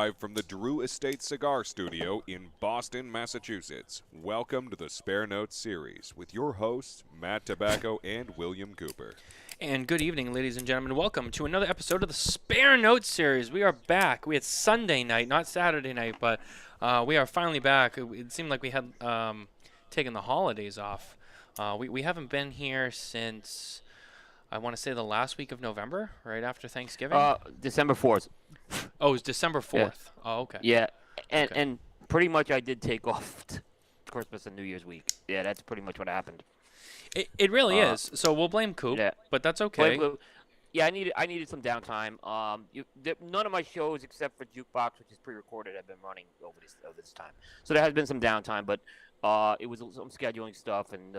live from the Drew Estate Cigar Studio in Boston, Massachusetts. Welcome to the Spare Notes series with your hosts, Matt Tobacco and William Cooper. And good evening, ladies and gentlemen. Welcome to another episode of the Spare Notes series. We are back. We had Sunday night, not Saturday night, but we are finally back. It seemed like we had taken the holidays off. We haven't been here since, I want to say, the last week of November, right after Thanksgiving. December 4th. Oh, it was December 4th. Yeah. Oh, okay. Yeah, and Okay. and pretty much I did take off Christmas and New Year's week. Yeah, that's pretty much what happened. It really is. So we'll blame Coop, Yeah. but that's okay. Yeah, I needed some downtime. None of my shows except for Jukebox, which is pre-recorded, have been running over this time. So there has been some downtime, but it was some scheduling stuff, and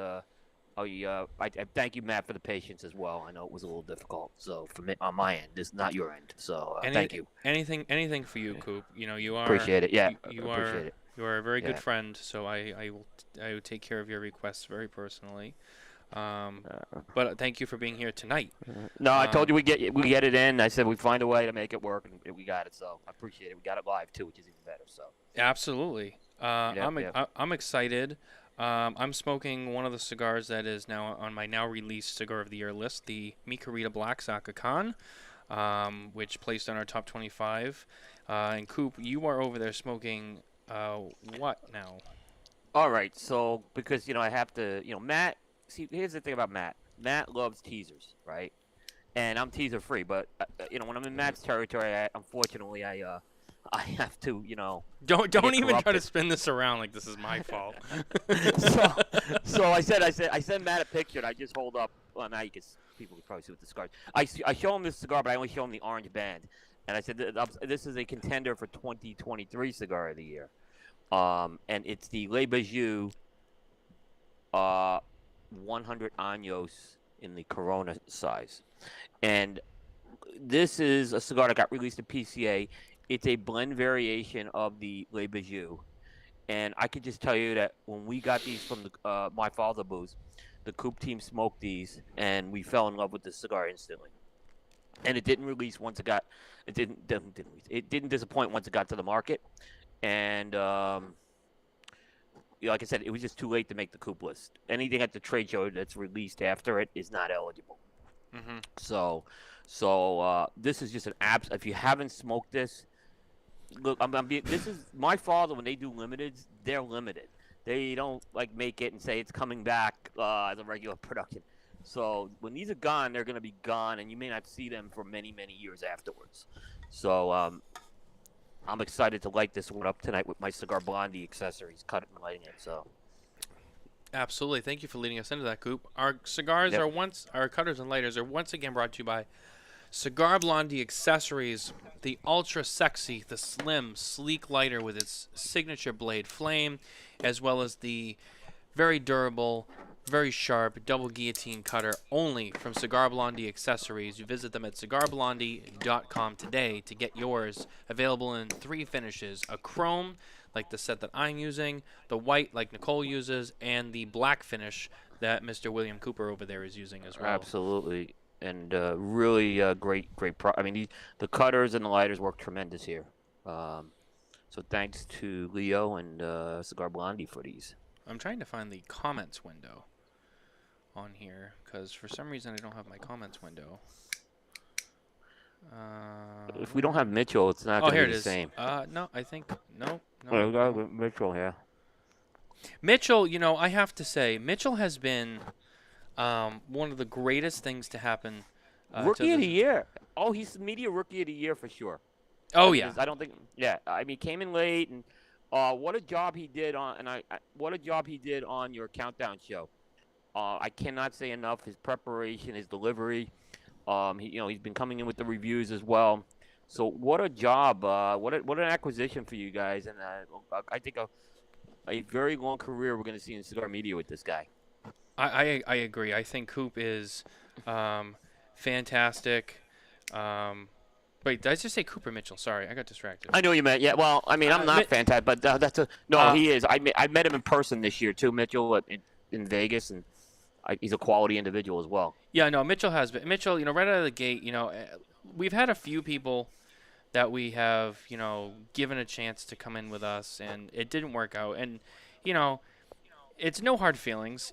I thank you, Matt, for the patience as well. I know it was a little difficult. So for me, on my end, this is not your end. So thank you. Anything for you, Coop. You know, you are Appreciate it. Yeah, You appreciate it. You are a very good Yeah. friend, so I will take care of your requests very personally. But thank you for being here tonight. No, I told you we get it in. I said we find a way to make it work, and we got it. So I appreciate it. We got it live too, which is even better. So Absolutely. Yeah. I'm excited. I'm smoking one of the cigars that is now on my now released cigar of the year list, the Mi Querida Black Saka Khan, which placed on our top 25. And Coop, you are over there smoking what now? all right. So because I have to, Matt. See, here's the thing about Matt. Matt loves teasers, right? And I'm teaser free, but when I'm in Matt's territory, unfortunately I have to, Don't get even try to corrupted. spin this around like this is my fault. so I sent Matt a picture. And I just hold up. Well, now people can probably see with the cigars. I show him this cigar, but I only show him the orange band. And I said this is a contender for 2023 cigar of the year, and it's the Le Bijou 100 años in the Corona size, and this is a cigar that got released at PCA. It's a blend variation of the Le Bijou, and I could just tell you that when we got these from the My Father booth, the Coop team smoked these, and we fell in love with this cigar instantly. And it didn't release once it got. It didn't disappoint once it got to the market, and like I said, it was just too late to make the Coop list. Anything at the trade show that's released after it is not eligible. Mm-hmm. So this is just an abs. If you haven't smoked this, look, this is My Father. When they do limiteds, they're limited. They don't make it and say it's coming back as a regular production. So when these are gone, they're going to be gone, and you may not see them for many, many years afterwards. So I'm excited to light this one up tonight with my Cigar Blondie accessories, cut it and lighting it. So Absolutely. Thank you for leading us into that, Coop. Our cigars Yep. our cutters and lighters are once again brought to you by Cigar Blondie Accessories, the ultra sexy, the slim, sleek lighter with its signature blade flame, as well as the very durable, very sharp double guillotine cutter only from Cigar Blondie Accessories. You visit them at cigarblondie.com today to get yours, available in 3 finishes: a chrome, like the set that I'm using, the white, like Nicole uses, and the black finish that Mr. William Cooper over there is using as well. absolutely, and really great. I mean, the cutters and the lighters work tremendous here. So thanks to Leo and Cigar Blondie for these. I'm trying to find the comments window on here because for some reason I don't have my comments window. If we don't have Mitchell, it's not Oh, going to here be it the is. same. No, I think no. We got Mitchell here. Mitchell, I have to say, Mitchell has been one of the greatest things to happen. Rookie of the year. Oh, he's media rookie of the year for sure. Oh yeah, I don't think. Yeah, I mean, came in late, and what a job he did what a job he did on your countdown show. I cannot say enough. His preparation, his delivery. He's been coming in with the reviews as well. So what a job! What an acquisition for you guys, and I think a very long career we're going to see in cigar media with this guy. I agree. I think Coop is fantastic. Wait, did I just say Cooper Mitchell? Sorry, I got distracted. I know what you meant. Yeah, well, I mean, I'm not fantastic, but he is. I met him in person this year too, Mitchell, in Vegas, and he's a quality individual as well. Yeah, no, Mitchell has been. Mitchell, right out of the gate, we've had a few people that we have, given a chance to come in with us, and it didn't work out. And, it's no hard feelings.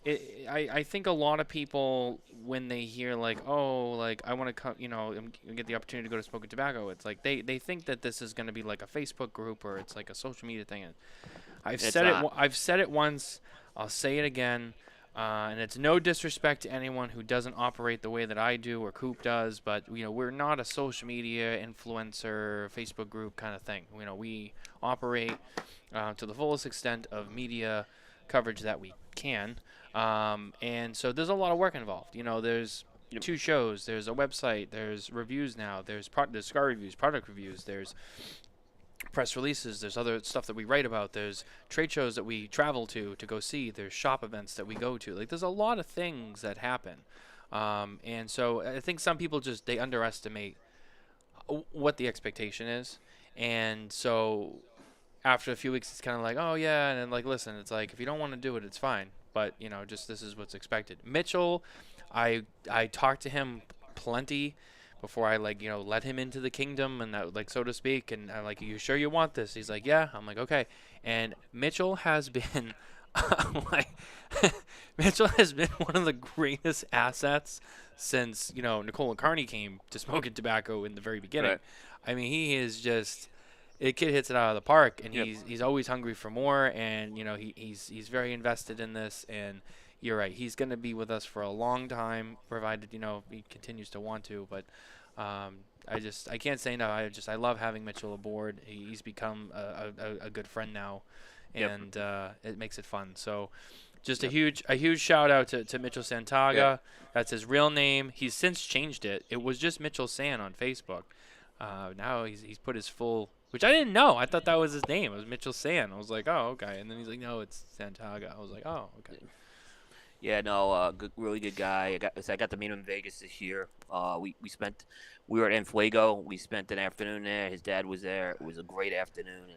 I think a lot of people, when they hear like, oh, like I want to come, and get the opportunity to go to Smokin Tabacco, it's like they think that this is going to be like a Facebook group or it's like a social media thing. And I've said it once. I'll say it again. And it's no disrespect to anyone who doesn't operate the way that I do or Coop does, but we're not a social media influencer Facebook group kind of thing. We operate to the fullest extent of media coverage that we can, and so there's a lot of work involved. There's 2 shows, there's a website, there's reviews now, there's cigar reviews, product reviews, there's press releases, there's other stuff that we write about, there's trade shows that we travel to go see, there's shop events that we go to. Like, there's a lot of things that happen, and so I think some people they underestimate what the expectation is. And so after a few weeks, it's kind of like, oh yeah, and then like, listen, it's like, if you don't want to do it, it's fine, but just this is what's expected. Mitchell, I talked to him plenty before I let him into the kingdom, and that, so to speak, and I'm like, you sure you want this? He's like, yeah. I'm like, okay. And Mitchell has been Mitchell has been one of the greatest assets since Nicole and Carney came to Smokin Tabacco in the very beginning. Right. I mean, he is just, the kid hits it out of the park, and he's always hungry for more, and he's very invested in this. And you're right, he's going to be with us for a long time, provided he continues to want to. But I can't say no. I love having Mitchell aboard. He's become a good friend now, and it makes it fun. So just a huge shout out to Mitchell Santaga. Yep. That's his real name. He's since changed it. It was just Mitchell San on Facebook. Now he's put his full, which I didn't know. I thought that was his name. It was Mitchell San. I was like, oh, okay. And then he's like, no, it's Santaga. I was like, oh, okay. Yeah, no, really good guy. I got to meet him in Vegas this year. We were at Fuego. We spent an afternoon there. His dad was there. It was a great afternoon,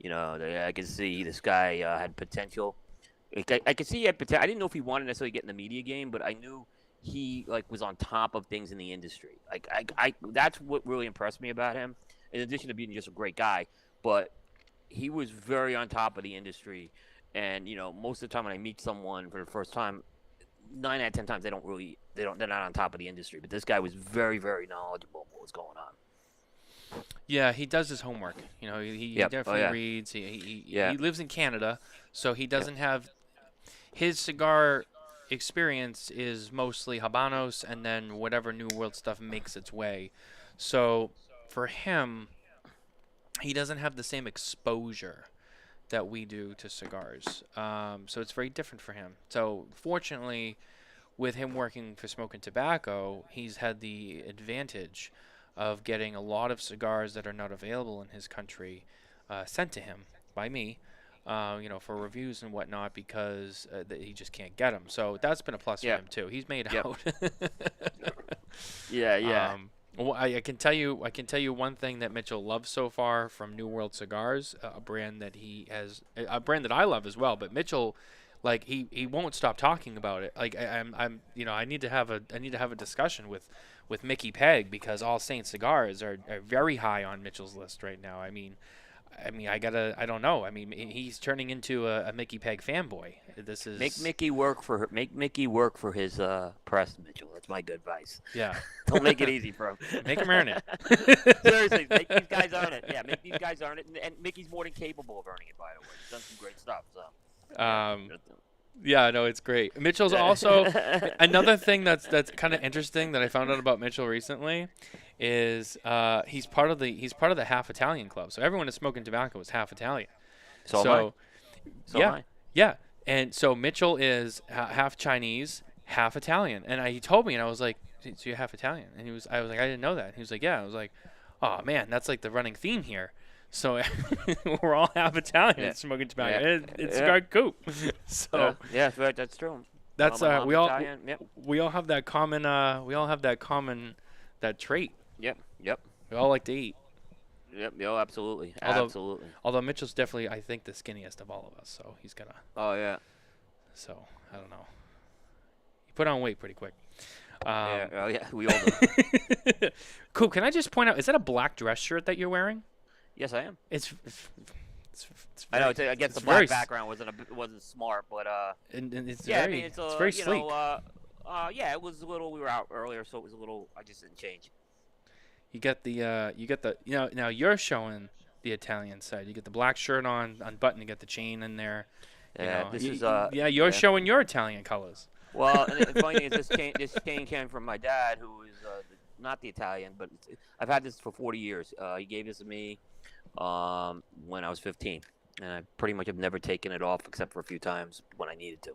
and I could see this guy had potential. I could see he had potential. I didn't know if he wanted to necessarily get in the media game, but I knew he was on top of things in the industry. That's what really impressed me about him. In addition to being just a great guy, but he was very on top of the industry. And most of the time when I meet someone for the first time, 9 out of 10 times they're not on top of the industry. But this guy was very, very knowledgeable of what was going on. Yeah, he does his homework. He definitely reads. He lives in Canada, so he doesn't have his cigar experience is mostly Habanos, and then whatever New World stuff makes its way. So for him, he doesn't have the same exposure that we do to cigars. So it's very different for him. So fortunately, with him working for Smokin Tabacco, he's had the advantage of getting a lot of cigars that are not available in his country sent to him by me, for reviews and whatnot, because he just can't get them. So that's been a plus for him too. He's made out. Yeah. Well, I can tell you one thing that Mitchell loves so far from New World Cigars, a brand that a brand that I love as well. But Mitchell, he won't stop talking about it. I need to have a discussion with Mickey Peg, because All Saints cigars are very high on Mitchell's list right now. I don't know. He's turning into a Mickey Peg fanboy. This is make Mickey work for his press, Mitchell. That's my good advice. Yeah. Don't make it easy for him. Make him earn it. Seriously, make these guys earn it. Yeah, make these guys earn it, and Mickey's more than capable of earning it. By the way, he's done some great stuff. So. Yeah, no, it's great. Mitchell's also another thing that's kind of interesting that I found out about Mitchell recently is he's part of the half Italian club. So everyone at Smokin Tabacco is half Italian. So yeah. And so Mitchell is half Chinese, half Italian. And he told me, and I was like, so you're half Italian? And I was like, I didn't know that. And he was like, yeah. I was like, oh man, that's like the running theme here. So we're all half Italian at Smokin Tabacco. Yeah. It's Cigar Coop. So yeah, that's true. That's we all have that common that trait. Yep. We all like to eat. Yep. Absolutely. Although Mitchell's definitely, I think, the skinniest of all of us. So he's gonna. Oh yeah. So I don't know. He put on weight pretty quick. Oh yeah, we all do. Coop, can I just point out, is that a black dress shirt that you're wearing? Yes, I am. It's I know. very, I guess it's the very black background wasn't smart, but and it's yeah, very, I mean, it's very you sleek. know, yeah, it was a little. We were out earlier, so it was a little. I just didn't change. You got the now you're showing the Italian side. You get the black shirt on, unbuttoned, you got the chain in there. Yeah, this is yeah, you're showing your Italian colors. Well, and the funny thing is this chain came from my dad, who is not the Italian, but I've had this for 40 years. He gave this to me when I was 15, and I pretty much have never taken it off except for a few times when I needed to.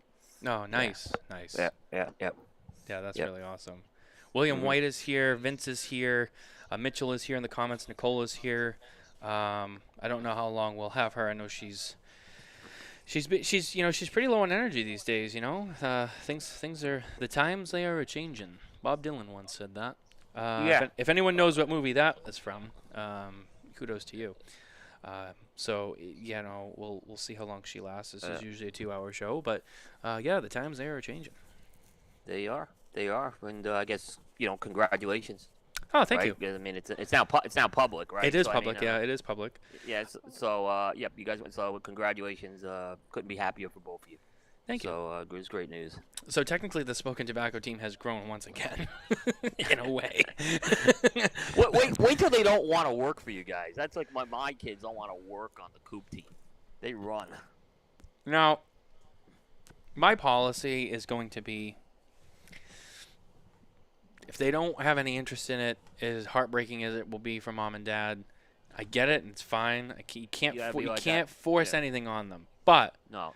Oh, nice, nice. Yeah. Yeah, that's really awesome. William White is here. Vince is here. Mitchell is here in the comments. Nicole is here. I don't know how long we'll have her. I know she's pretty low on energy these days. Things are, the times they are a changing. Bob Dylan once said that. If anyone knows what movie that is from, kudos to you. So we'll see how long she lasts. This is usually a 2-hour show, but the times they are changing. They are, and I guess congratulations. Oh, thank right? you. I mean, it's now public, right? It is so, public. I mean, it is public. Yeah. So you guys went. So congratulations. Couldn't be happier for both of you. Thank you. So it was great news. So technically, the Smokin Tabacco team has grown once again, in a way. wait till they don't want to work for you guys. That's like my kids don't want to work on the Coop team. They run. Now, my policy is going to be, if they don't have any interest in it, as heartbreaking as it will be for mom and dad, I get it and it's fine. You can't force anything on them. But no,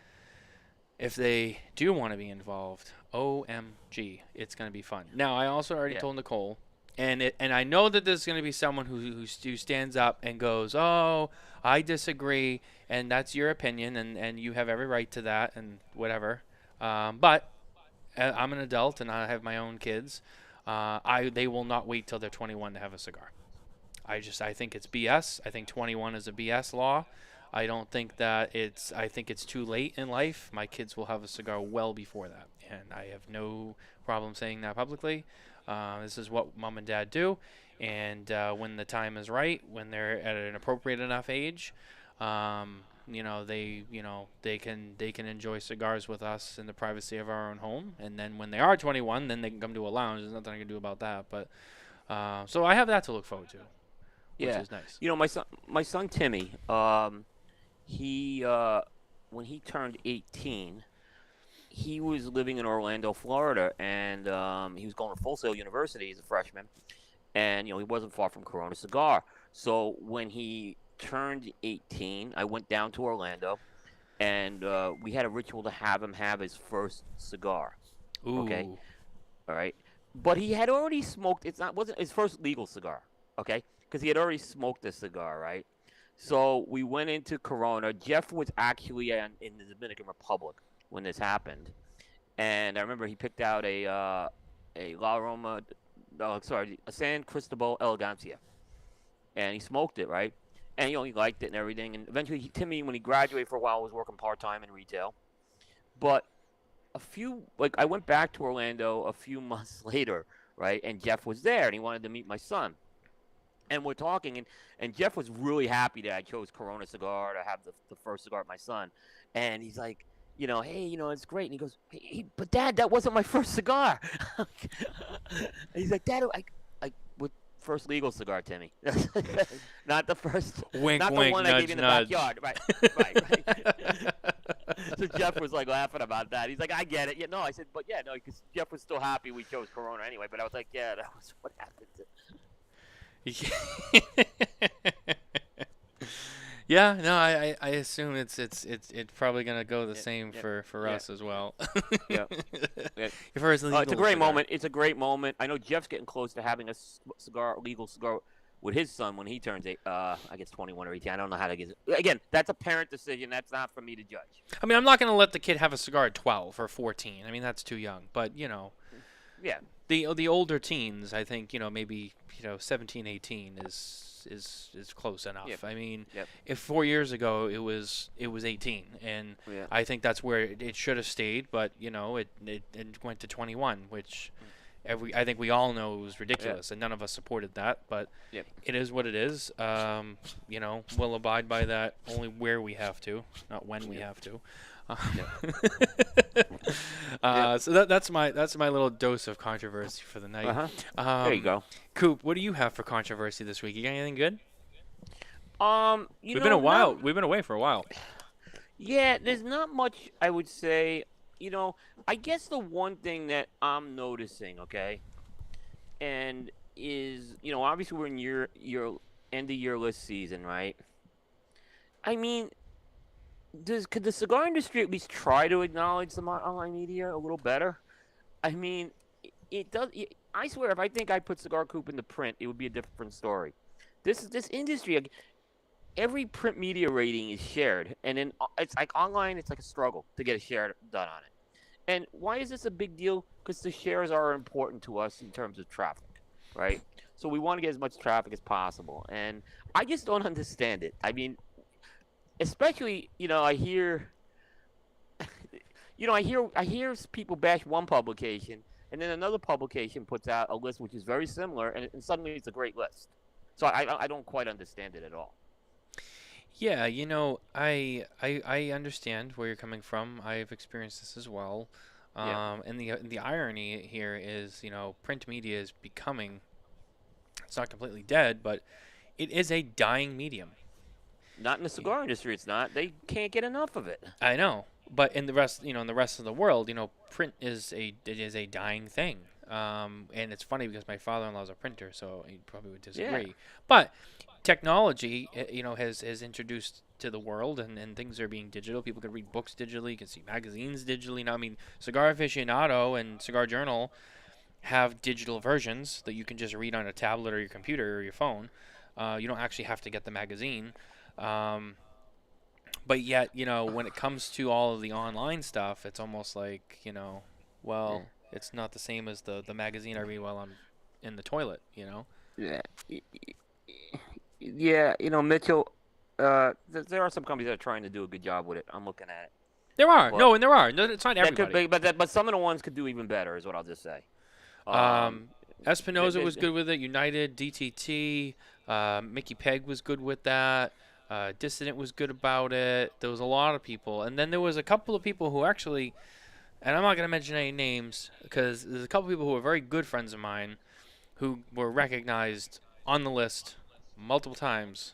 if they do want to be involved, OMG, it's going to be fun. Now, I also already told Nicole, and I know that there's going to be someone who stands up and goes, "Oh, I disagree," and that's your opinion, and you have every right to that, and whatever. But I'm an adult and I have my own kids. They will not wait till they're 21 to have a cigar. I think it's BS. I think 21 is a BS law. I don't think that I think it's too late in life. My kids will have a cigar well before that, and I have no problem saying that publicly. This is what mom and dad do, and when the time is right, when they're at an appropriate enough age, they can enjoy cigars with us in the privacy of our own home. And then when they are 21, then they can come to a lounge. There's nothing I can do about that. But so I have that to look forward to, which is nice. My son Timmy, he when he turned 18, he was living in Orlando, Florida, and he was going to Full Sail University as a freshman, and he wasn't far from Corona Cigar. So when he turned 18, I went down to Orlando, and we had a ritual to have him have his first cigar. Ooh. Okay, all right, but he had already smoked. Wasn't his first legal cigar. Okay, because he had already smoked a cigar, right? So we went into Corona. Jeff was actually in the Dominican Republic when this happened, and I remember he picked out a San Cristobal Elegancia, and he smoked it, right? And he liked it and everything. And eventually, Timmy, when he graduated for a while, was working part-time in retail. But I went back to Orlando a few months later, right? And Jeff was there, and he wanted to meet my son. And we're talking, and Jeff was really happy that I chose Corona Cigar to have the first cigar with my son. And he's like, hey, it's great. And he goes, hey, but Dad, that wasn't my first cigar. And he's like, Dad, with first legal cigar, Timmy. Not the first. Wink, not wink, the one nudge, I gave you in the nudge. backyard. Right. So Jeff was laughing about that. He's like, I get it. I said, but because Jeff was still happy we chose Corona anyway. But I was like, that was what happened. I assume it's probably gonna go the same for us as well. Yeah. It's a great moment. It's a great moment. I know Jeff's getting close to having a legal cigar with his son when he turns 21 or 18. I don't know how to get it. Again, that's a parent decision. That's not for me to judge. I mean, I'm not gonna let the kid have a cigar at 12 or 14. I mean, that's too young. But yeah. The older teens, I think, maybe 17, 18 is close enough. Yep. I mean, Yep. if 4 years ago it was 18, and I think that's where it should have stayed, but it went to 21, which I think we all know it was ridiculous, and none of us supported that. But Yep. it is what it is. We'll abide by that only where we have to, not when we have to. So that's my little dose of controversy for the night. There you go. Coop, what do you have for controversy this week? You got anything good? We've been a while. We've been away for a while. Yeah, there's not much I would say. I guess the one thing that I'm noticing, okay, and is obviously we're in your end of year list season, right? I mean, could the cigar industry at least try to acknowledge the online media a little better? I mean, it does. I swear, if I think I put Cigar Coop into print, it would be a different story. This industry, every print media rating is shared, and then it's like online. It's like a struggle to get a share done on it. And why is this a big deal? Because the shares are important to us in terms of traffic, right? So we want to get as much traffic as possible, and I just don't understand it. I mean, especially I hear, I hear people bash one publication, and then another publication puts out a list which is very similar, and suddenly it's a great list. So I don't quite understand it at all. Yeah, I understand where you're coming from. I've experienced this as well. And the irony here is, print media is becoming, it's not completely dead, but it is a dying medium. Not in the cigar industry, it's not. They can't get enough of it. I know, but in the rest of the world, print is a dying thing. And it's funny because my father-in-law is a printer, so he probably would disagree. Yeah. But technology, has introduced to the world, and things are being digital. People can read books digitally, you can see magazines digitally. Now, I mean, Cigar Aficionado and Cigar Journal have digital versions that you can just read on a tablet or your computer or your phone. You don't actually have to get the magazine. But yet, when it comes to all of the online stuff, it's almost like, it's not the same as the magazine I read while I'm in the toilet, Yeah. Yeah, Mitchell, there are some companies that are trying to do a good job with it. I'm looking at it. There are. But No, it's not everybody. But some of the ones could do even better, is what I'll just say. Espinosa was good with it. United, DTT, Mickey Peg was good with that. Dissident was good about it. There was a lot of people. And then there was a couple of people who actually, and I'm not going to mention any names, because there's a couple of people who are very good friends of mine who were recognized on the list multiple times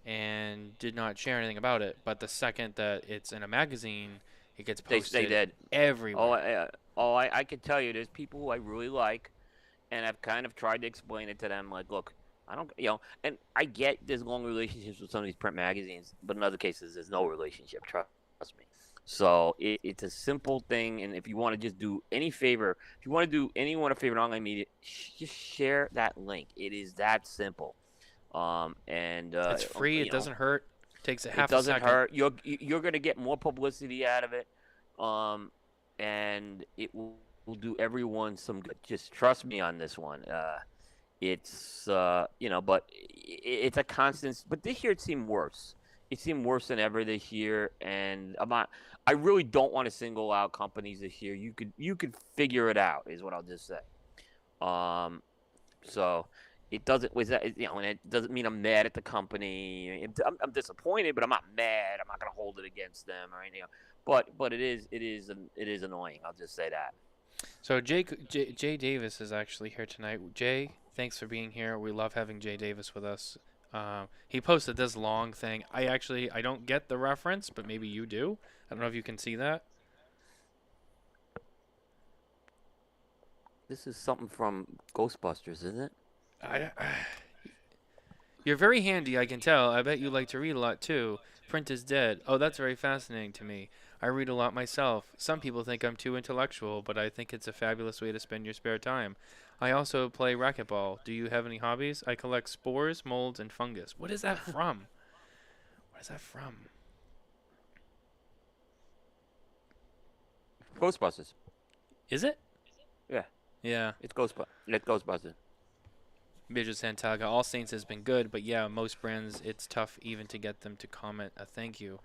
and did not share anything about it. But the second that it's in a magazine, it gets posted everywhere. I can tell you, there's people who I really like, and I've kind of tried to explain it to them. Like, look, I don't, and I get there's long relationships with some of these print magazines, but in other cases, there's no relationship. Trust me. So it's a simple thing, and if you want to just do any favor, if you want to do anyone a favor in online media, just share that link. It is that simple. It's free. It doesn't hurt. It takes a half a second. It doesn't hurt. You're going to get more publicity out of it, and it will do everyone some good. Just trust me on this one. It's but it's a constant. But this year it seemed worse. It seemed worse than ever this year, and I really don't want to single out companies this year. You could figure it out, is what I'll just say. So it doesn't and it doesn't mean I'm mad at the company. I'm disappointed, but I'm not mad. I'm not going to hold it against them or anything. But it is annoying. I'll just say that. So Jay Davis is actually here tonight. Jay, thanks for being here. We love having Jay Davis with us. He posted this long thing. I don't get the reference, but maybe you do. I don't know if you can see that. This is something from Ghostbusters, isn't it? You're very handy, I can tell. I bet you like to read a lot, too. Print is dead. Oh, that's very fascinating to me. I read a lot myself. Some people think I'm too intellectual, but I think it's a fabulous way to spend your spare time. I also play racquetball. Do you have any hobbies? I collect spores, molds, and fungus. What is that from? What is that from? Ghostbusters. Is it? Yeah. Yeah. It's Ghostbusters. Major Santaga. All Saints has been good, but yeah, most brands, it's tough even to get them to comment a thank you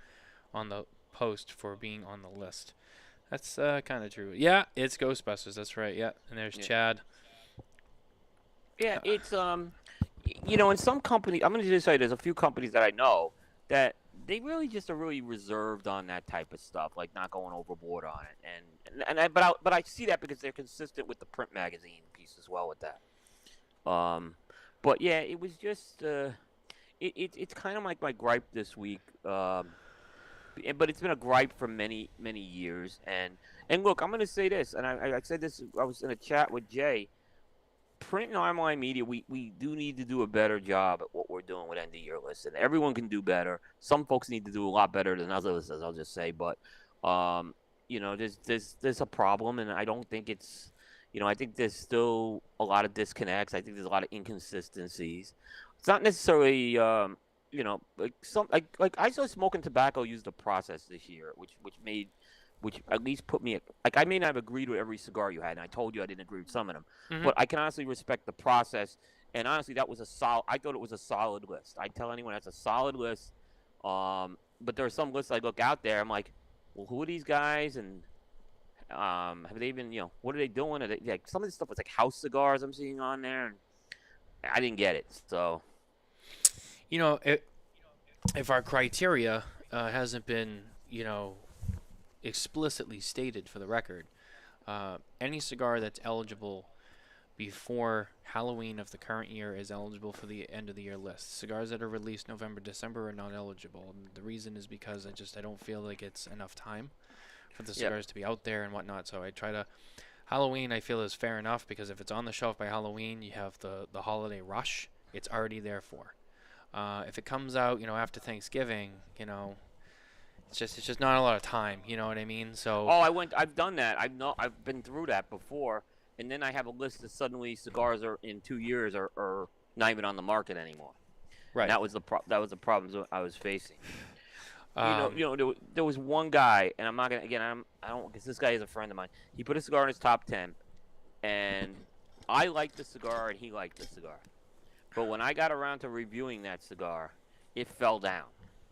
on the post for being on the list. That's kind of true. Yeah, it's Ghostbusters. That's right. Yeah, and there's Chad. Yeah, it's in some companies, I'm gonna just say there's a few companies that I know that they really just are really reserved on that type of stuff, like not going overboard on it. But I see that because they're consistent with the print magazine piece as well with that. Um, but yeah, it was just it's kind of like my gripe this week. But it's been a gripe for many years. And look, I'm gonna say this, and I said this. I was in a chat with Jay. Print and online media, we do need to do a better job at what we're doing with end of year lists, and everyone can do better. Some folks need to do a lot better than others, as I'll just say. But there's a problem, and I don't think it's, I think there's still a lot of disconnects. I think there's a lot of inconsistencies. It's not necessarily, like I saw Smokin Tabacco use the process this year, which at least put me at, like, I may not have agreed with every cigar you had, and I told you I didn't agree with some of them, but I can honestly respect the process. And honestly, I thought it was a solid list. I tell anyone that's a solid list. But there are some lists I look out there, I'm like, well, who are these guys, and have they even, what are they doing? Like, some of this stuff was like house cigars I'm seeing on there, and I didn't get it. So, if our criteria hasn't been, explicitly stated for the record, any cigar that's eligible before Halloween of the current year is eligible for the end of the year list. Cigars that are released November, December are not eligible. And the reason is because I don't feel like it's enough time for the cigars to be out there and whatnot. So I try to, Halloween I feel is fair enough, because if it's on the shelf by Halloween, you have the holiday rush. It's already there for. If it comes out, after Thanksgiving, it's just not a lot of time. You know what I mean? So. Oh, I've done that. I've been through that before, and then I have a list that suddenly cigars are in 2 years are not even on the market anymore. Right. And that was the problem I was facing. There was one guy, and I'm not gonna, again, I don't, because this guy is a friend of mine. He put a cigar in his top 10, and I liked the cigar and he liked the cigar. But when I got around to reviewing that cigar, it fell down.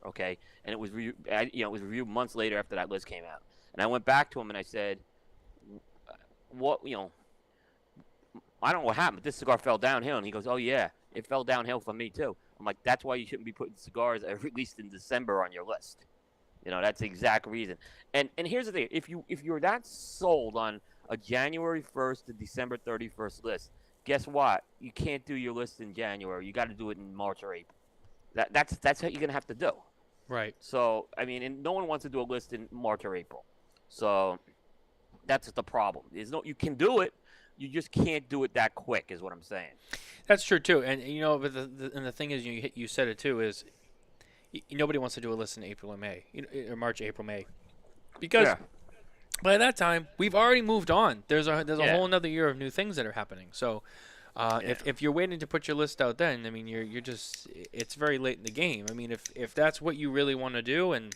Okay, and it was reviewed months later after that list came out. And I went back to him and I said, "What, I don't know what happened, but this cigar fell downhill." And he goes, "Oh yeah, it fell downhill for me too." I'm like, "That's why you shouldn't be putting cigars that are released in December on your list." That's the exact reason. And here's the thing: if you're that sold on a January 1st to December 31st list, guess what? You can't do your list in January. You got to do it in March or April. That's what you're gonna have to do. Right. So, I mean, and no one wants to do a list in March or April. So that's the problem. You can do it, you just can't do it that quick, is what I'm saying. That's true too. And but the thing is, you said it too, is nobody wants to do a list in April or May, or March, April, May, because by that time we've already moved on. There's a whole another year of new things that are happening. So. If you're waiting to put your list out then, I mean, you're just, it's very late in the game. I mean, if that's what you really want to do, and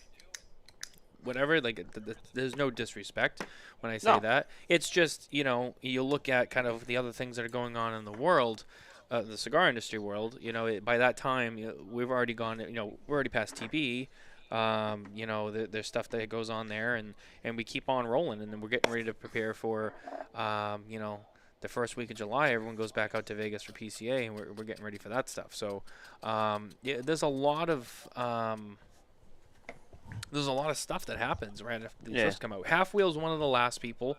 whatever, like, there's no disrespect when I say that. It's just, you look at kind of the other things that are going on in the world, the cigar industry world. By that time, we've already gone, we're already past TB. There's stuff that goes on there, and we keep on rolling, and then we're getting ready to prepare for, the first week of July. Everyone goes back out to Vegas for PCA, and we're getting ready for that stuff. So, there's a lot of stuff that happens right after these lists come out. Half Wheel's one of the last people.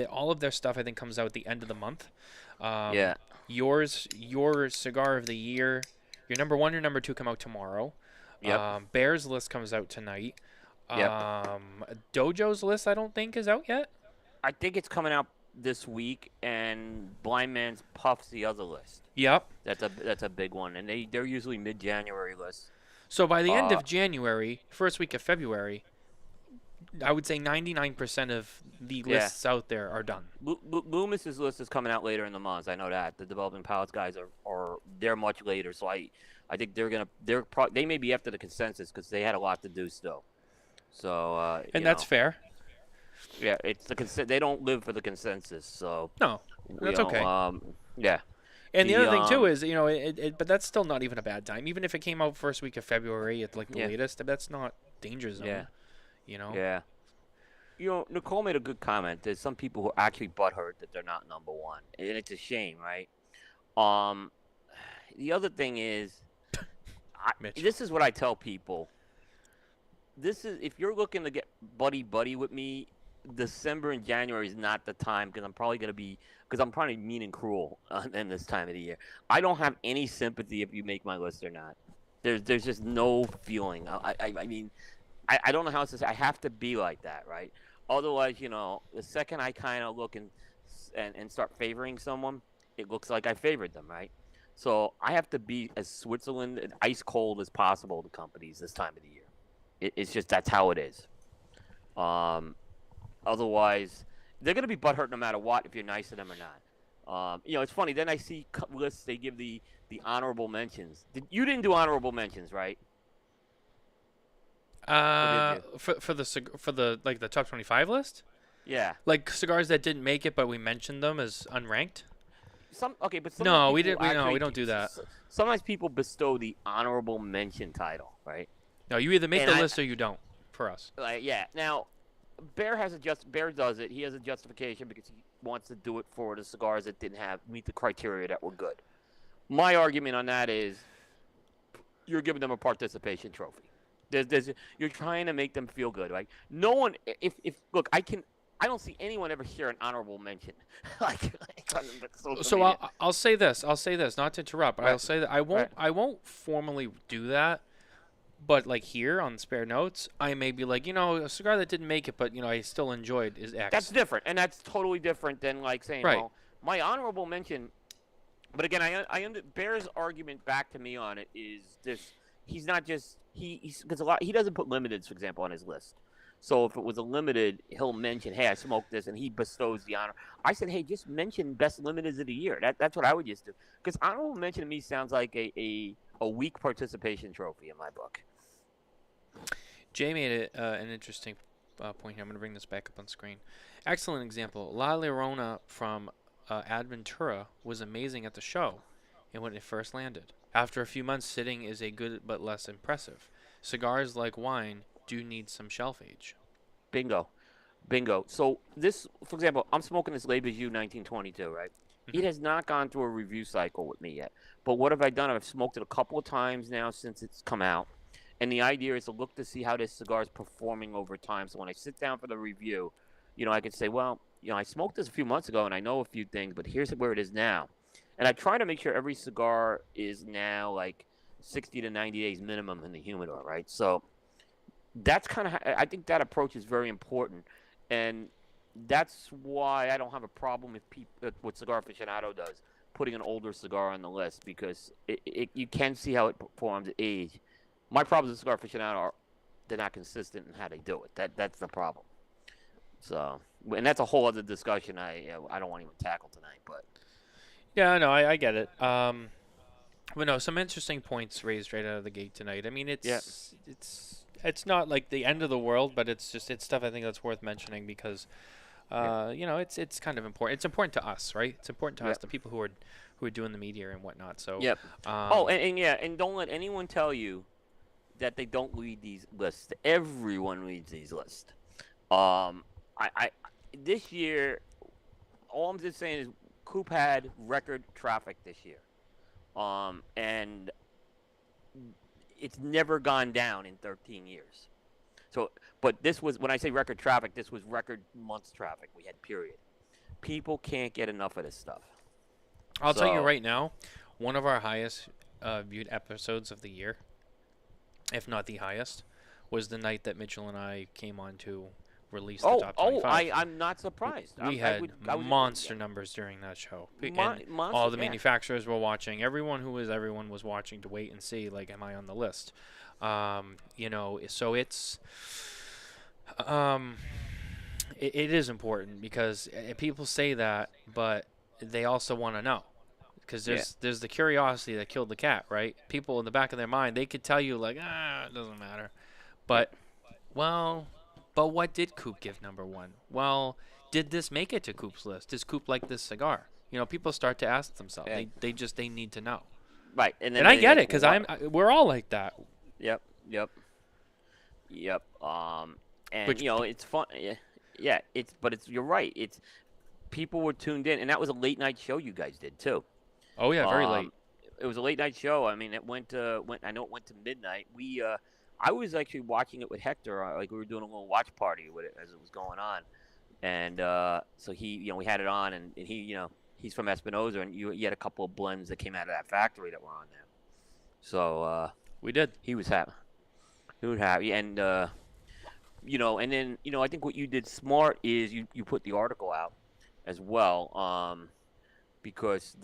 All of their stuff, I think, comes out at the end of the month. Your cigar of the year, your number 1, your number 2 come out tomorrow. Yep. Bear's list comes out tonight. Yep. Dojo's list, I don't think, is out yet. I think it's coming out this week, and Blind Man's Puff's the other list. Yep. That's a big one, and they're usually mid-January lists. So by the end of January, first week of February, I would say 99% of the lists out there are done. Loomis's list is coming out later in the month. I know that the Developing Palates guys they're much later. So I think they may be after the consensus because they had a lot to do still. So and that's fair. Yeah, it's they don't live for the consensus, so no, that's okay. Yeah. And the other thing too is, but that's still not even a bad time. Even if it came out first week of February at like the latest, that's not danger zone. Yeah. Yeah. Nicole made a good comment. There's some people who are actually butthurt that they're not number 1, and it's a shame, right? Um, the other thing is, Mitch. this is what I tell people. This is if you're looking to get buddy with me, December and January is not the time because I'm probably gonna be because I'm probably mean and cruel in this time of the year. I don't have any sympathy if you make my list or not. There's just no feeling. I mean, I don't know how else to say. I have to be like that, right? Otherwise, the second I kind of look and start favoring someone, it looks like I favored them, right? So I have to be as Switzerland and ice cold as possible to companies this time of the year. It's just that's how it is. Otherwise, they're gonna be butthurt no matter what if you're nice to them or not. It's funny. Then I see lists they give the honorable mentions. You didn't do honorable mentions, right? For the like the top 25 list, Yeah. like cigars that didn't make it, but we mentioned them as unranked. But No, we didn't. We don't do that. Sometimes people bestow the honorable mention title, right? No, you either make And the I- list or you don't. For us, Like, yeah. Now, Bear does it. He has a justification because he wants to do it for the cigars that didn't meet the criteria that were good. My argument on that is, you're giving them a participation trophy. You're trying to make them feel good. Like no one, if look, I don't see anyone ever share an honorable mention. On social so media. I'll say this. Not to interrupt, but Right. I'll say that I won't formally do that. But like here on Spare Notes, I may be like, a cigar that didn't make it, but I still enjoyed is X. That's different, and that's totally different than like saying, Right. well, my honorable mention. But again, Bear's argument back to me on it is this: he's not just he's because he doesn't put limiteds, for example, on his list. So if it was a limited, he'll mention, hey, I smoked this, and he bestows the honor. I said, hey, just mention best limiteds of the year. That's what I would just do. Because honorable mention to me sounds like a weak participation trophy in my book. Jay made an interesting point here. I'm going to bring this back up on screen. Excellent example. La Llorona from Adventura was amazing at the show and when it first landed. After a few months, sitting is a good but less impressive. Cigars, like wine, do need some shelf age. Bingo. So this, for example, I'm smoking this Le Bijou 1922, right? It has not gone through a review cycle with me yet. But what have I done? I've smoked it a couple of times now since it's come out. And the idea is to look to see how this cigar is performing over time. So when I sit down for the review, I can say, well, I smoked this a few months ago and I know a few things, but here's where it is now. And I try to make sure every cigar is now like 60 to 90 days minimum in the humidor, right? So that's kind of, I think that approach is very important. And that's why I don't have a problem with what Cigar Aficionado does, putting an older cigar on the list, because you can see how it performs at age. My problems with Cigar Aficionado are they're not consistent in how they do it. That's the problem. So, and that's a whole other discussion I don't want to even tackle tonight. But Yeah, no, I get it. But no, some interesting points raised right out of the gate tonight. I mean, it's not like the end of the world, but it's stuff I think that's worth mentioning because, it's kind of important. It's important to us, right? It's important to us, the people who are doing the media and whatnot. So yep. And don't let anyone tell you that they don't read these lists. Everyone reads these lists. I this year, all I'm just saying is Coop had record traffic this year, and it's never gone down in 13 years. So, but this was, when I say record traffic, this was record months traffic we had, period. People can't get enough of this stuff. I'll tell you right now, one of our highest viewed episodes of the year, if not the highest, was the night that Mitchell and I came on to release the top 25. I'm not surprised. We had monster numbers during that show. All the manufacturers were watching. Everyone was watching to wait and see, like, am I on the list? So it's it is important because people say that, but they also want to know. Because there's the curiosity that killed the cat, right? People in the back of their mind, they could tell you, like, it doesn't matter. But what did Coop give number one? Well, did this make it to Coop's list? Does Coop like this cigar? People start to ask themselves. Yeah. They need to know. Right. And I get it, because we're all like that. Yep. It's fun. Yeah. You're right. It's people were tuned in, and that was a late night show you guys did too. Oh yeah, very late. It was a late night show. I mean, I know it went to midnight. I was actually watching it with Hector. Like we were doing a little watch party with it as it was going on, and so we had it on, and he, he's from Espinosa, and you had a couple of blends that came out of that factory that were on there. So We did. he was happy. He was happy, and and then I think what you did smart is you put the article out as well, because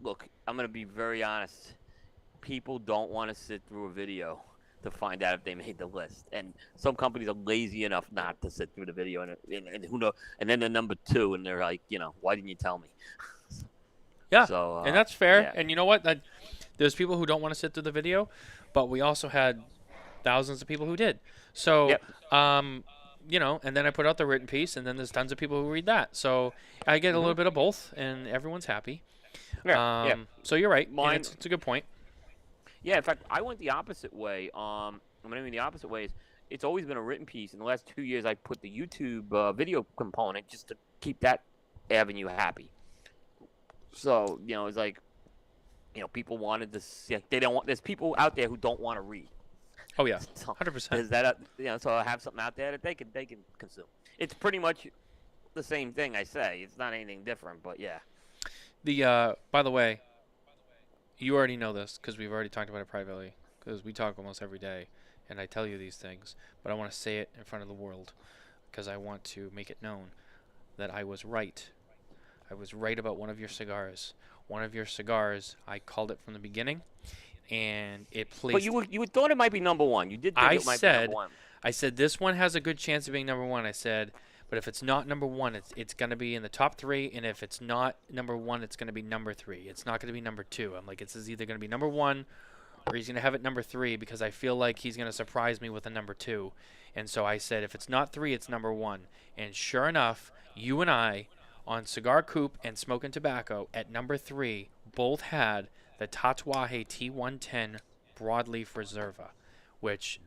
look, I'm gonna be very honest. People don't want to sit through a video to find out if they made the list, and some companies are lazy enough not to sit through the video, and who knows? And then they're number 2, and they're like, why didn't you tell me? Yeah, So, and that's fair. yeah. And you know what? There's people who don't want to sit through the video, but we also had thousands of people who did. So, Yep. and then I put out the written piece, and then there's tons of people who read that. So I get a little bit of both, and everyone's happy. Yeah. So you're right. Mine- And it's a good point. Yeah, in fact, I went the opposite way. What I mean the opposite way is it's always been a written piece. In the last 2 years, I put the YouTube video component just to keep that avenue happy. So, it's like, people wanted to see. They don't want. There's people out there who don't want to read. Oh yeah, So, 100%. is that so I have something out there that they can consume. It's pretty much the same thing I say. It's not anything different, but yeah. By the way, you already know this because we've already talked about it privately because we talk almost every day, and I tell you these things, but I want to say it in front of the world because I want to make it known that I was right. I was right about one of your cigars. One of your cigars, I called it from the beginning, and it placed. But you thought it might be number 1. You did think it might be number 1. I said this one has a good chance of being number 1. I said, but if it's not number 1, it's going to be in the top 3, and if it's not number 1, it's going to be number 3. It's not going to be number 2. I'm like, it's either going to be number 1 or he's going to have it number 3 because I feel like he's going to surprise me with a number 2. And so I said, if it's not 3, it's number 1. And sure enough, you and I on Cigar Coop and Smokin Tabacco at number 3 both had the Tatuaje T110 Broadleaf Reserva, which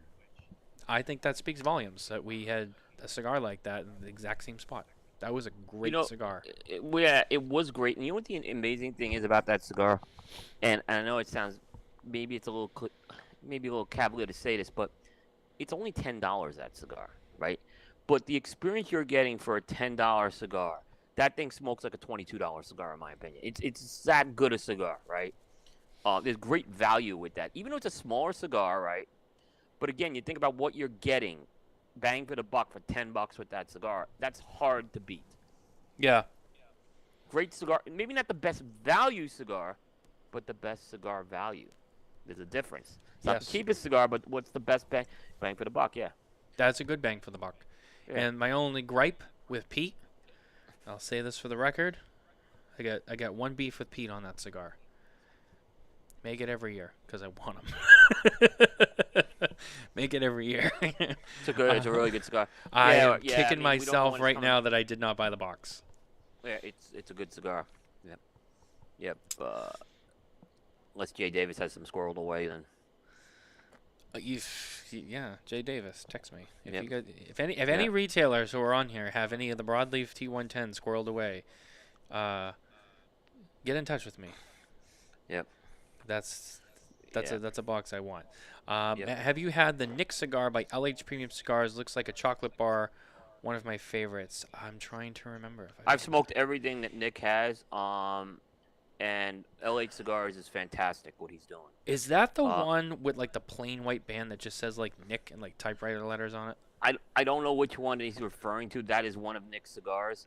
I think that speaks volumes that we had a cigar like that in the exact same spot. That was a great cigar. It was great. And you know what the amazing thing is about that cigar? And I know it sounds maybe it's a little cavalier to say this, but it's only $10 that cigar, right? But the experience you're getting for a $10 cigar, that thing smokes like a $22 cigar in my opinion. It's that good a cigar, right? There's great value with that, even though it's a smaller cigar, right? But again, you think about what you're getting, bang for the buck for $10 with that cigar. That's hard to beat. Yeah. Great cigar, maybe not the best value cigar, but the best cigar value. There's a difference. It's not the cheapest cigar, but what's the best bang for the buck? Yeah. That's a good bang for the buck. Yeah. And my only gripe with Pete, I'll say this for the record, I got one beef with Pete on that cigar. Make it every year because I want them. Make it every year. It's a really good cigar. I am kicking myself right now that I did not buy the box. Yeah, it's a good cigar. Yep. Unless Jay Davis has some squirreled away, then. Yeah, Jay Davis, text me if Yep. you got if any retailers who are on here have any of the broadleaf T110 squirreled away. Get in touch with me. Yep. That's a box I want. Yep. Have you had the Nick cigar by LH Premium Cigars? Looks like a chocolate bar. One of my favorites. I'm trying to remember if I've smoked everything that Nick has. And LH Cigars is fantastic what he's doing. Is that the one with like the plain white band that just says like Nick and like typewriter letters on it? I don't know which one he's referring to. That is one of Nick's cigars.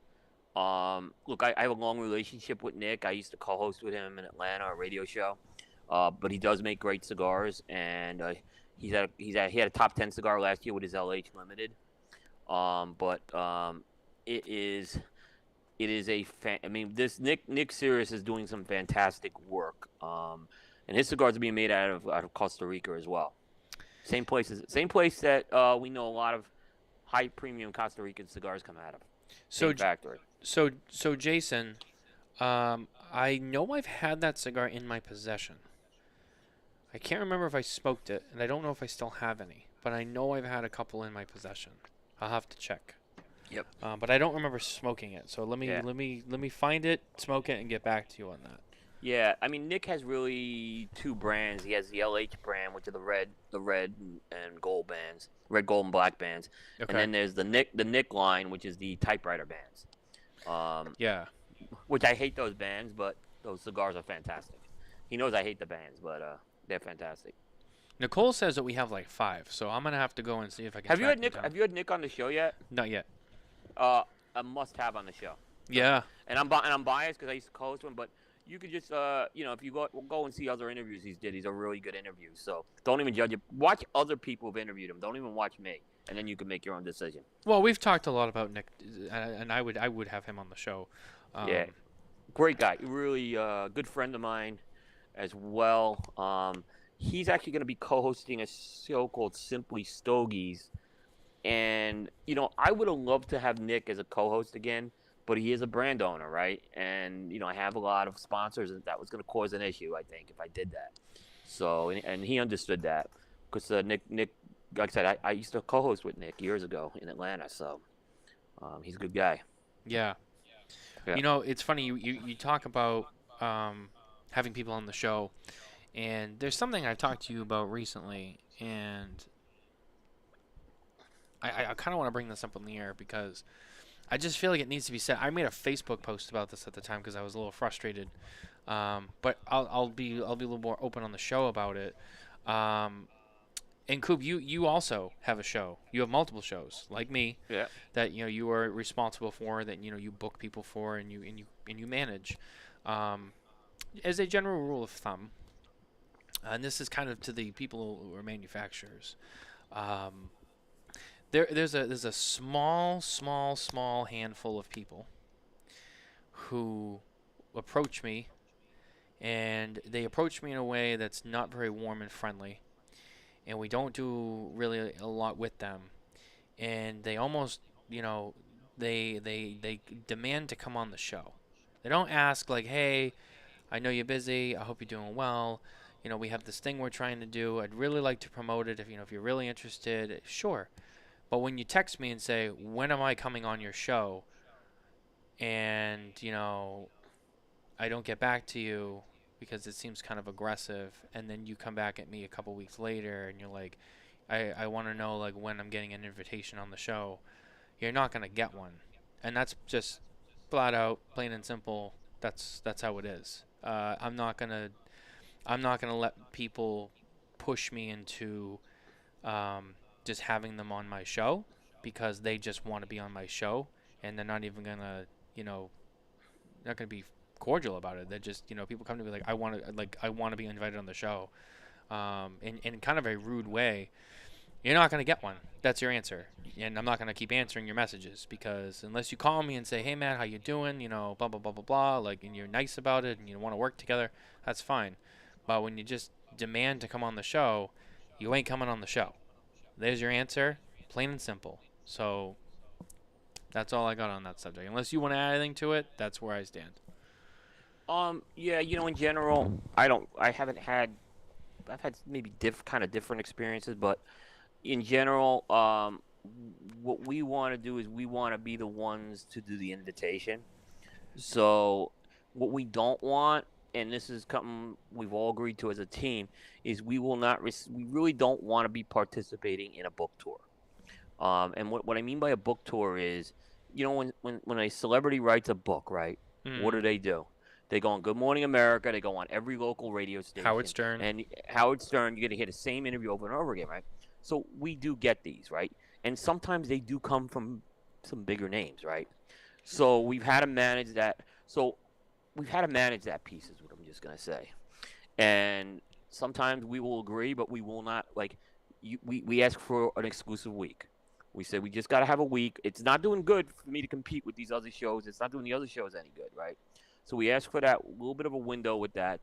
Look, I have a long relationship with Nick. I used to co-host with him in Atlanta, a radio show. But he does make great cigars, and he had a top 10 cigar last year with his LH Limited. It is this Nick Sirius is doing some fantastic work. And his cigars are being made out of Costa Rica as well. Same place that we know a lot of high premium Costa Rican cigars come out of. Same factory. So Jason, I know I've had that cigar in my possession. I can't remember if I smoked it, and I don't know if I still have any, but I know I've had a couple in my possession. I'll have to check. Yep. But I don't remember smoking it. So let me find it, smoke it, and get back to you on that. Yeah, I mean Nick has really two brands. He has the LH brand, which are the red and gold bands, red, gold, and black bands, and Okay. then there's the Nick line, which is the typewriter bands. Um, Yeah. which I hate those bands, but those cigars are fantastic. He knows I hate the bands, but they're fantastic. Nicole says that we have like 5, so I'm gonna have to go and see if I can Have you track had them Nick? down. Have you had Nick on the show yet? Not yet. A must-have on the show. Yeah. And I'm biased because I used to co-host him, but you could just if you go and see other interviews he's did, he's a really good interview. So don't even judge it. Watch other people who've interviewed him. Don't even watch me, and then you can make your own decision. Well, we've talked a lot about Nick, and I would have him on the show. Yeah, great guy. Really good friend of mine as well. He's actually going to be co-hosting a show called Simply Stogies. And, I would have loved to have Nick as a co-host again, but he is a brand owner, right? And, I have a lot of sponsors, and that was going to cause an issue, I think, if I did that. So, and he understood that because Nick, like I said, I used to co-host with Nick years ago in Atlanta, so he's a good guy. Yeah. Yeah. It's funny you talk about having people on the show, and there's something I've talked to you about recently, and I kind of want to bring this up on the air because I just feel like it needs to be said. I made a Facebook post about this at the time because I was a little frustrated, but I'll be a little more open on the show about it. And Coop, you also have a show. You have multiple shows, like me, Yeah. that you are responsible for, that you book people for, and you manage. As a general rule of thumb, and this is kind of to the people who are manufacturers. There's a small handful of people who approach me, and they approach me in a way that's not very warm and friendly, and we don't do really a lot with them, and they almost they demand to come on the show. They don't ask like, hey, I know you're busy, I hope you're doing well, we have this thing we're trying to do, I'd really like to promote it, if you're really interested, sure. But when you text me and say, when am I coming on your show? And, I don't get back to you because it seems kind of aggressive. And then you come back at me a couple weeks later and you're like, I want to know like when I'm getting an invitation on the show. You're not going to get one. And that's just flat out, plain and simple. That's how it is. I'm not going to let people push me into just having them on my show because they just want to be on my show, and they're not even gonna, not gonna be cordial about it. They're just, people come to me like, I want to be invited on the show, in kind of a rude way. You're not gonna get one. That's your answer, and I'm not gonna keep answering your messages because unless you call me and say, hey man, how you doing? Blah blah blah blah blah. Like, and you're nice about it, and you want to work together. That's fine. But when you just demand to come on the show, you ain't coming on the show. There's your answer, plain and simple. So that's all I got on that subject. Unless you want to add anything to it, that's where I stand. Yeah, in general, I've had maybe kind of different experiences, but in general, what we want to do is we want to be the ones to do the invitation. So what we don't want, and this is something we've all agreed to as a team, is we will not. We really don't want to be participating in a book tour. And what I mean by a book tour is, when a celebrity writes a book, right? What do? They go on Good Morning America. They go on every local radio station. Howard Stern. And Howard Stern, you're going to hear the same interview over and over again, right? So we do get these, right? And sometimes they do come from some bigger names, right? So we've had to manage that. Piece is what I'm just going to say. And sometimes we will agree, but we will not, we ask for an exclusive week. We said we just got to have a week. It's not doing good for me to compete with these other shows. It's not doing the other shows any good, right? So we asked for that little bit of a window with that.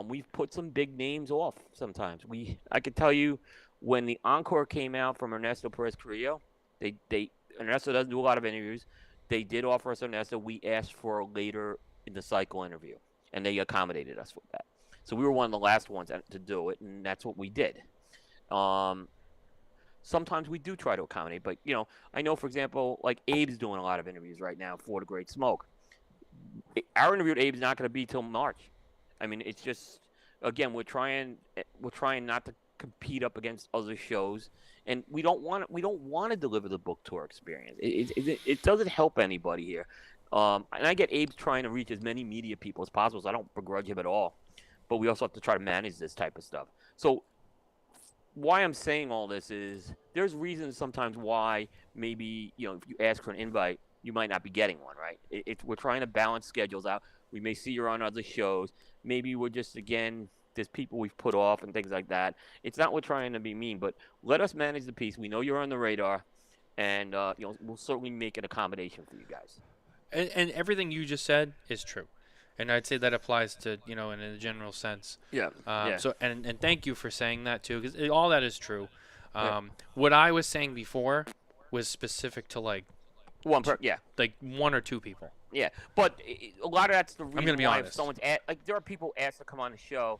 We've put some big names off sometimes. I could tell you when the encore came out from Ernesto Perez Carrillo, Ernesto doesn't do a lot of interviews. They did offer us Ernesto. We asked for a later in the cycle interview, and they accommodated us with that. So we were one of the last ones to do it, and that's what we did. Sometimes we do try to accommodate, but, I know, for example, like Abe's doing a lot of interviews right now for The Great Smoke. Our interview with Abe's not going to be till March. I mean, it's just again we're trying not to compete up against other shows, and we don't want to deliver the book tour experience. It doesn't help anybody here. And I get Abe's trying to reach as many media people as possible, so I don't begrudge him at all. But we also have to try to manage this type of stuff. So why I'm saying all this is there's reasons sometimes why maybe if you ask for an invite, you might not be getting one, right? We're trying to balance schedules out. We may see you're on other shows. Maybe we're just there's people we've put off and things like that. It's not we're trying to be mean, but let us manage the piece. We know you're on the radar, and we'll certainly make an accommodation for you guys. And everything you just said is true. And I'd say that applies to, in a general sense. Yeah. So and thank you for saying that too, because all that is true. What I was saying before was specific to like one or two people. Yeah, but a lot of that's the reason I'm gonna be why honest. If someone's there are people asked to come on the show,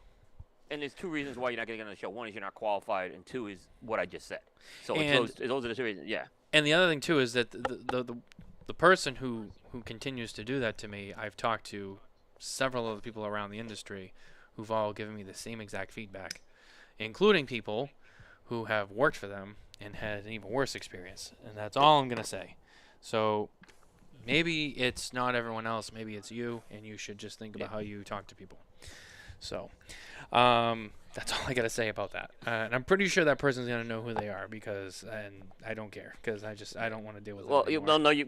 and there's two reasons why you're not going to get on the show. One is you're not qualified, and two is what I just said. So those are the two reasons. Yeah. And the other thing too is that the person who continues to do that to me, I've talked to several other people around the industry who've all given me the same exact feedback, including people who have worked for them and had an even worse experience. And that's all I'm going to say. So maybe it's not everyone else. Maybe it's you, and you should just think about how you talk to people. So that's all I got to say about that. And I'm pretty sure that person's going to know who they are and I don't care because I don't want to deal with it. Well,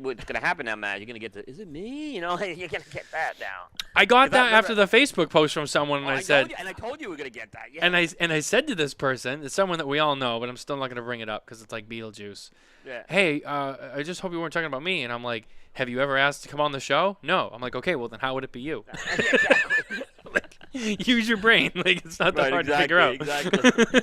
what's going to happen now, Matt? You're going to get is it me? You're going to get that now. I got that after the Facebook post from someone, and I said, and I told you we were going to get that. Yeah. And I said to this person, it's someone that we all know, but I'm still not going to bring it up because it's like Beetlejuice. Yeah. Hey, I just hope you weren't talking about me. And I'm like, have you ever asked to come on the show? No. I'm like, okay, well then how would it be you? Exactly. Use your brain. Like it's not that hard to figure out. Exactly.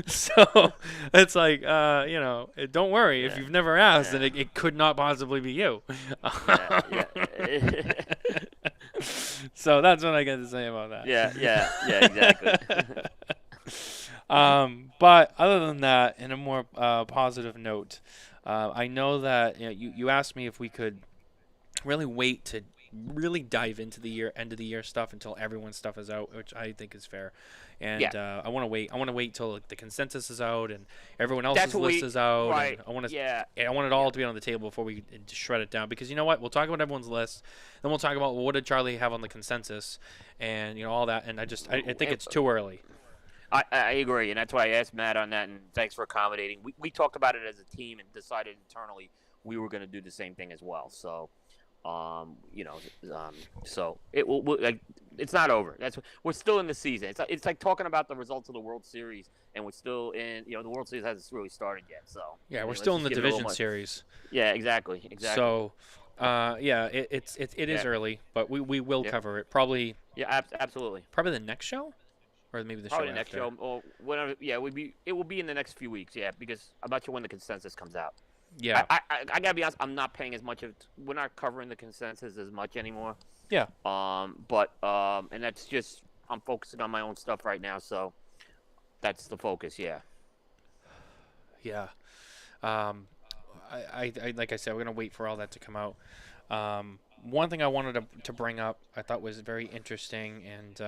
So it's like, don't worry. If you've never asked, then it could not possibly be you. So that's what I got to say about that. Yeah, exactly. But other than that, in a more positive note, I know that you asked me if we could really wait to really dive into the end of the year stuff until everyone's stuff is out, which I think is fair. And I want to wait. I want to wait till the consensus is out and everyone else's list is out. Right. And I want it all to be on the table before we shred it down. Because you know what? We'll talk about everyone's list. Then we'll talk about what did Charlie have on the consensus, and all that. And I think it's too early. I agree, and that's why I asked Matt on that. And thanks for accommodating. We talked about it as a team and decided internally we were going to do the same thing as well. So. So it will it's not over. We're still in the season. It's like talking about the results of the World Series, and we're still in. The World Series hasn't really started yet. So we're still in the division series. Yeah, exactly. So, it is early, but we will cover it probably. Yeah, absolutely. Probably the next show, or maybe the probably show the next after. show. Or whenever. Yeah, it will be in the next few weeks. Yeah, because I'm not sure when the consensus comes out. Yeah, I gotta be honest. I'm not paying as much we're not covering the consensus as much anymore. Yeah. And that's just I'm focusing on my own stuff right now, so that's the focus. Yeah. Yeah. I like I said, we're gonna wait for all that to come out. One thing I wanted to bring up, I thought was very interesting, and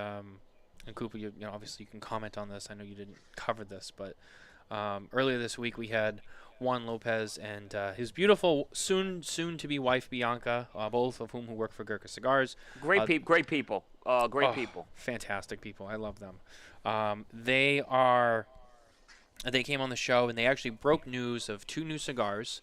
Cooper, obviously you can comment on this. I know you didn't cover this, but earlier this week we had Juan Lopez and his beautiful soon-to-be wife Bianca, both of whom who work for Gurkha Cigars. Great people. Fantastic people. I love them. They came on the show and they actually broke news of 2 new cigars.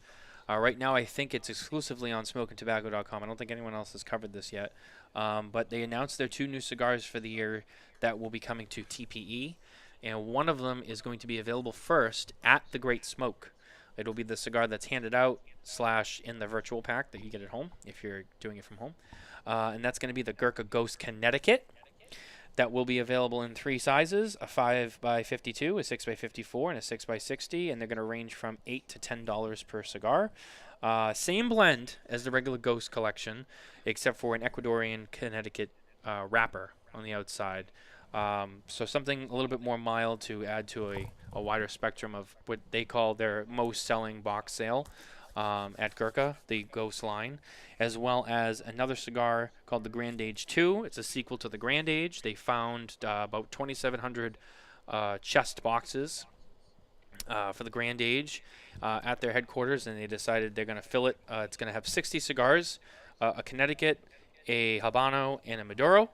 Right now I think it's exclusively on SmokinTabacco.com. I don't think anyone else has covered this yet. But they announced their 2 new cigars for the year that will be coming to TPE. And one of them is going to be available first at the Great Smoke. It'll be the cigar that's handed out / in the virtual pack that you get at home if you're doing it from home. And that's going to be the Gurkha Ghost Connecticut. That will be available in 3 sizes, a 5x52, a 6x54, and a 6x60. And they're going to range from $8 to $10 per cigar. Same blend as the regular Ghost collection, except for an Ecuadorian Connecticut wrapper on the outside. So something a little bit more mild to add to a wider spectrum of what they call their most selling box sale. at Gurkha, the Ghost line, as well as another cigar called the Grand Age 2. It's a sequel to the Grand Age. They found about 2,700 chest boxes for the Grand Age at their headquarters, and they decided they're going to fill it. It's going to have 60 cigars, a Connecticut, a Habano, and a Maduro.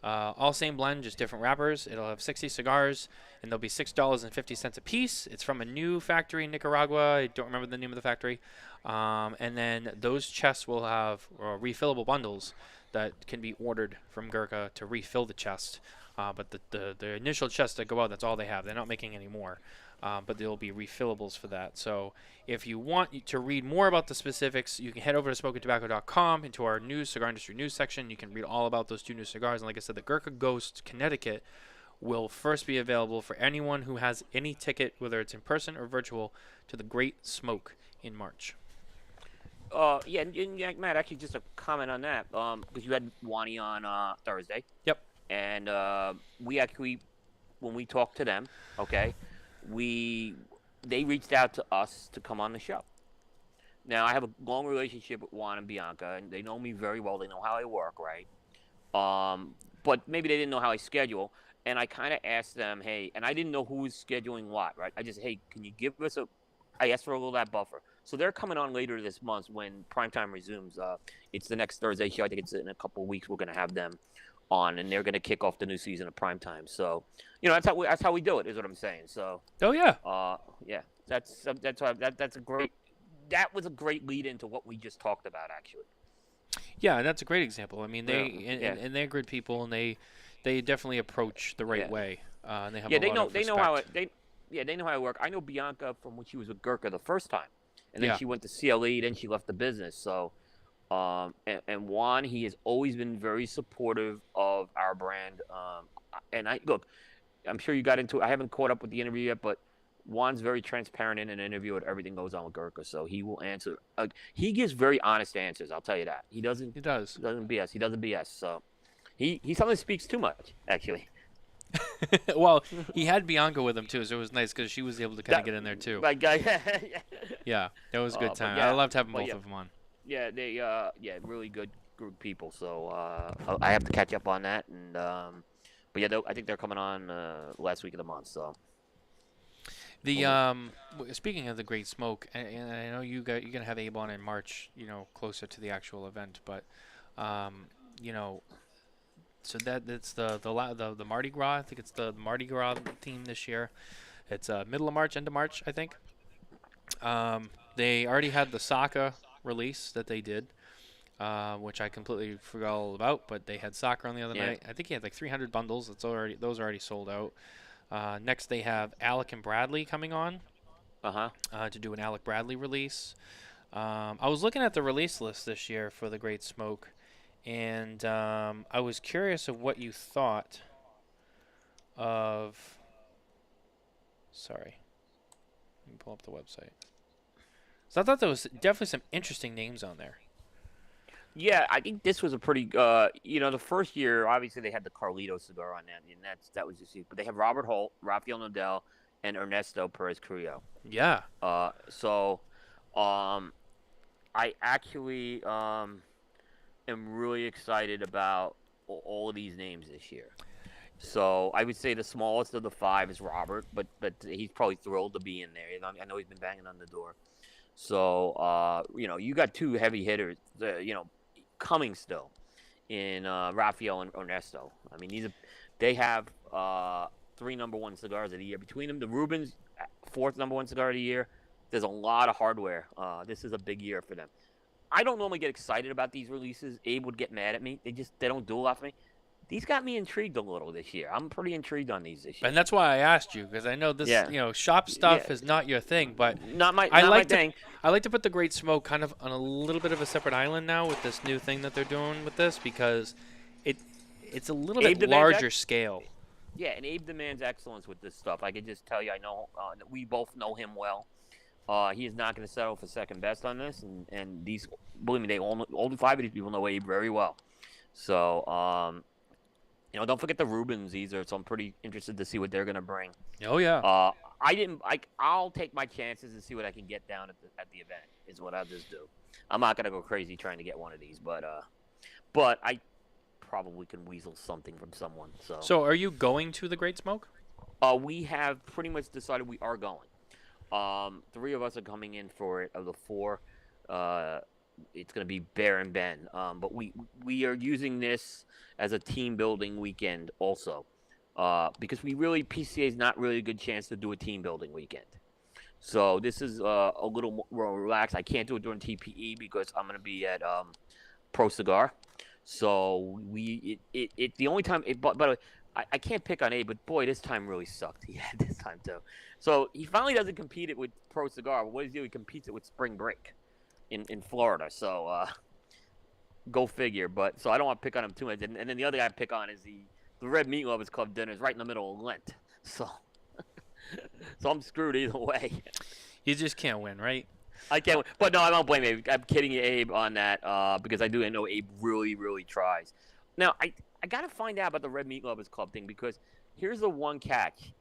All same blend, just different wrappers. It'll have 60 cigars, and they'll be $6.50 a piece. It's from a new factory in Nicaragua. I don't remember the name of the factory. And then those chests will have refillable bundles that can be ordered from Gurkha to refill the chest. But the initial chests that go out, that's all they have. They're not making any more. But there will be refillables for that. So if you want to read more about the specifics, you can head over to SmokinTabacco.com into our news, cigar industry news section. You can read all about those 2 new cigars. And like I said, the Gurkha Ghost Connecticut will first be available for anyone who has any ticket, whether it's in person or virtual, to the Great Smoke in March. Yeah, and Matt, actually, just a comment on that, because you had Wani on Thursday. Yep. And we actually, when we talked to them, okay, they reached out to us to come on the show. Now, I have a long relationship with Juan and Bianca, and they know me very well. They know how I work, right? But maybe they didn't know how I schedule. And I kind of asked them, hey, and I didn't know who was scheduling what, right? I just, hey, can you give us I asked for a little of that buffer. So they're coming on later this month when primetime resumes. It's the next Thursday show. I think it's in a couple of weeks. We're going to have them on, and they're going to kick off the new season of primetime. So, that's how we do it, is what I'm saying. So. Oh yeah. Yeah. That's a great. That was a great lead into what we just talked about, actually. Yeah, that's a great example. I mean, Yeah. and they're good people, and they definitely approach the right way. And they have they know how respect. they know how I work. I know Bianca from when she was with Gurkha the first time, and then Yeah. she went to CLE, then she left the business. So, and Juan, he has always been very supportive of our brand. And I'm sure you got into it. I haven't caught up with the interview yet, but Juan's very transparent in an interview with everything goes on with Gurkha, so he will answer. He gives very honest answers. I'll tell you that. He does. He doesn't BS. He doesn't BS. So he sometimes speaks too much, actually. Well, he had Bianca with him too, so it was nice because she was able to kind of get in there too. Like, yeah. Yeah, that was a good time. yeah, I loved having both yeah. of them on. Yeah, they really good group people. So I have to catch up on that, and but yeah, I think they're coming on last week of the month. So speaking of the Great Smoke, and I know you're gonna have Abe on in March, closer to the actual event, but so that's the Mardi Gras. I think it's the Mardi Gras theme this year. It's middle of March, end of March, I think. They already had the Saka release that they did, which I completely forgot all about. But they had Saka on the other night. I think he had like 300 bundles. Those are already sold out. Next, they have Alec and Bradley coming on to do an Alec Bradley release. I was looking at the release list this year for the Great Smoke, and I was curious of what you thought of. Sorry, let me pull up the website. So I thought there was definitely some interesting names on there. Yeah, I think this was a pretty, the first year, obviously they had the Carlito cigar on that, and that was just, but they have Robert Holt, Rafael Nadal, and Ernesto Perez Carrillo. Yeah. So, I actually am really excited about all of these names this year. So I would say the smallest of the 5 is Robert, but he's probably thrilled to be in there. I know he's been banging on the door. So, you got 2 heavy hitters, coming still in Rafael and Ernesto. I mean, they have 3 number 1 cigars of the year. Between them, the Rubens, 4th number 1 cigar of the year. There's a lot of hardware. This is a big year for them. I don't normally get excited about these releases. Abe would get mad at me. They don't do a lot for me. These got me intrigued a little this year. I'm pretty intrigued on these this year. And that's why I asked you, because I know this, shop stuff is not your thing, but my thing. I like to put the Great Smoke kind of on a little bit of a separate island now with this new thing that they're doing with this, because it's a little bit larger scale. Yeah, and Abe demands excellence with this stuff. I can just tell you, I know we both know him well. He is not going to settle for second best on this, and these, believe me, all 5 of these people know Abe very well. So, don't forget the Rubens either, so I'm pretty interested to see what they're going to bring. Oh, yeah. I didn't. I'll take my chances and see what I can get down at the event. Is what I'll just do. I'm not gonna go crazy trying to get one of these, but I probably can weasel something from someone. So. So, are you going to the Great Smoke? We have pretty much decided we are going. 3 of us are coming in for it. Of the 4, it's going to be Bear and Ben. But we are using this as a team building weekend also, because PCA is not really a good chance to do a team building weekend. So this is a little more relaxed. I can't do it during TPE because I'm going to be at Pro Cigar. So the only time. By the way, I can't pick on Abe, but boy, this time really sucked. He had this time too. So he finally doesn't compete it with Pro Cigar. But what does he do? He competes it with Spring Break in Florida. So go figure. But so I don't want to pick on him too much. And then the other guy I pick on is the Red Meat Lovers Club dinner is right in the middle of Lent. So so I'm screwed either way. You just can't win, right? I can't win. But no, I don't blame Abe. I'm kidding you, Abe, on that because I know Abe really, really tries. Now, I got to find out about the Red Meat Lovers Club thing because here's the one catch.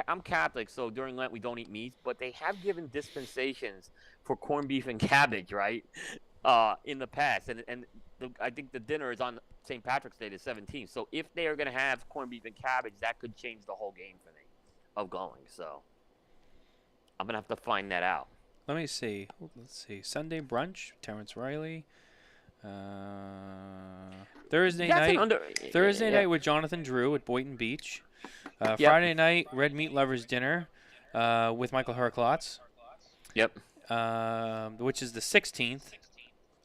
I'm Catholic, so during Lent we don't eat meat, but they have given dispensations for corned beef and cabbage, right? In the past, and I think the dinner is on St. Patrick's Day, the 17th. So if they are going to have corned beef and cabbage, that could change the whole game for me of going. So I'm gonna have to find that out. Let me see. Let's see. Sunday brunch, Terrence Riley. Thursday night with Jonathan Drew at Boynton Beach. Friday night, Red Meat Lovers Dinner with Michael Herklotz. Yep. Which is the 16th.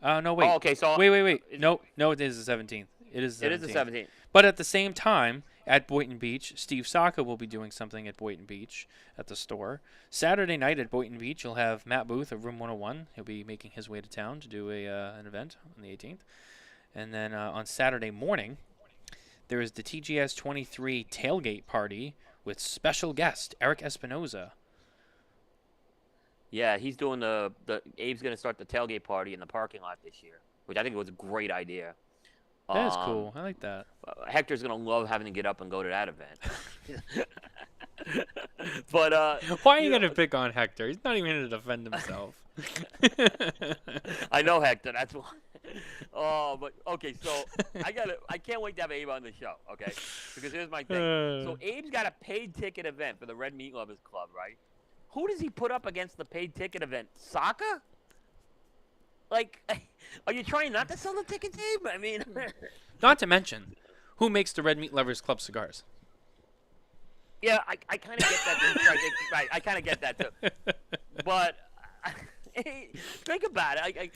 No, wait. Oh, okay, so wait. No, it is the 17th. It is the 17th. But at the same time, at Boynton Beach, Steve Saka will be doing something at Boynton Beach at the store. Saturday night at Boynton Beach, you'll have Matt Booth of Room 101. He'll be making his way to town to do an event on the 18th. And then on Saturday morning, there is the TGS 23 tailgate party with special guest Eric Espinoza. Yeah, he's doing the Abe's going to start the tailgate party in the parking lot this year, which I think was a great idea. That is cool. I like that. Hector's going to love having to get up and go to that event. But why are you going to pick on Hector? He's not even going to defend himself. I know Hector. That's why. Oh, but okay. So I can't wait to have Abe on the show. Okay, because here's my thing. So Abe's got a paid ticket event for the Red Meat Lovers Club, right? Who does he put up against the paid ticket event? Saka? Like, are you trying not to sell the tickets, Abe? I mean, not to mention, who makes the Red Meat Lovers Club cigars? Yeah, I kind of get that. Right, I kind of get that too. But think about it.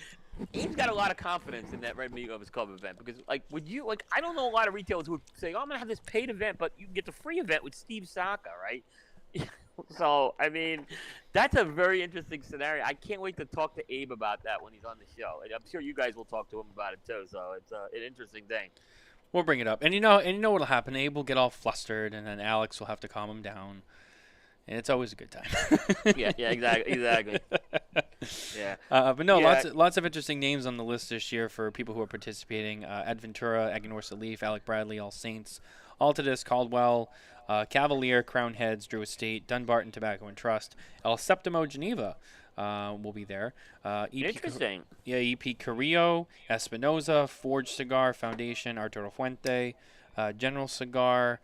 Abe's got a lot of confidence in that Red Meat Lovers Club event because, I don't know a lot of retailers who would say, "Oh, I'm gonna have this paid event, but you can get the free event with Steve Saka," right? So, I mean, that's a very interesting scenario. I can't wait to talk to Abe about that when he's on the show. And I'm sure you guys will talk to him about it too. So it's an interesting thing. We'll bring it up. And you know what'll happen? Abe will get all flustered, and then Alex will have to calm him down. And it's always a good time. yeah, exactly. Yeah. But no, lots of interesting names on the list this year for people who are participating. Ed Ventura, Aganorsa Leaf, Alec Bradley, All Saints, Altadis, Caldwell, Cavalier, Crown Heads, Drew Estate, Dunbarton Tobacco and Trust, El Septimo Geneva will be there. Interesting. EP Carrillo, Espinoza, Forge Cigar, Foundation, Arturo Fuente, General Cigar,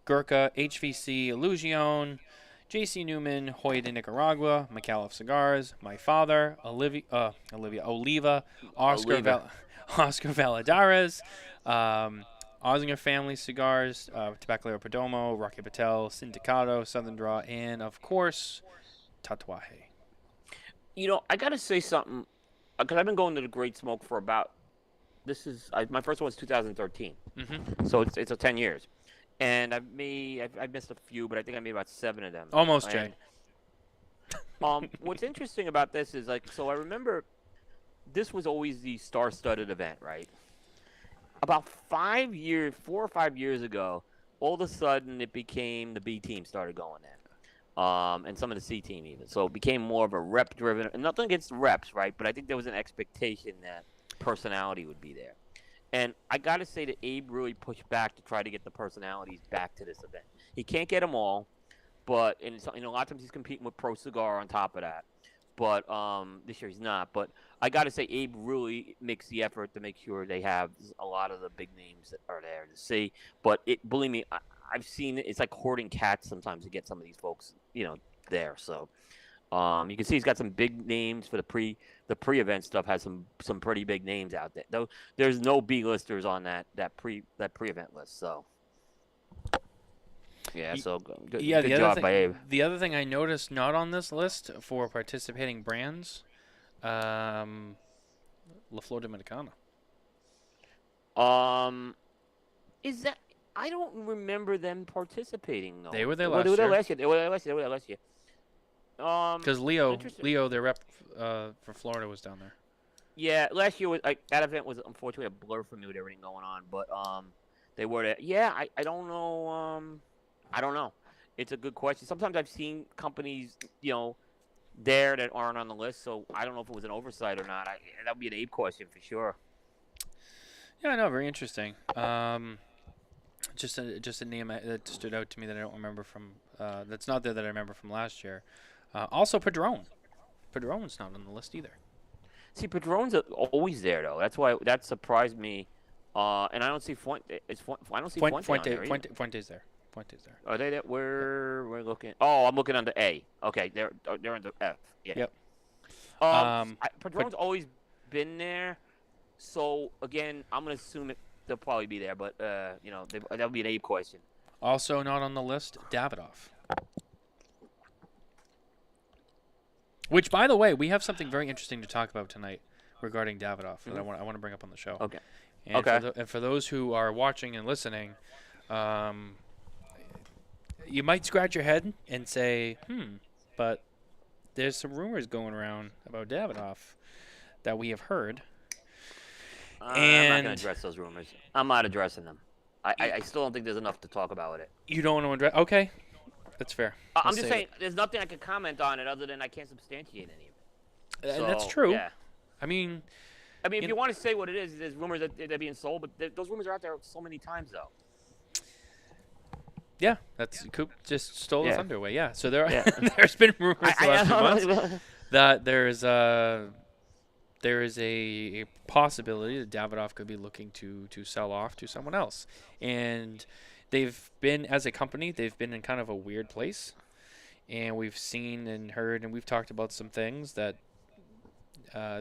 Gurkha, HVC, Illusion, J.C. Newman, Hoya de Nicaragua, McAuliffe Cigars, My Father, Oliva, Oscar Valadares, Ozinger Family Cigars, Tabacalero Perdomo, Rocky Patel, Sindicato, Southern Draw, and, of course, Tatuaje. You know, I got to say something, because I've been going to the Great Smoke for about, my first one was 2013. Mm-hmm. So it's 10 years. And I've missed a few, but I think I made about 7 of them. Almost, Jay. What's interesting about this is, so I remember this was always the star-studded event, right? About 4 or 5 years ago, all of a sudden it became the B team started going in, and some of the C team even. So it became more of a rep-driven. And nothing against the reps, right? But I think there was an expectation that personality would be there. And I got to say that Abe really pushed back to try to get the personalities back to this event. He can't get them all, But and a lot of times he's competing with Pro Cigar on top of that. But this year he's not. But I got to say, Abe really makes the effort to make sure they have a lot of the big names that are there to see. But believe me, I've seen it. It's like hoarding cats sometimes to get some of these folks, there. So you can see he's got some big names for the pre-event stuff. Has some pretty big names out there. Though there's no B-listers on that pre-event list. So. Yeah, so good job by Abe. The other thing I noticed not on this list for participating brands, La Flor Dominicana. Is that I don't remember them participating though. They were there last year. They were there last year. Because Leo, their rep for Florida, was down there. Yeah, last year that event was unfortunately a blur for me with everything going on, but they were there. Yeah, I don't know. I don't know. It's a good question. Sometimes I've seen companies, there that aren't on the list, so I don't know if it was an oversight or not. That would be an Abe question for sure. Yeah, I know. Very interesting. Just a name that stood out to me that I don't remember from. That's not there that I remember from last year. Also, Padron. Padron's not on the list either. See, Padron's always there though. That's why that surprised me. And I don't see Fuente. I don't see Fuente on there either. Fuente's there. Fuente's there. Are they that? We're looking. Oh, I'm looking under A. Okay, they're under F. Yeah. Yep. Padron's always been there. So again, I'm gonna assume they'll probably be there, but that'll be an Abe question. Also not on the list, Davidoff. Which, by the way, we have something very interesting to talk about tonight regarding Davidoff that I want to bring up on the show. Okay. And for those who are watching and listening, you might scratch your head and say, but there's some rumors going around about Davidoff that we have heard. I'm not going to address those rumors. I'm not addressing them. I still don't think there's enough to talk about it. You don't want to address? Okay. That's fair. I'm just saying, there's nothing I can comment on it other than I can't substantiate any of it. And that's true. Yeah. I mean, if you want to say what it is, there's rumors that they're being sold, but those rumors are out there so many times, though. Yeah, that's Coop just stole the thunder away. Yeah, so there's been rumors the last few months that there is a possibility that Davidoff could be looking to sell off to someone else, and they've been, as a company, they've been in kind of a weird place, and we've seen and heard and we've talked about some things that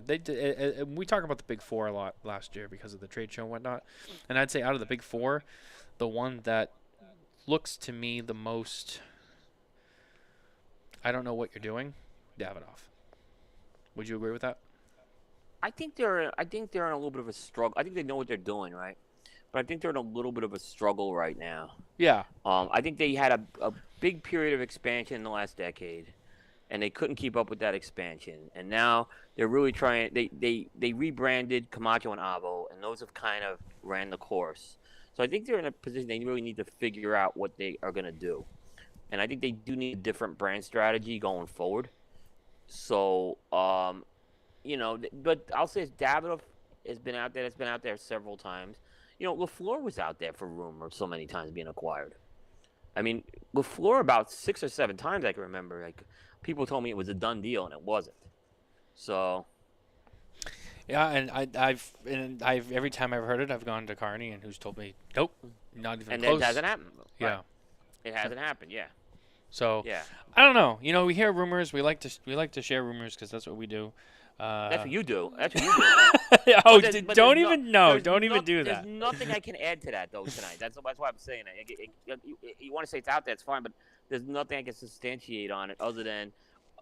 they did. We talked about the Big Four a lot last year because of the trade show and whatnot, and I'd say out of the Big Four, the one that looks to me the most, I don't know what you're doing, Davidoff. Would you agree with that? I think they're in a little bit of a struggle. I think they know what they're doing, right? But I think they're in a little bit of a struggle right now. Yeah. I think they had a big period of expansion in the last decade, and they couldn't keep up with that expansion. And now they're really trying. They rebranded Camacho and Avo, and those have kind of ran the course. So I think they're in a position they really need to figure out what they are going to do. And I think they do need a different brand strategy going forward. So, but I'll say Davidoff has been out there. It's been out there several times. LaFleur was out there for rumor so many times being acquired. I mean, LaFleur about 6 or 7 times I can remember. Like, people told me it was a done deal, and it wasn't. So... Yeah, and I've every time I've heard it, I've gone to Carney, and who's told me, nope, not even close. And it hasn't happened. Yeah, right. It hasn't happened. Yeah. So yeah, I don't know. We hear rumors. We like to share rumors because that's what we do. That's what you do. That's what you do. Don't even do that. There's nothing I can add to that though tonight. That's why I'm saying it. You want to say it's out there, it's fine, but there's nothing I can substantiate on it other than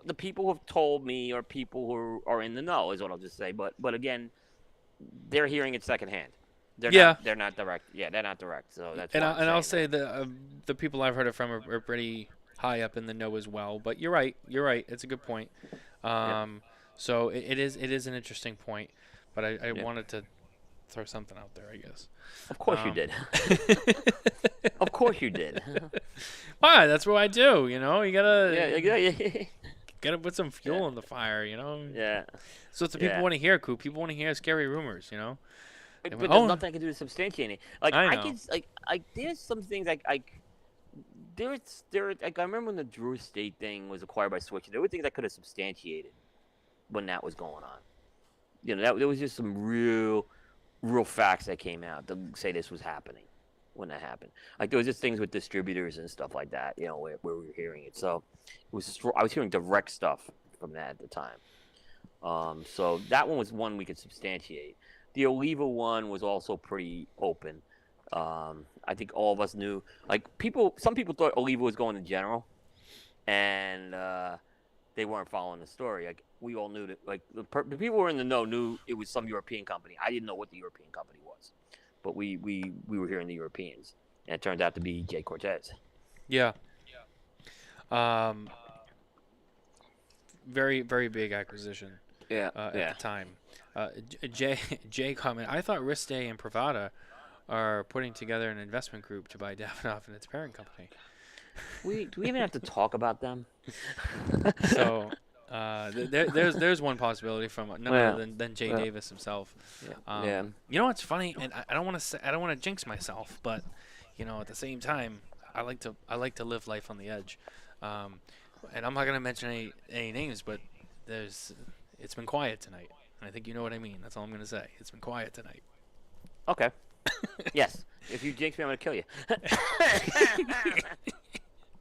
the people who have told me or people who are in the know is what I'll just say. But again, they're hearing it secondhand. They're not direct. Yeah, they're not direct. So that's. And I'll say the people I've heard it from are pretty high up in the know as well. But you're right. It's a good point. So it is an interesting point. But I wanted to throw something out there, I guess. Of course you did. Of course you did. Why? That's what I do. You gotta. Yeah. Gotta put some fuel in the fire, Yeah. So it's what people want to hear, Coop. People want to hear scary rumors, But there's nothing I can do to substantiate it. Like I know. there's some things like I remember when the Drew Estate thing was acquired by Switch. There were things I could have substantiated when that was going on. There was just some real facts that came out to say this was happening when that happened. Like there was just things with distributors and stuff like that, where we were hearing it. So I was hearing direct stuff from that at the time. So that one was one we could substantiate. The Oliva one was also pretty open. I think all of us knew. Like some people thought Oliva was going to General, and they weren't following the story. Like we all knew that. Like the people who were in the know knew it was some European company. I didn't know what the European company was, but we were hearing the Europeans, and it turned out to be Jay Cortez. Yeah. Very, very big acquisition. Yeah. At the time. Jay comment. I thought Riste and Pravada are putting together an investment group to buy Davidoff and its parent company. Do we even have to talk about them? So there's one possibility from none other than Jay Davis himself. Yeah. You know what's funny, and I don't want to jinx myself, but at the same time, I like to live life on the edge. And I'm not gonna mention any names, but it's been quiet tonight, and I think you know what I mean. That's all I'm gonna say. It's been quiet tonight. Okay. Yes. If you jinx me, I'm gonna kill you.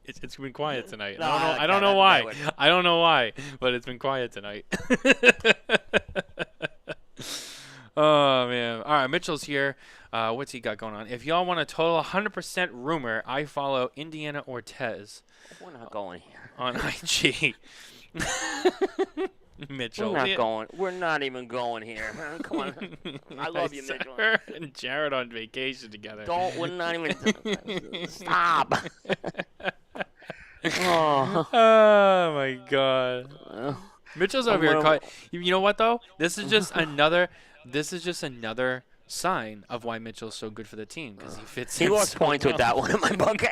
It's been quiet tonight. No, I don't know why. I don't know why, but it's been quiet tonight. Oh man! All right, Mitchell's here. What's he got going on? If y'all want a total 100% rumor, I follow Indiana Ortez. We're not going here. On IG. Mitchell. We're not even going here. Come on. I love you, Mitchell. Her and Jared on vacation together. We're not even. Stop. Oh my God. Mitchell's over here. You know what though? This is just another sign of why Mitchell's so good for the team because he fits. He lost points with that one in my book.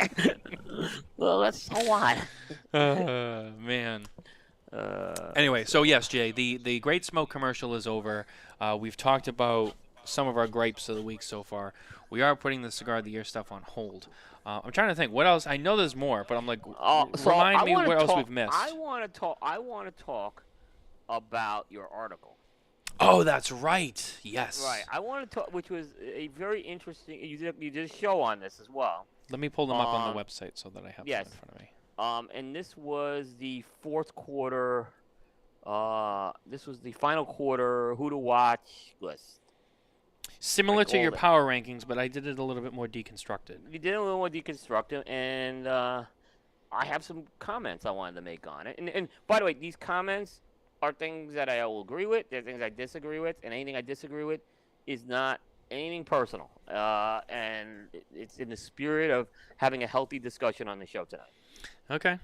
Well, that's so what. Man. Anyway, so yes, Jay, the Great Smoke commercial is over. We've talked about some of our gripes of the week so far. We are putting the Cigar of the Year stuff on hold. I'm trying to think what else. I know there's more, but I'm like, remind me what else we've missed. I want to talk about your article. Oh, that's right. Yes. Right. I want to talk, which was a very interesting. You did a show on this as well. Let me pull them up on the website so that I have them in front of me. And this was the fourth quarter. This was the final quarter. Who to watch list. Similar to your power rankings, but I did it a little bit more deconstructed. You did it a little more deconstructed, and I have some comments I wanted to make on it. And by the way, these comments are things that I will agree with. They're things I disagree with, and anything I disagree with is not anything personal. And it's in the spirit of having a healthy discussion on the show tonight. Okay.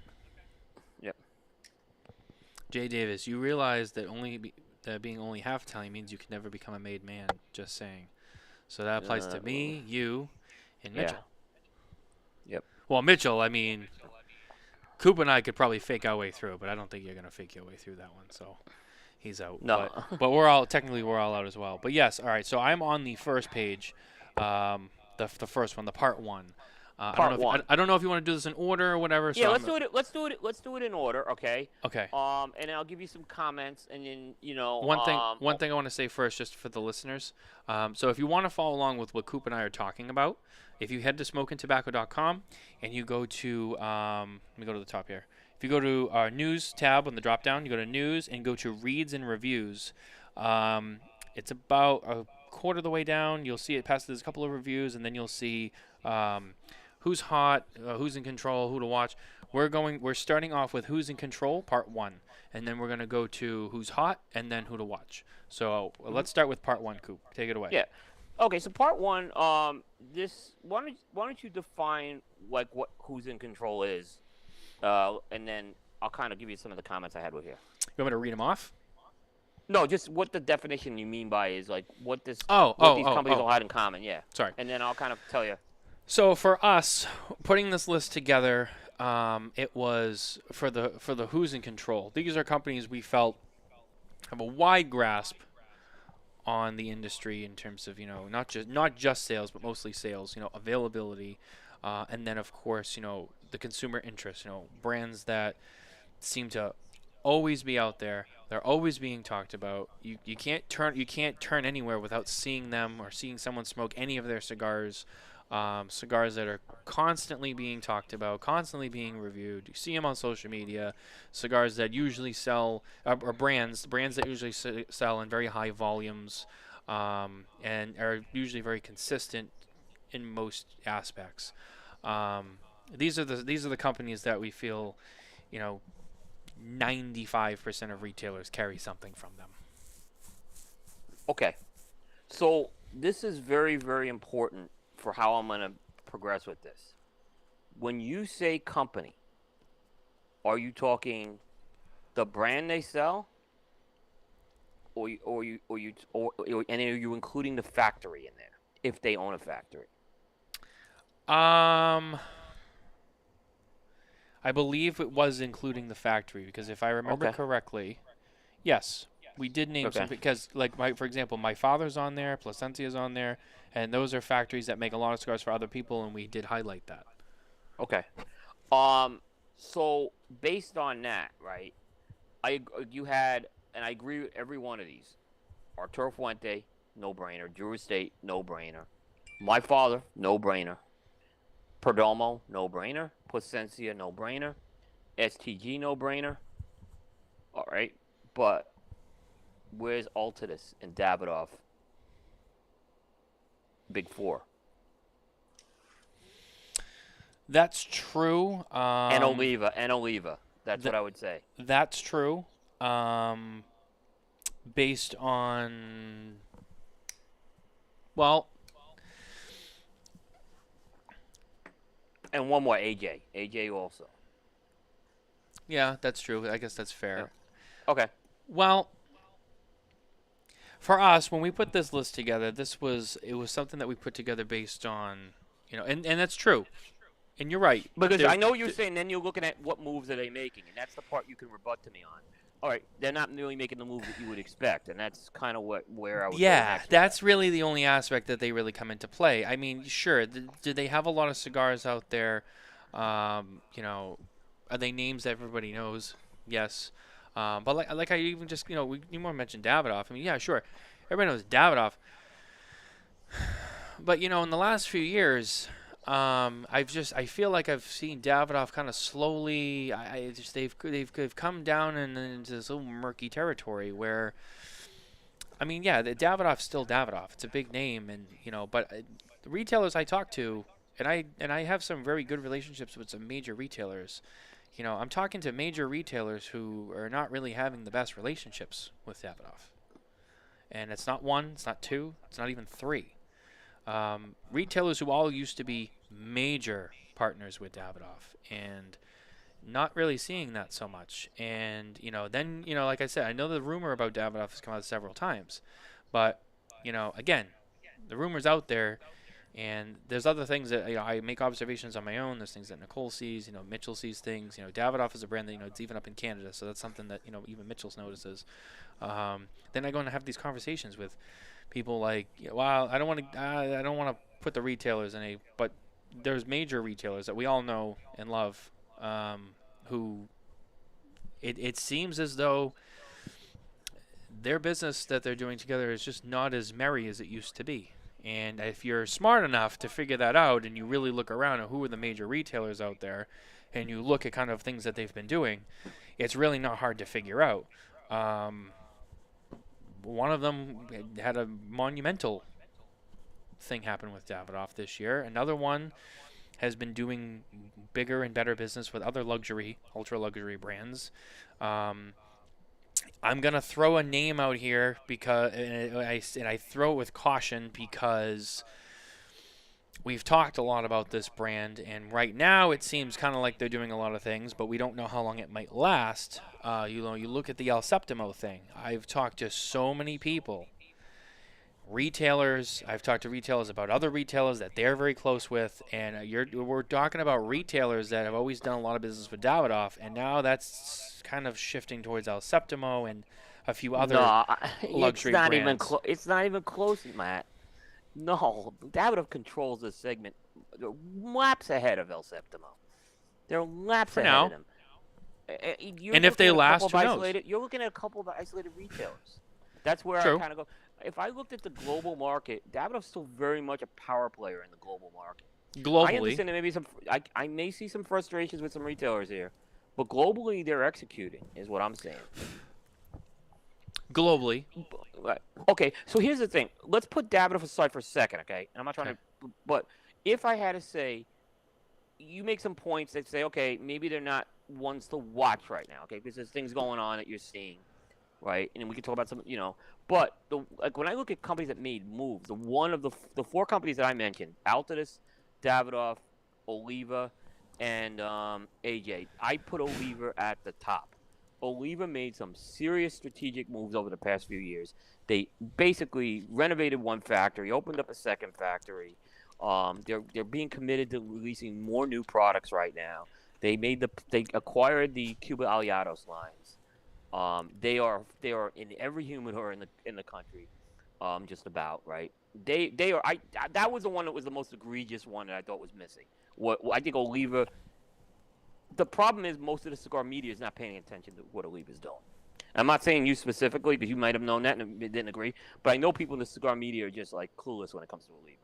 Yep. Jay Davis, you realize that being only half Italian means you can never become a made man. Just saying. So that applies to me, you, and Mitchell. Yeah. Yep. Well, Mitchell, I mean, Coop and I could probably fake our way through, but I don't think you're gonna fake your way through that one. So he's out. No. But we're all out as well. But yes, all right. So I'm on the first page, the first one, the part one. I don't know if you want to do this in order or whatever. Yeah, let's do it in order, okay? Okay. And I'll give you some comments, and then one thing I want to say first, just for the listeners. So if you want to follow along with what Coop and I are talking about, if you head to smokintabacco.com and you go to let me go to the top here. If you go to our news tab on the drop down, you go to news and go to reads and reviews. It's about a quarter of the way down. You'll see it passes a couple of reviews, and then you'll see who's hot, who's in control, who to watch. We're starting off with who's in control, part one, and then we're gonna go to who's hot, and then who to watch. So let's start with part one. Coop, take it away. Yeah. Okay. So part one. Why don't you define like what who's in control is, and then I'll kind of give you some of the comments I had with you. You want me to read them off? No, just what the definition you mean by is like what these companies all had in common. Yeah. Sorry. And then I'll kind of tell you. So for us, putting this list together, it was for the who's in control. These are companies we felt have a wide grasp on the industry in terms of not just sales, but mostly sales. Availability, and then of course the consumer interest. Brands that seem to always be out there. They're always being talked about. You can't turn anywhere without seeing them or seeing someone smoke any of their cigars. Cigars that are constantly being talked about, constantly being reviewed. You see them on social media. Cigars that usually sell, or brands that usually sell in very high volumes, and are usually very consistent in most aspects. These are the companies that we feel, 95% of retailers carry something from them. Okay. So this is very, very important for how I'm going to progress with this. When you say company, are you talking the brand they sell, and are you including the factory in there if they own a factory? I believe it was including the factory, because if I remember correctly, yes, we did name some, because for example, my father's on there, Placencia's on there, and those are factories that make a lot of cigars for other people, and we did highlight that. Okay. So based on that, right? You had, and I agree with every one of these. Arturo Fuente, no brainer. Drew Estate, no brainer. My father, no brainer. Perdomo, no brainer. Placencia, no brainer. STG, no brainer. All right, but where's Altadis and Davidoff? Big Four. That's true. And Oliva. That's what I would say. That's true. Based on, well, and one more, AJ. AJ also. Yeah, that's true. I guess that's fair. Yeah. Okay. Well, for us, when we put this list together, it was something that we put together based on, and that's true. And you're right. Because I know what you're saying, then you're looking at what moves are they making, and that's the part you can rebut to me on. All right, they're not really making the moves that you would expect, and that's kind of where I was. Yeah, that's really the only aspect that they really come into play. I mean, sure, do they have a lot of cigars out there? Are they names that everybody knows? Yes. But like I even just, you more mentioned Davidoff. I mean, yeah, sure, everybody knows Davidoff. But in the last few years, I feel like I've seen Davidoff kind of slowly. They've come down into this little murky territory where, I mean, yeah, the Davidoff's still Davidoff. It's a big name, and but the retailers I talk to, and I have some very good relationships with some major retailers. I'm talking to major retailers who are not really having the best relationships with Davidoff, and it's not one, it's not two, it's not even three. Retailers who all used to be major partners with Davidoff, and not really seeing that so much. And then like I said, I know the rumor about Davidoff has come out several times, but again, the rumor's out there, and there's other things that I make observations on my own. There's things that Nicole sees, Mitchell sees things. Davidoff is a brand that it's even up in Canada, so that's something that even Mitchell's notices. Then I go and have these conversations with people like, well, I don't want to put the retailers in but there's major retailers that we all know and love, who it seems as though their business that they're doing together is just not as merry as it used to be. And if you're smart enough to figure that out, and you really look around at who are the major retailers out there, and you look at kind of things that they've been doing, it's really not hard to figure out. One of them had a monumental thing happen with Davidoff this year. Another one has been doing bigger and better business with other ultra luxury brands. I'm gonna throw a name out here because, and I throw it with caution because we've talked a lot about this brand, and right now it seems kind of like they're doing a lot of things, but we don't know how long it might last. You look at the El Septimo thing. I've talked to so many people, retailers. I've talked to retailers about other retailers that they're very close with, and we're talking about retailers that have always done a lot of business with Davidoff, and now that's kind of shifting towards El Septimo and a few other luxury brands. It's not even close, Matt. No, Davidoff controls this segment laps ahead of El Septimo. They're laps For ahead now. of them. You're And if they looking at a last, couple who of knows? isolated, you're looking at a couple of isolated retailers. That's where I True. kind of go. If I looked at the global market, Davidoff's still very much a power player in the global market. I Globally. understand that maybe I may see some frustrations with some retailers here, but globally they're executing, is what I'm saying. Globally. Right. Okay, so here's the thing. Let's put Davidoff aside for a second, okay? And I'm not trying to, but if I had to say, you make some points that say, okay, maybe they're not ones to watch right now, okay? Because there's things going on that you're seeing, right? And we can talk about some, But like when I look at companies that made moves, the four companies that I mentioned, Altadis, Davidoff, Oliva, and AJ, I put Oliva at the top. Oliva made some serious strategic moves over the past few years. They basically renovated one factory, opened up a second factory. They're being committed to releasing more new products right now. They acquired the Cuba Aliados lines. They are in every humidor in the country, just about, right. They are. That was the one that was the most egregious one that I thought was missing. What I think Oliva. The problem is most of the cigar media is not paying attention to what Oliva's doing. I'm not saying you specifically because you might have known that and didn't agree, but I know people in the cigar media are just like clueless when it comes to Oliva.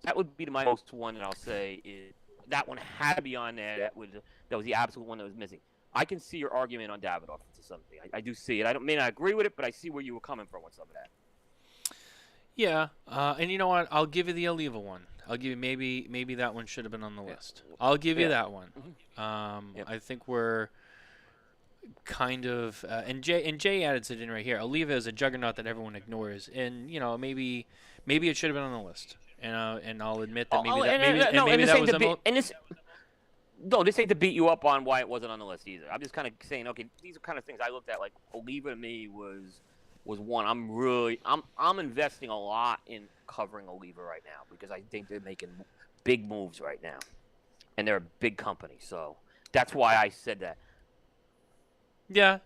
That would be my most one that I'll say is that one had to be on there. That was the absolute one that was missing. I can see your argument on Davidoff to something. I do see it. I may not agree with it, but I see where you were coming from with some of that. Yeah, and you know what? I'll give you the Oliva one. I'll give you maybe that one should have been on the list. I'll give you that one. I think we're kind of and Jay added it in right here. Oliva is a juggernaut that everyone ignores, and maybe it should have been on the list. And I'll admit that maybe that was No, this ain't to beat you up on why it wasn't on the list either. I'm just kind of saying, okay, these are kind of things I looked at. Like Oliva to me was one. I'm investing a lot in covering Oliva right now because I think they're making big moves right now, and they're a big company. So that's why I said that. Yeah,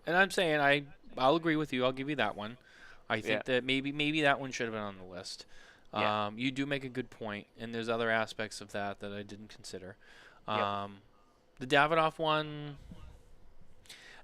and I'm saying I'll agree with you. I'll give you that one. I think that maybe that one should have been on the list. Yeah. You do make a good point, and there's other aspects of that I didn't consider. The Davidoff one,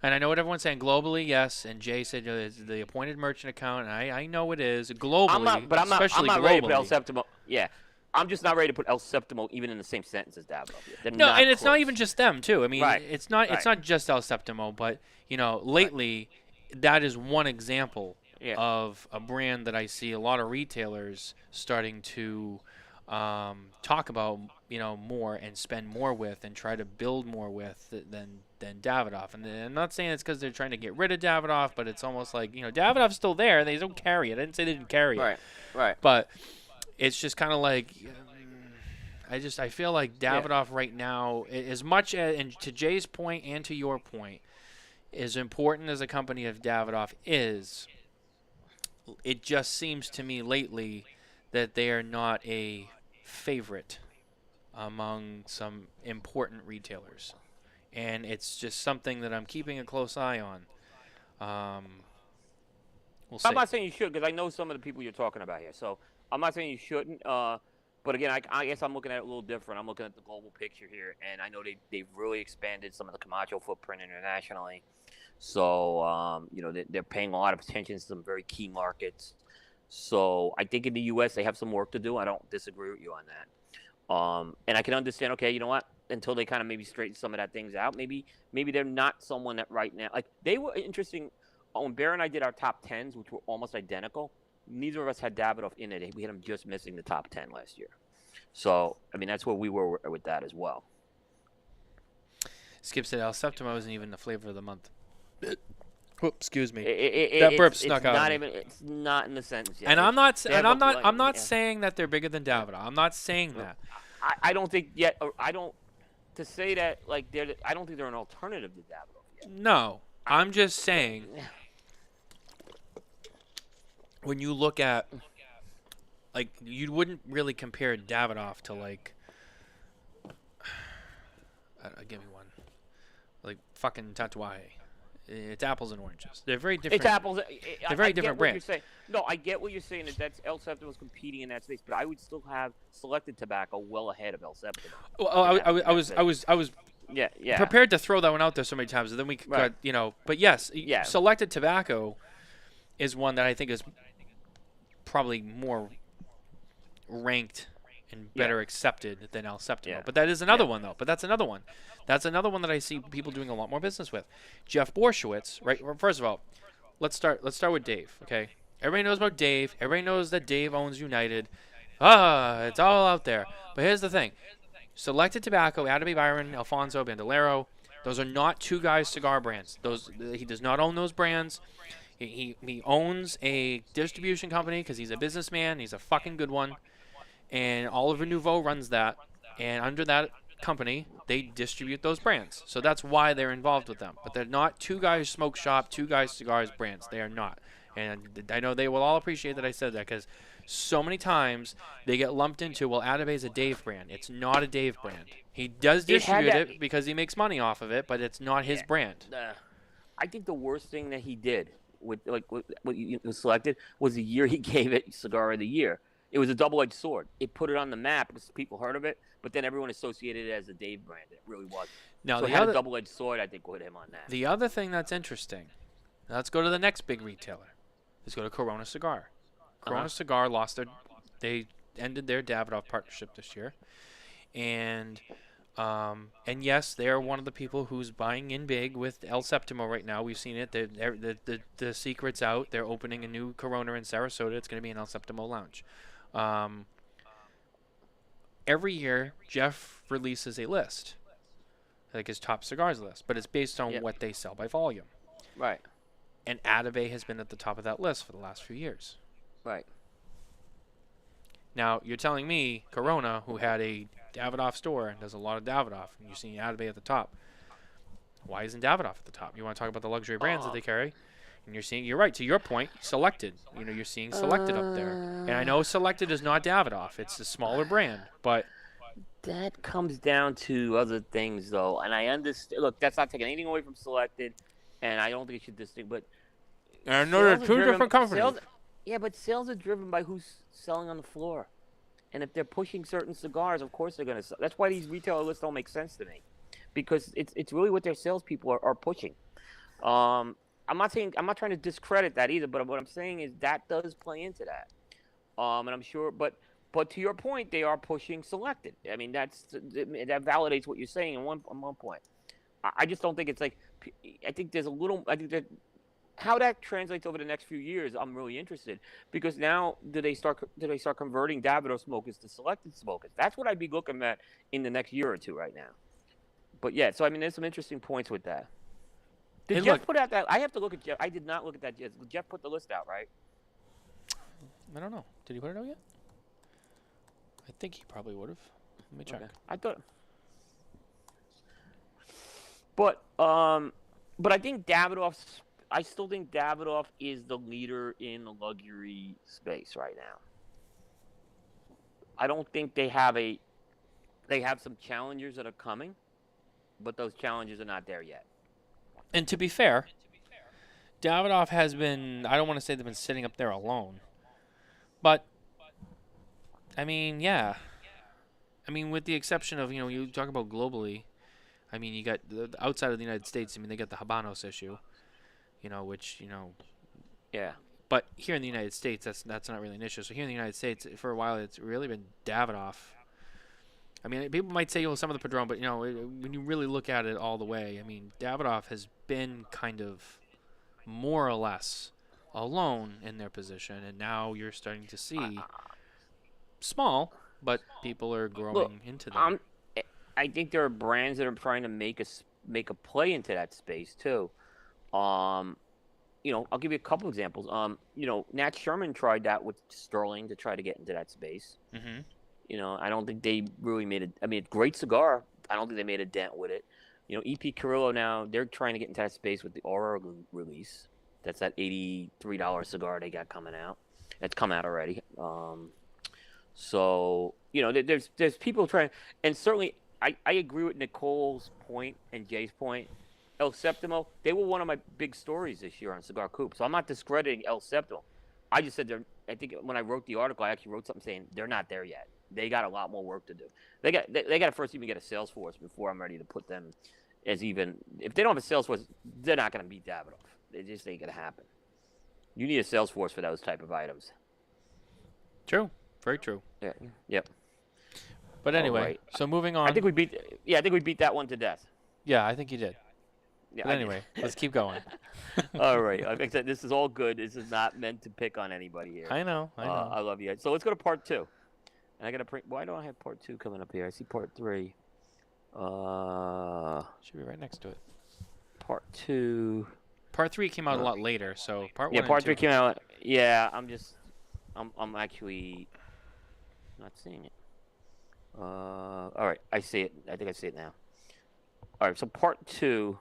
and I know what everyone's saying globally, yes, and Jay said it's the appointed merchant account, and I know it is globally, I'm not globally. ready to put El Septimo. Yeah, I'm just not ready to put El Septimo even in the same sentence as Davidoff. No, and it's not even just them too. I mean, Right. it's not just El Septimo, but lately, that is one example of a brand that I see a lot of retailers starting to talk about, more and spend more with and try to build more with than Davidoff. And I'm not saying it's because they're trying to get rid of Davidoff, but it's almost like, Davidoff's still there. They don't carry it. I didn't say they didn't carry it. Right. But it's just kind of like, I feel like Davidoff right now, as much as, and to Jay's point and to your point, as important as a company of Davidoff is, it just seems to me lately that they are not a favorite among some important retailers, and it's just something that I'm keeping a close eye on. We'll see. I'm not saying you should because I know some of the people you're talking about here, so I'm not saying you shouldn't. But again, I guess I'm looking at it a little different. I'm looking at the global picture here, and I know they've really expanded some of the Camacho footprint internationally. So they're paying a lot of attention to some very key markets. So I think in the U.S. they have some work to do. I don't disagree with you on that. And I can understand, okay, you know what? Until they kind of maybe straighten some of that things out, maybe they're not someone that right now, like they were interesting. When Bear and I did our top 10s, which were almost identical, neither of us had Davidoff in it. We had him just missing the top 10 last year. So, I mean, that's where we were with that as well. Skip said El Septimo isn't even the flavor of the month. Whoop, excuse me. That burp snuck out. It's not in the sentence yet. And I'm not saying that they're bigger than Davidoff. I'm not saying that. I don't think yet. To say that I don't think they're an alternative to Davidoff yet. No, I'm just saying. When you look at, like, you wouldn't really compare Davidoff to, like, give me one, like fucking Tatuaje. It's apples and oranges. They're very different. It's apples. They're very I different get what you're brands. saying. No, I get what you're saying. That's El Septimo's competing in that space, but I would still have Selected Tobacco well ahead of El Septimo. Well, I was Yeah. prepared to throw that one out there so many times, and then we Right. got, but yes, Yeah. Selected Tobacco is one that I think is probably more ranked and better accepted than El Septimo. Yeah. But that is another one, though. But that's another one. That's another one that I see people doing a lot more business with. Jeff Borshowitz, right? Well, first of all, let's start with Dave, okay? Everybody knows about Dave. Everybody knows that Dave owns United. It's all out there. But here's the thing. Selected Tobacco, Atabey Byron, Alfonso, Bandolero, those are not Two Guys cigar brands. He does not own those brands. He owns a distribution company because he's a businessman. He's a fucking good one. And Oliver Nouveau runs that. And under that company, they distribute those brands. So that's why they're involved with them. But they're not Two Guys Smoke Shop, Two Guys Cigars brands. They are not. And I know they will all appreciate that I said that because so many times they get lumped into, well, Atabey's a Dave brand. It's not a Dave brand. He does distribute it because he makes money off of it, but it's not his brand. I think the worst thing that he did with what you Selected was the year he gave it Cigar of the Year. It was a double-edged sword. It put it on the map because people heard of it, but then everyone associated it as a Dave brand. It really wasn't. Now, so it had a double-edged sword, I think, with him on that. The other thing that's interesting, let's go to the next big retailer. Let's go to Corona Cigar. Corona Cigar they ended their Davidoff partnership this year, and yes, they are one of the people who's buying in big with El Septimo right now. We've seen it. The secret's out. They're opening a new Corona in Sarasota. It's going to be an El Septimo lounge. Every year, Jeff releases a list, like his top cigars list, but it's based on what they sell by volume. Right. And Atabey has been at the top of that list for the last few years. Right. Now, you're telling me Corona, who had a Davidoff store and does a lot of Davidoff, and you're seeing Atabey at the top. Why isn't Davidoff at the top? You want to talk about the luxury brands that they carry? And you're right, to your point, Selected. You're seeing Selected up there. And I know Selected is not Davidoff. It's a smaller brand, but... That comes down to other things, though. And I understand. Look, that's not taking anything away from Selected, and I don't think it should distinct, but... I know they're two different companies. But sales are driven by who's selling on the floor. And if they're pushing certain cigars, of course they're going to sell. That's why these retailer lists don't make sense to me. Because it's really what their salespeople are pushing. I'm not trying to discredit that either, but what I'm saying is that does play into that. And I'm sure, but to your point, they are pushing Selected. I mean, that validates what you're saying on one point. I just don't think it's like, I think that how that translates over the next few years, I'm really interested, because now do they start converting Davidoff smokers to Selected smokers? That's what I'd be looking at in the next year or two right now. But yeah, so I mean, there's some interesting points with that. Did Jeff put out that? I have to look at Jeff. I did not look at that yet. Jeff put the list out, right? I don't know. Did he put it out yet? I think he probably would have. Let me check. Okay. I thought. But I think Davidoff's. I still think Davidoff is the leader in the luxury space right now. I don't think they have some challengers that are coming, but those challengers are not there yet. And to be fair, Davidoff has been, I don't want to say they've been sitting up there alone, but, I mean, yeah. I mean, with the exception of, you talk about globally, I mean, you got, outside of the United States, I mean, they got the Habanos issue. Which. Yeah. But here in the United States, that's not really an issue. So here in the United States, for a while, it's really been Davidoff. I mean, people might say, some of the Padron, but, when you really look at it all the way, I mean, Davidoff has been kind of more or less alone in their position, and now you're starting to see small, but people are growing into them. I think there are brands that are trying to make a play into that space, too. I'll give you a couple examples. Nat Sherman tried that with Sterling to try to get into that space. Mm-hmm. I don't think they really made great cigar. I don't think they made a dent with it. EP Carrillo now, they're trying to get into that space with the Aura release. That's that $83 cigar they got coming out. That's come out already. There's people trying, and certainly I agree with Nicole's point and Jay's point. El Septimo, they were one of my big stories this year on Cigar Coop. So I'm not discrediting El Septimo. I just said I think when I wrote the article, I actually wrote something saying they're not there yet. They got a lot more work to do. They got to first even get a sales force before I'm ready to put them as even. If they don't have a sales force, they're not going to beat Davidoff. It just ain't going to happen. You need a sales force for those type of items. True. Very true. Yeah. Yep. But anyway, right. so moving on. I think we beat that one to death. Yeah, I think you did. Yeah, But anyway, let's keep going. All right. Like I said, this is all good. This is not meant to pick on anybody here. I know. I love you. So let's go to part 2. And I got to print. Why don't I have part 2 coming up here? I see part 3. Should be right next to it. Part 2. Part 3 came out a lot later, so part 1 Yeah, and part 2. 3 came out. Yeah, I'm actually not seeing it. All right, I see it. I think I see it now. All right, so part 2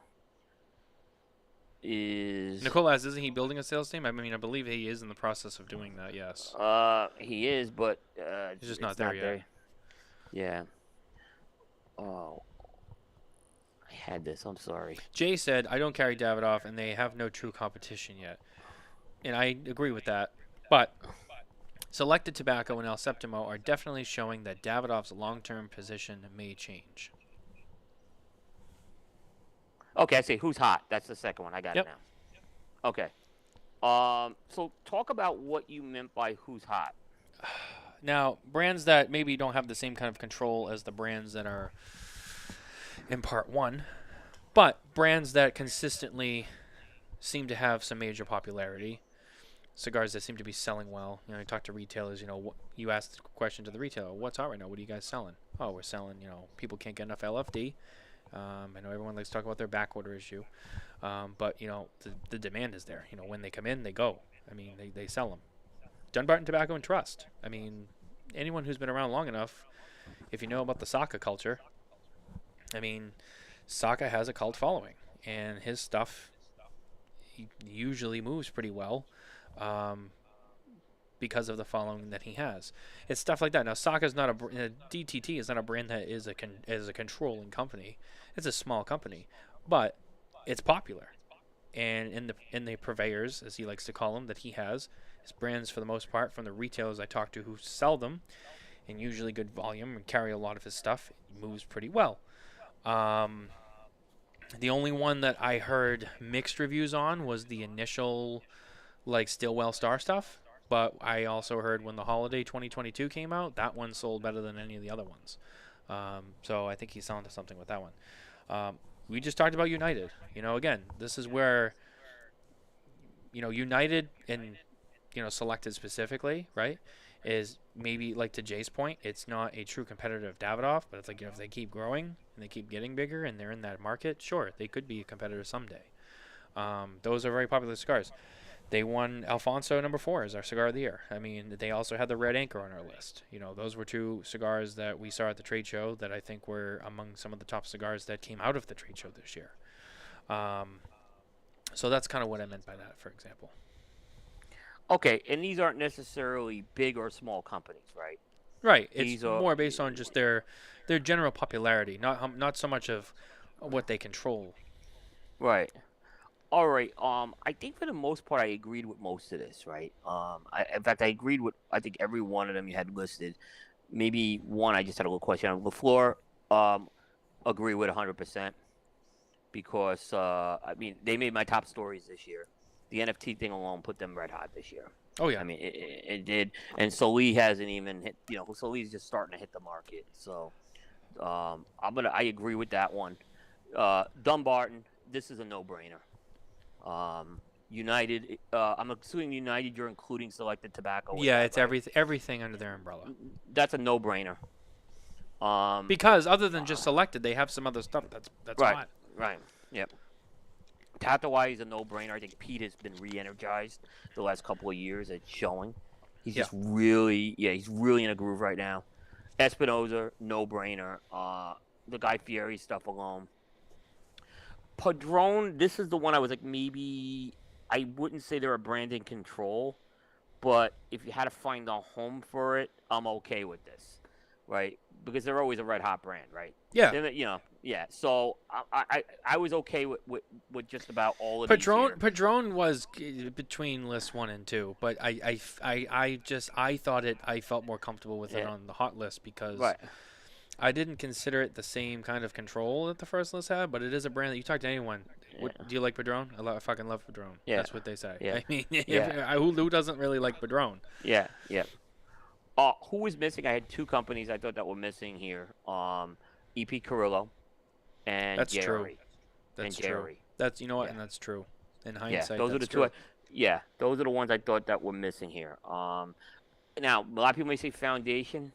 is. Nicole asks, isn't he building a sales team? I mean, I believe he is in the process of doing that, yes. He is, but He's just not there yet. Yeah. Oh, I had this. I'm sorry. Jay said, I don't carry Davidoff, and they have no true competition yet. And I agree with that. But Selected Tobacco and El Septimo are definitely showing that Davidoff's long-term position may change. Okay, I see. Who's hot? That's the second one. I got Yep. it now. Okay. So talk about what you meant by who's hot. Now, brands that maybe don't have the same kind of control as the brands that are in part 1, but brands that consistently seem to have some major popularity, cigars that seem to be selling well. You know, you talk to retailers, you ask the question to the retailer, what's hot right now? What are you guys selling? Oh, we're selling, people can't get enough LFD. I know everyone likes to talk about their back order issue, but, the demand is there. When they come in, they go. I mean, they sell them. Dunbarton Tobacco and Trust. I mean, anyone who's been around long enough, if you know about the Saka culture, I mean, Saka has a cult following, and his stuff usually moves pretty well because of the following that he has. It's stuff like that. Now, Saka's not DTT is not a brand that is a controlling company. It's a small company, but it's popular. And in the purveyors, as he likes to call them, that he has, his brands for the most part from the retailers I talk to who sell them, in usually good volume and carry a lot of his stuff, it moves pretty well. The only one that I heard mixed reviews on was the initial, Stillwell Star stuff. But I also heard when the Holiday 2022 came out, that one sold better than any of the other ones. So I think he's onto something with that one. We just talked about United. Again, this is where, United and, Selected specifically, right, is maybe, to Jay's point, it's not a true competitor of Davidoff, but it's if they keep growing and they keep getting bigger and they're in that market, sure, they could be a competitor someday. Those are very popular cigars. They won Alfonso number 4 as our cigar of the year. I mean, they also had the Red Anchor on our list. Those were 2 cigars that we saw at the trade show that I think were among some of the top cigars that came out of the trade show this year. So that's kind of what I meant by that, for example. Okay, and these aren't necessarily big or small companies, right? Right. It's more based on just their general popularity, not so much of what they control. Right. All right. I think for the most part, I agreed with most of this, right? In fact, I agreed with I think every one of them you had listed. Maybe one I just had a little question on. LaFleur, agree with 100% because they made my top stories this year. The NFT thing alone put them red hot this year. Oh yeah. I mean, it did. And Solis hasn't even hit. Solis is just starting to hit the market. So, I agree with that one. Dumbarton, this is a no-brainer. United, I'm assuming United you're including Selected Tobacco. Yeah, it's right? everything under their umbrella. That's a no-brainer. Because other than just Selected, they have some other stuff that's right, hot. Right. Yep. Tatawai is a no-brainer. I think Pete has been re-energized the last couple of years. It's showing. He's just really, he's really in a groove right now. Espinosa, no-brainer. The Guy Fieri stuff alone. Padron, this is the one I was maybe I wouldn't say they're a brand in control, but if you had to find a home for it, I'm okay with this, right? Because they're always a red hot brand, right? Yeah. Yeah, so I was okay with just about all of these here. Padron was between list 1 and 2, but I felt more comfortable with it Yeah. on the hot list because Right. I didn't consider it the same kind of control that the first list had, but it is a brand that you talk to anyone. Yeah. Do you like Padron? I fucking love Padron. Yeah. That's what they say. Yeah. I mean, Yeah. who doesn't really like Padron? Yeah, yeah. Who was missing? I had two companies I thought that were missing here. EP Carrillo and That's true. Jerry. That's and true. Jerry. That's and Yeah. that's true. In Yeah, hindsight, those are the that's two. true. Yeah, those are the ones I thought that were missing here. Now a lot of people may say Foundation,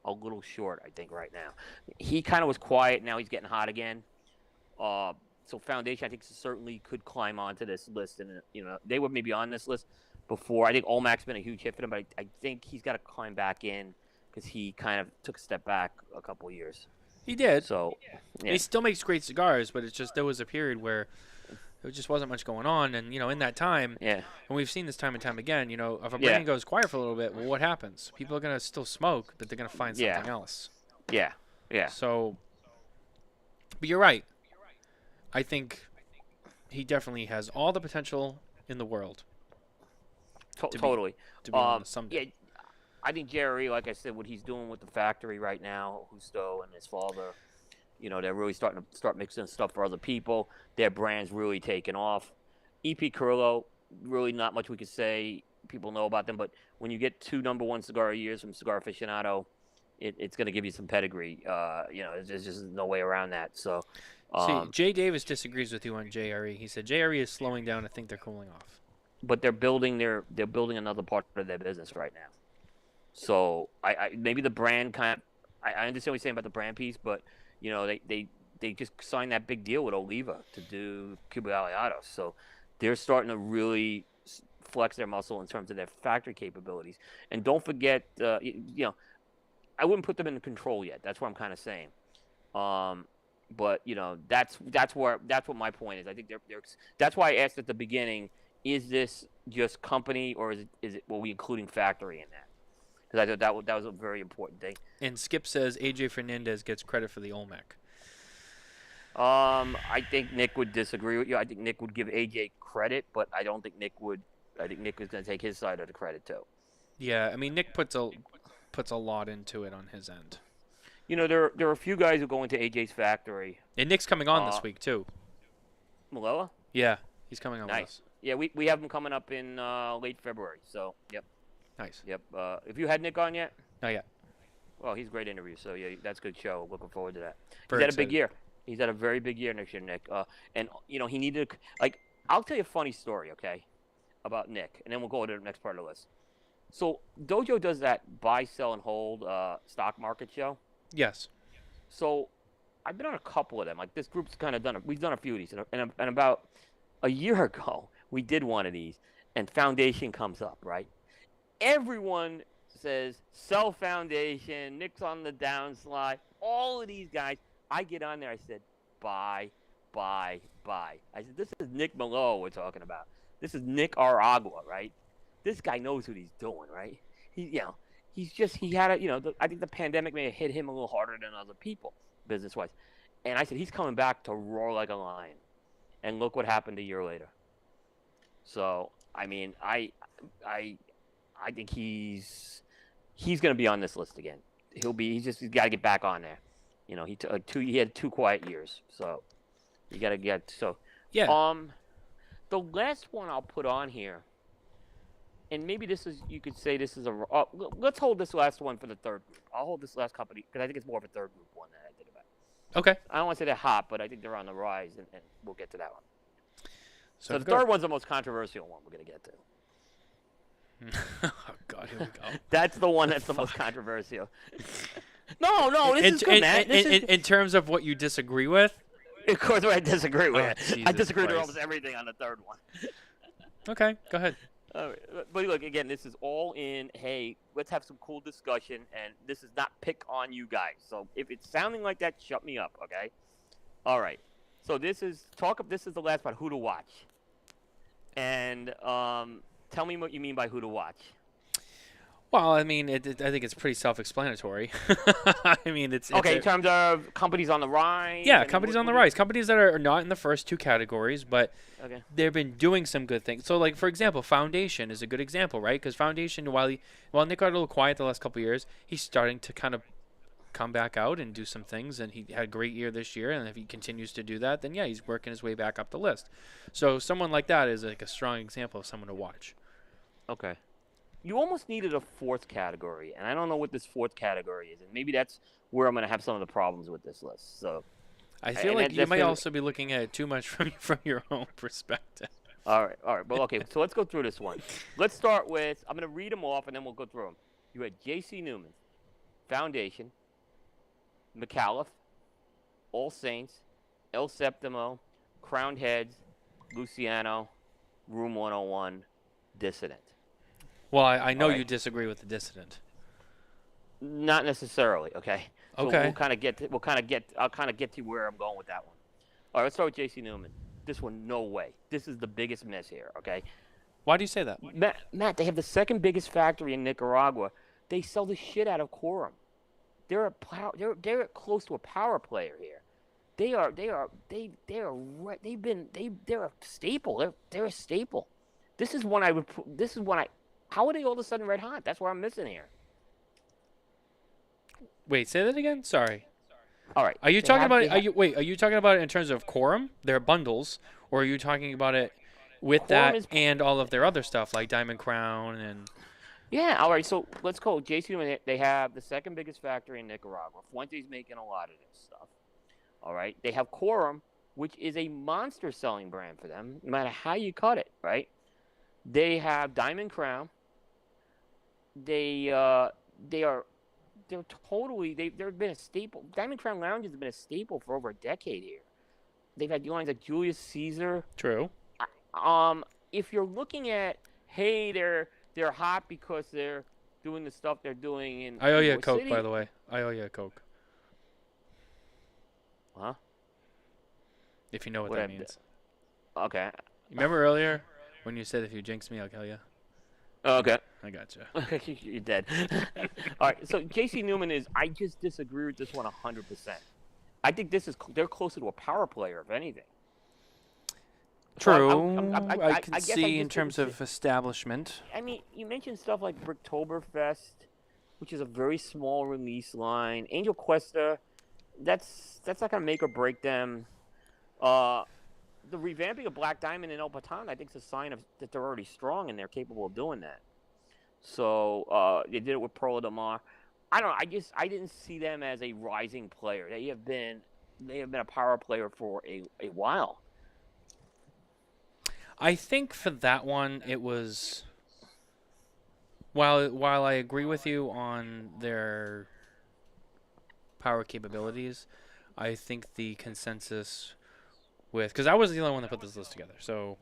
a little short, I think, right now. He kind of was quiet. Now he's getting hot again. So Foundation, I think, certainly could climb onto this list, and they were maybe on this list before. I think Olmec's been a huge hit for them, but I think he's got to climb back in because he kind of took a step back a couple of years. He did. So, yeah. He still makes great cigars, but it's just there was a period where there just wasn't much going on, and in that time, Yeah. and we've seen this time and time again. If a Yeah. brand goes quiet for a little bit, well, what happens? People are gonna still smoke, but they're gonna find Yeah. something else. Yeah. Yeah. So, but you're right. I think he definitely has all the potential in the world Totally. to be on someday. Yeah. I think Jerry, like I said, what he's doing with the factory right now, Husto and his father, they're really starting to start mixing stuff for other people. Their brand's really taken off. EP Carrillo, really not much we could say. People know about them, but when you get 2 #1 cigar years from Cigar Aficionado, it's going to give you some pedigree. There's just no way around that. So, See, Jay Davis disagrees with you on JRE. He said JRE is slowing down. I think they're cooling off. but they're building another part of their business right now. So I maybe the brand I understand what you're saying about the brand piece, but they just signed that big deal with Oliva to do Cuba Aliados. So they're starting to really flex their muscle in terms of their factory capabilities. And don't forget, I wouldn't put them in control yet. That's what I'm kind of saying. But that's what my point is. I think that's why I asked at the beginning: is this just company, or is it were we including factory in that? Because I thought that was a very important thing. And Skip says AJ Fernandez gets credit for the Olmec. I think Nick would disagree with you. I think Nick would give AJ credit, but I don't think Nick would. I think Nick was going to take his side of the credit too. Yeah, I mean Nick puts a lot into it on his end. There are a few guys who go into AJ's factory. And Nick's coming on this week too. Maloa? Yeah, he's coming on with Nice. us. Yeah, we have him coming up in late February. So, yep. Nice. Yep. Have you had Nick on yet? Not yet. Well, he's a great interview. So, yeah, that's a good show. Looking forward to that. Very He's had a big excited. year. He's had a very big year next year, Nick. And, he needed, I'll tell you a funny story, okay, about Nick. And then we'll go to the next part of the list. So, Dojo does that buy, sell, and hold stock market show. Yes. So, I've been on a couple of them. Like, this group's kind of we've done a few of these. And about a year ago, we did one of these. And Foundation comes up, right? Everyone says, sell Foundation, Nick's on the downslide. All of these guys, I get on there, I said, buy. I said, this is Nick Malo we're talking about. This is Nick Aragua, right? This guy knows what he's doing, right? He had I think the pandemic may have hit him a little harder than other people, business-wise. And I said, he's coming back to roar like a lion. And look what happened a year later. So, I mean, I think he's going to be on this list again. He's got to get back on there. He had 2 quiet years. So, you got to get Yeah. The last one I'll put on here, and maybe you could say this is let's hold this last one for the third group. I'll hold this last company because I think it's more of a third group one that I think about. Okay. I don't want to say they're hot, but I think they're on the rise, and we'll get to that one. So the go- third one's the most controversial one we're going to get to. Oh God, here we go. That's the one that's the most controversial. No, this is good, man. In terms of what you disagree with. Of course, I disagree with Oh, it. I Jesus disagree with Christ. almost everything on the third one. Okay, go ahead. All right. But look, again, this is all in, hey, let's have some cool discussion, and this is not pick on you guys. So if it's sounding like that, shut me up, okay? All right. So this is the last part, who to watch. And tell me what you mean by who to watch. Well, I mean, I think it's pretty self-explanatory. I mean, it's Okay, in a, terms of companies on the rise. yeah, I mean, companies on the what do you- rise, companies that are not in the first two categories, but Okay. they've been doing some good things. So, like for example, Foundation is a good example, right? Because Foundation, while Nick got a little quiet the last couple of years, he's starting to kind of come back out and do some things, and he had a great year this year. And if he continues to do that, then yeah, he's working his way back up the list. So, someone like that is like a strong example of someone to watch. Okay. You almost needed a fourth category, and I don't know what this fourth category is, and maybe that's where I'm going to have some of the problems with this list. So, I feel and like that- you that's might gonna- also be looking at it too much from your own perspective. all right. Well, okay. So let's go through this one. Let's start with. I'm going to read them off, and then we'll go through them. You had J.C. Newman, Foundation, McAuliffe, All Saints, El Septimo, Crowned Heads, Luciano, Room 101, Dissident. Well, I know Alright. you disagree with the Dissident. Not necessarily. Okay. So Okay. I'll kind of get to where I'm going with that one. All right. Let's start with J.C. Newman. This one, no way. This is the biggest miss here. Okay. Why do you say that? Matt, they have the second biggest factory in Nicaragua. They sell the shit out of Quorum. They're close to a power player here. They're a staple. They're a staple. This is one I would. How are they all of a sudden red hot? That's what I'm missing here. Wait, say that again. Sorry. All right. Are you they talking have- about? they Are have- you wait? Are you talking about it in terms of quorum, their bundles, or are you talking about it with Quorum that is- and all of their other stuff like Diamond Crown and? Yeah, all right. So let's go. JC, they have the second biggest factory in Nicaragua. Fuente's making a lot of this stuff. All right. They have Quorum, which is a monster selling brand for them, no matter how you cut it, right? They have Diamond Crown. They've been a staple. Diamond Crown Lounges have been a staple for over a decade here. They've had lines like Julius Caesar. True. If you're looking at, hey, they're hot because they're doing the stuff they're doing in I owe you a Ybor Coke, City. by the way. I owe you a Coke. Huh? If you know what What that I d- means. Okay. Remember earlier when you said if you jinx me, I'll kill you? Okay. I gotcha. You're dead. All right. So J.C. Newman I just disagree with this one 100%. I think they're closer to a power player, if anything. So True. I I guess can I see in just terms didn't of establishment. I mean, you mentioned stuff like Bricktoberfest, which is a very small release line. Angel Cuesta, that's not gonna make or break them. The revamping of Black Diamond and El Patan, I think, is a sign that they're already strong and they're capable of doing that. So they did it with Pearl de Mar. I don't know. I didn't see them as a rising player. They have been a power player for a while. I think for that one, it was. While I agree with you on their power capabilities, I think the consensus because I was the only one that put this list together, so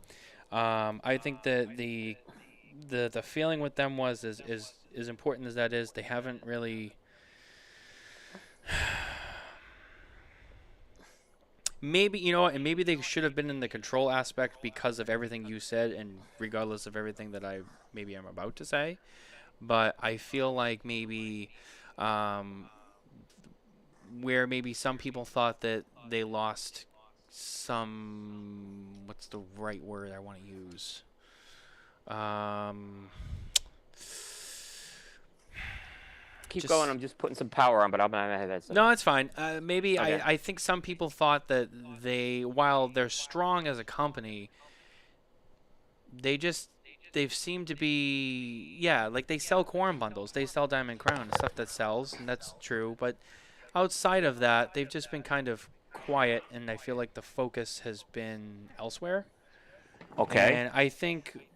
I think that the feeling with them was as important as that is, they haven't really. Maybe, you know what, and maybe they should have been in the control aspect because of everything you said, and regardless of everything that I'm about to say. But I feel like maybe where maybe some people thought that they lost some, what's the right word I want to use? Keep Just- going. I'm just putting some power on, but I'm not have that. No, it's fine. Maybe Okay. I think some people thought that while they're strong as a company, they've seemed to be, like they sell corn bundles, they sell Diamond Crown and stuff that sells, and that's true. But outside of that, they've just been kind of quiet, and I feel like the focus has been elsewhere. Okay. And I think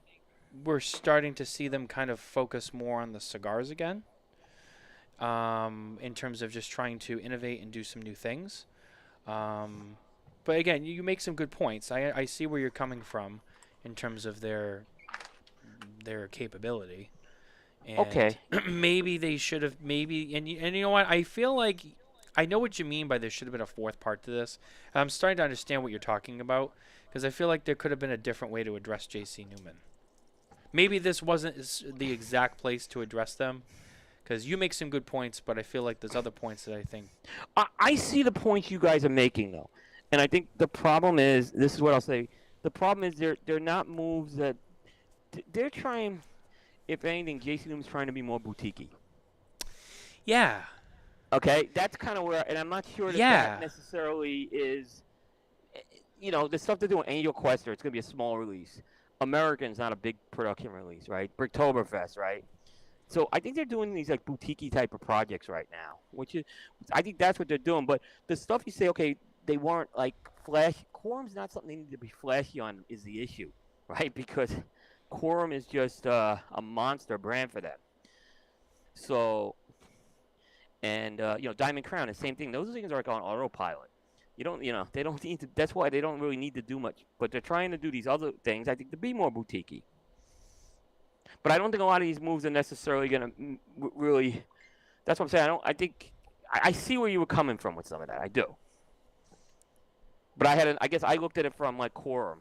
we're starting to see them kind of focus more on the cigars again. In terms of just trying to innovate and do some new things. But again, you make some good points. I see where you're coming from in terms of their capability. And Okay. maybe they should have, and you know what? I feel like I know what you mean by there should have been a fourth part to this. And I'm starting to understand what you're talking about because I feel like there could have been a different way to address J.C. Newman. maybe this wasn't the exact place to address them, because you make some good points, but I feel like there's other points that I think. I see the points you guys are making though, and I think the problem is this is what I'll say. The problem is they're not moves that they're trying. If anything, JC Newman's trying to be more boutique-y. Yeah. Okay, that's kind of where, and I'm not sure that that necessarily is. The stuff they're doing, Angel Quester, it's gonna be a small release. American's not a big production release, right? Bricktoberfest, right? So I think they're doing these like boutique type of projects right now, which is, I think that's what they're doing. But the stuff you say, okay, they weren't like flash. Quorum's not something they need to be flashy on is the issue, right? Because Quorum is just a monster brand for them. So, and Diamond Crown, the same thing. Those things are like on autopilot. They don't need to. That's why they don't really need to do much. But they're trying to do these other things, I think, to be more boutique-y. But I don't think a lot of these moves are necessarily going to really. That's what I'm saying. I think I see where you were coming from with some of that. I do. But I guess I looked at it from like Quorum.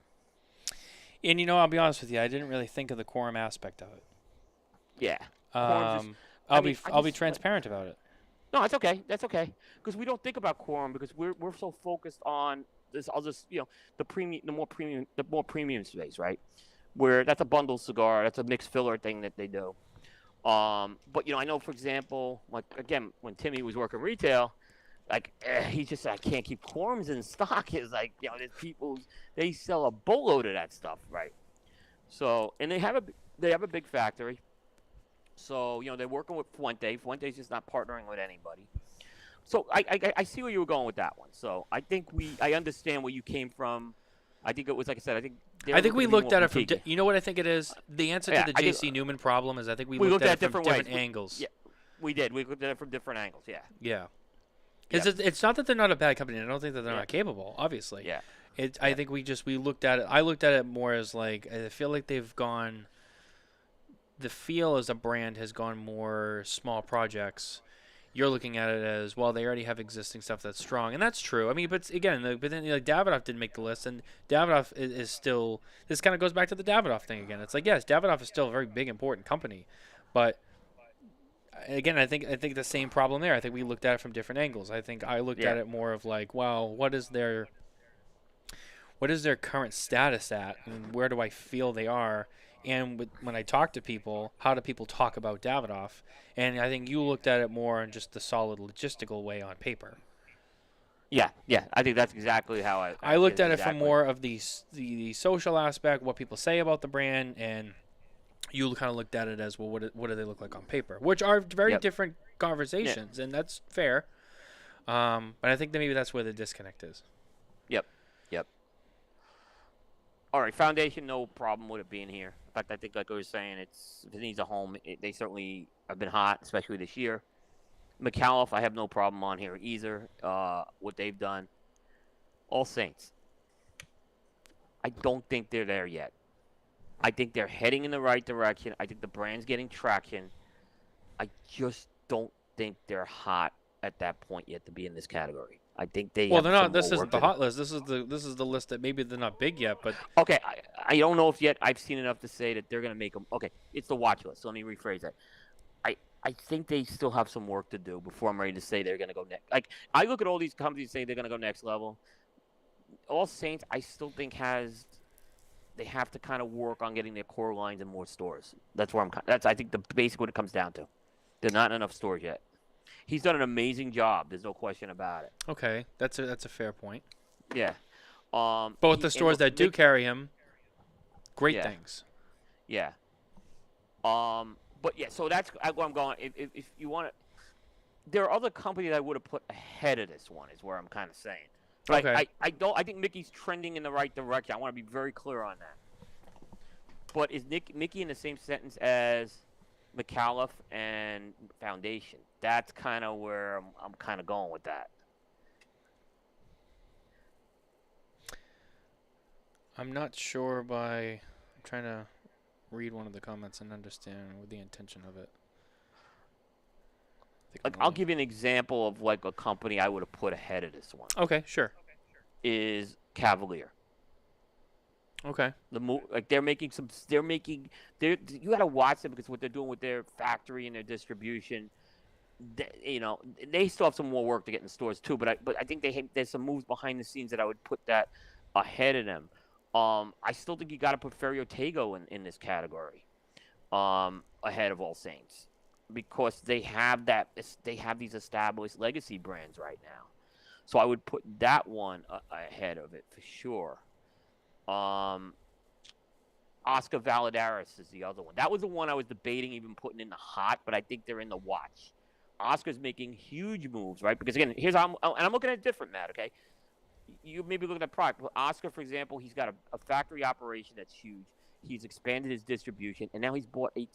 And I'll be honest with you, I didn't really think of the Quorum aspect of it. Yeah. I'll be transparent about it. No, that's okay. That's okay. Because we don't think about Quorum because we're so focused on this. I'll just the more premium space, right? Where that's a bundle cigar, that's a mixed filler thing that they do. But I know, for example, like again, when Timmy was working retail, like he just said, I can't keep Quorums in stock. It's like there's people they sell a boatload of that stuff, right? So and they have a big factory. So they're working with Fuente. Fuente's just not partnering with anybody. So I see where you were going with that one. So I think I understand where you came from. I think it was like I said. I think we looked at it from. You know what I think it is? The answer to the J.C. Newman problem is I think we looked at it from different angles. Yeah, we did. We looked at it from different angles. Yeah. Yeah. It's not that they're not a bad company. I don't think that they're not capable. Obviously. Yeah. I think we looked at it. I looked at it more as like I feel like they've gone. The feel as a brand has gone more small projects. You're looking at it as, well, they already have existing stuff that's strong, and that's true. I mean, but again, then Davidoff didn't make the list, and Davidoff is still. This kind of goes back to the Davidoff thing again. It's like, yes, Davidoff is still a very big, important company, but again, I think the same problem there. I think we looked at it from different angles. I think I looked at it more of like, wow, what is their current status at, and where do I feel they are? And when I talk to people, how do people talk about Davidoff? And I think you looked at it more in just the solid logistical way on paper. Yeah. I think that's exactly how I looked at it from more of the social aspect, what people say about the brand, and you kind of looked at it as, well, what do they look like on paper? Which are very different conversations, and that's fair. But I think that maybe that's where the disconnect is. Yep. All right, Foundation, no problem with it being here. In fact, I think, like I was saying, if it needs a home, they certainly have been hot, especially this year. McAuliffe, I have no problem on here either, what they've done. All Saints. I don't think they're there yet. I think they're heading in the right direction. I think the brand's getting traction. I just don't think they're hot at that point yet to be in this category. I think they. Well, they're not. This isn't the hot list. This is the list that maybe they're not big yet, but. Okay, I don't know if yet I've seen enough to say that they're going to make them. Okay, it's the watch list. So let me rephrase that. I think they still have some work to do before I'm ready to say they're going to go next. Like I look at all these companies saying they're going to go next level. All Saints, I still think they have to kind of work on getting their core lines in more stores. That's where that's I think the basic what it comes down to. There's not enough stores yet. He's done an amazing job. There's no question about it. Okay, that's a fair point. Yeah. Both the stores that do carry him, great things. Yeah. But yeah, so that's where I'm going. If you want to, there are other companies I would have put ahead of this one. Is where I'm kind of saying. But okay. I think Mickey's trending in the right direction. I want to be very clear on that. But is Mickey in the same sentence as McAuliffe and Foundation? That's kind of where I'm kind of going with that. I'm not sure I'm trying to read one of the comments and understand the intention of it. I'll give you an example of like a company I would have put ahead of this one. Okay, sure. Is Cavalier. Okay. Like they're making some. They're making. You got to watch them because what they're doing with their factory and their distribution. They still have some more work to get in stores too. But I think there's some moves behind the scenes that I would put that ahead of them. I still think you got to put Ferio Tego in this category, ahead of All Saints, because they have these established legacy brands right now. So I would put that one ahead of it for sure. Oscar Valadares is the other one. That was the one I was debating even putting in the hot, but I think they're in the watch. Oscar's making huge moves, right? Because again, and I'm looking at it different, Matt. Okay, you maybe look at that product. Oscar, for example, he's got a factory operation that's huge. He's expanded his distribution, and now he's bought a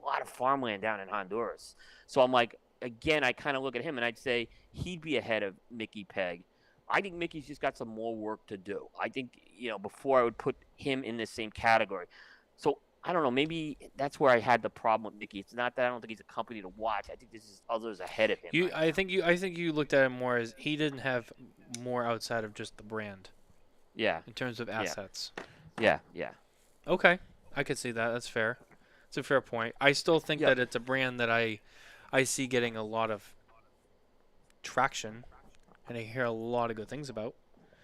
lot of farmland down in Honduras. So I'm like, again, I kind of look at him and I'd say he'd be ahead of Mickey Peg. I think Mickey's just got some more work to do. I think, before I would put him in the same category. So I don't know. Maybe that's where I had the problem with Mickey. It's not that I don't think he's a company to watch. I think this is others ahead of him. I think you looked at it more as he didn't have more outside of just the brand. Yeah. In terms of assets. Yeah. Okay, I could see that. That's fair. It's a fair point. I still think that it's a brand that I see getting a lot of traction, and I hear a lot of good things about.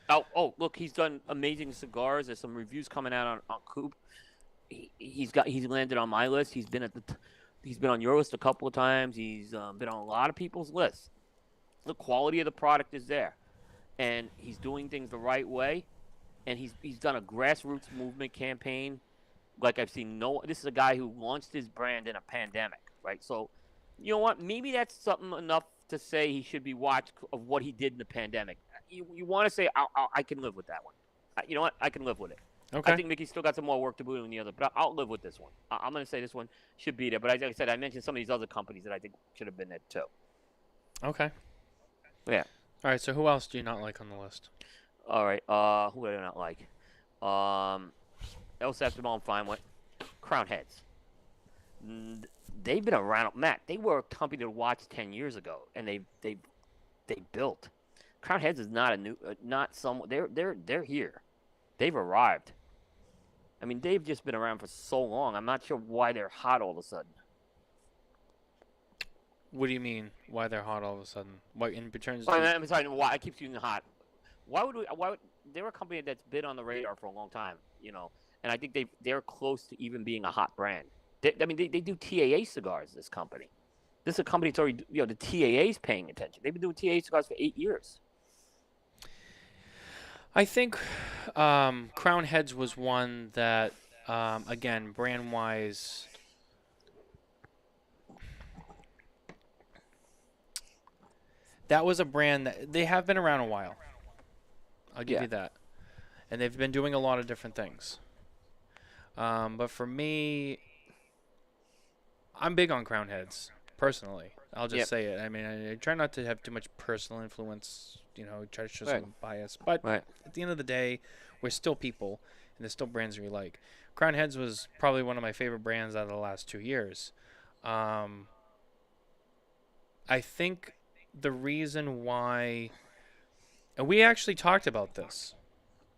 Oh, look, he's done amazing cigars. There's some reviews coming out on Coop. He's landed on my list. He's been on your list a couple of times. He's been on a lot of people's lists. The quality of the product is there, and he's doing things the right way. And he's done a grassroots movement campaign, like I've seen. This is a guy who launched his brand in a pandemic, right? So, you know what? Maybe that's something enough to say he should be watched of what he did in the pandemic. You want to say I can live with that one. You know what? I can live with it. Okay. I think Mickey's still got some more work to do than the other, but I'll live with this one. I'm going to say this one should be there. But like I said, I mentioned some of these other companies that I think should have been there too. Okay. Yeah. All right. So who else do you not like on the list? All right. Who do I not like? El Septimo, I'm fine with. Crown Heads. They've been around. Matt, they were a company to watch 10 years ago, and they built. Crown Heads is not they're here. They've arrived. I mean, they've just been around for so long. I'm not sure why they're hot all of a sudden. What do you mean? Why they're hot all of a sudden? What in terms? I'm sorry. Why I keep using hot. Why would they're a company that's been on the radar for a long time, and I think they're close to even being a hot brand. They do TAA cigars. This company, this is a company that's already, the TAA's paying attention. They've been doing TAA cigars for 8 years. I think Crown Heads was one that, again, brand wise, that was a brand that they have been around a while. I'll give you that. And they've been doing a lot of different things. But for me, I'm big on Crown Heads, personally. I'll just say it. I mean, I try not to have too much personal influence, try to show some bias. But at the end of the day, we're still people, and there's still brands we like. Crown Heads was probably one of my favorite brands out of the last 2 years. I think the reason why... And we actually talked about this.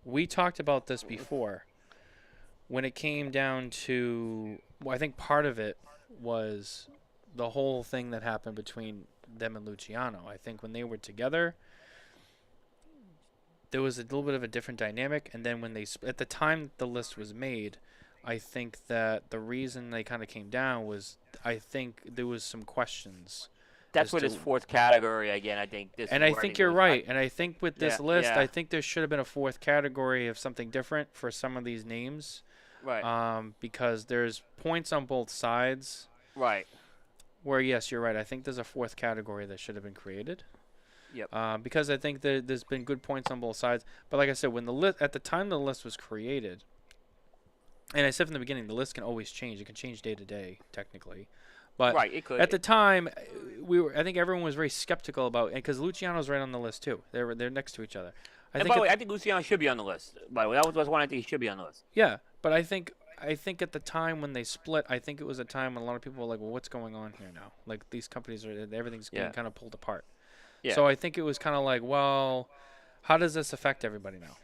We talked about this before. When it came down to... Well, I think part of it was the whole thing that happened between them and Luciano. I think when they were together, there was a little bit of a different dynamic. And then when at the time the list was made, I think that the reason they kind of came down was, I think there was some questions. That's what his fourth category again. I think this. And I think you're right. And I think with this list, I think there should have been a fourth category of something different for some of these names. Right. Because there's points on both sides. Right. Where yes, you're right. I think there's a fourth category that should have been created. Yep. Because I think there's been good points on both sides. But like I said, when at the time the list was created, and I said from the beginning, the list can always change. It can change day to day, technically. But it could. At the time, I think everyone was very skeptical about it because Luciano's right on the list too. They're next to each other. By the way, I think Luciano should be on the list. By the way, that was one I think he should be on the list. Yeah, but I think at the time when they split, I think it was a time when a lot of people were like, "Well, what's going on here now? Like these companies everything's getting kind of pulled apart." Yeah. So I think it was kind of like, well, how does this affect everybody now?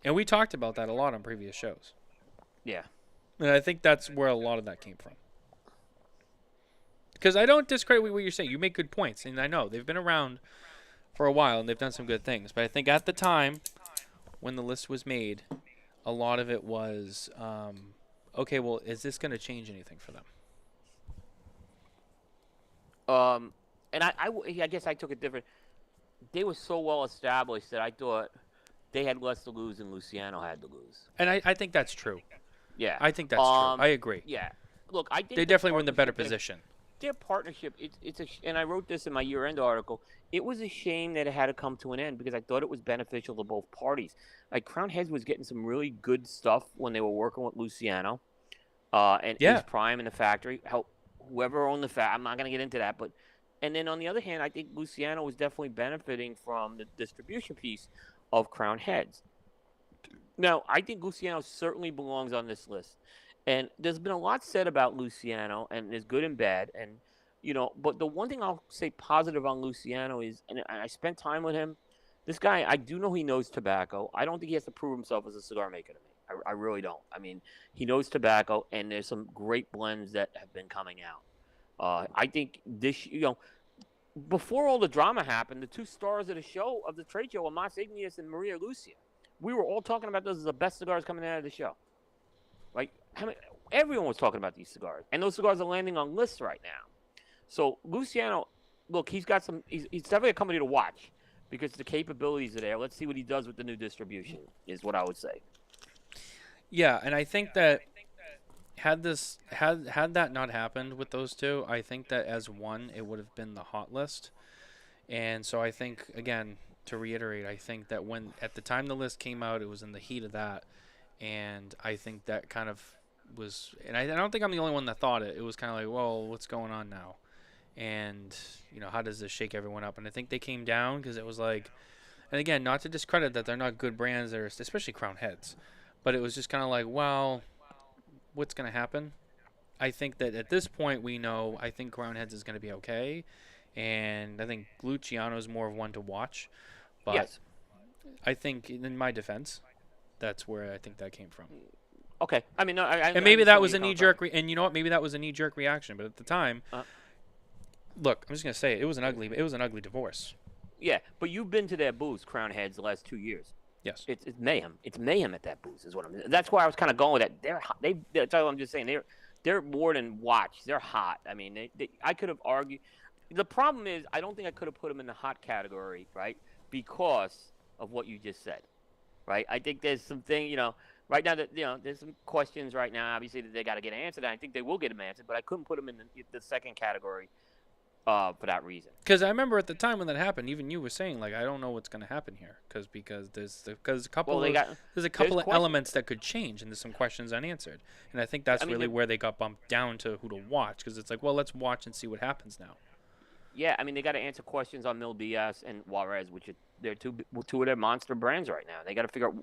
And we talked about that a lot on previous shows. Yeah. And I think that's where a lot of that came from. Because I don't discredit what you're saying. You make good points. And I know they've been around for a while and they've done some good things. But I think at the time when the list was made, a lot of it was, okay, well, is this going to change anything for them? And I guess I took it different. They were so well established that I thought they had less to lose than Luciano had to lose. And I think that's true. Yeah. I think that's true. I agree. Yeah. Look, I think they definitely were in the better position. Their partnership, and I wrote this in my year-end article. It was a shame that it had to come to an end because I thought it was beneficial to both parties. Like Crown Heads was getting some really good stuff when they were working with Luciano, and his prime in the factory. Whoever owned the factory, I'm not going to get into that, but and then on the other hand, I think Luciano was definitely benefiting from the distribution piece of Crown Heads. Now, I think Luciano certainly belongs on this list. And there's been a lot said about Luciano, and there's good and bad. And, but the one thing I'll say positive on Luciano is, and I spent time with him, this guy, I do know he knows tobacco. I don't think he has to prove himself as a cigar maker to me. I really don't. I mean, he knows tobacco, and there's some great blends that have been coming out. I think this, before all the drama happened, the two stars of the trade show were Mas Ignius and Maria Lucia. We were all talking about those as the best cigars coming out of the show. Like, everyone was talking about these cigars, and those cigars are landing on lists right now. So Luciano, look, he's definitely a company to watch because the capabilities are there. Let's see what he does with the new distribution, is what I would say. Yeah, and I think that had that not happened with those two, I think that as one, it would have been the hot list. And so I think, again, to reiterate, I think that when at the time the list came out, it was in the heat of that. And I think that kind of was, and I don't think I'm the only one that thought it. It was kind of like, well, what's going on now? And, how does this shake everyone up? And I think they came down because it was like, and again, not to discredit that they're not good brands, especially Crown Heads. But it was just kind of like, well, what's going to happen? I think that at this point I think Crown Heads is going to be okay. And I think Luciano's more of one to watch. But yes. I think, in my defense, that's where I think that came from. Okay, I mean, no, and maybe that was a knee jerk, and you know what? Maybe that was a knee jerk reaction. But at the time, look, I'm just gonna say it was an ugly divorce. Yeah, but you've been to their booths, Crown Heads, the last 2 years. Yes, it's mayhem. It's mayhem at that booth, is what I'm. That's why I was kind of going with that. That's all I'm just saying. They're more than watch. They're hot. I mean, I could have argued. The problem is, I don't think I could have put them in the hot category, right? Because of what you just said. Right, I think there's something, right now that there's some questions right now, obviously that they got to get answered. And I think they will get them answered, but I couldn't put them in the second category for that reason. Because I remember at the time when that happened, even you were saying like, I don't know what's going to happen here, because there's a couple of elements that could change, and there's some questions unanswered, and I think that's where they got bumped down to who to watch, because it's like, well, let's watch and see what happens now. Yeah, I mean, they got to answer questions on Mil Diaz and Juarez, which they're two of their monster brands right now. They got to figure out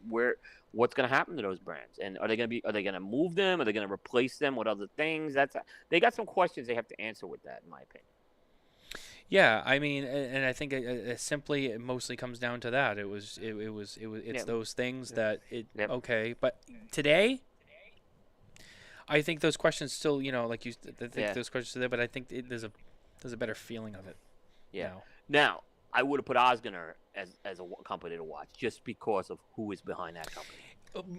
what's going to happen to those brands, and are they going to move them? Are they going to replace them with other things? They got some questions they have to answer with that, in my opinion. Yeah, I mean, and I think it mostly comes down to that. It's those things that okay, but today, I think those questions still, like those questions are there, but I think there's a better feeling of it. Yeah. Now, I would have put Osgoner as a company to watch just because of who is behind that company.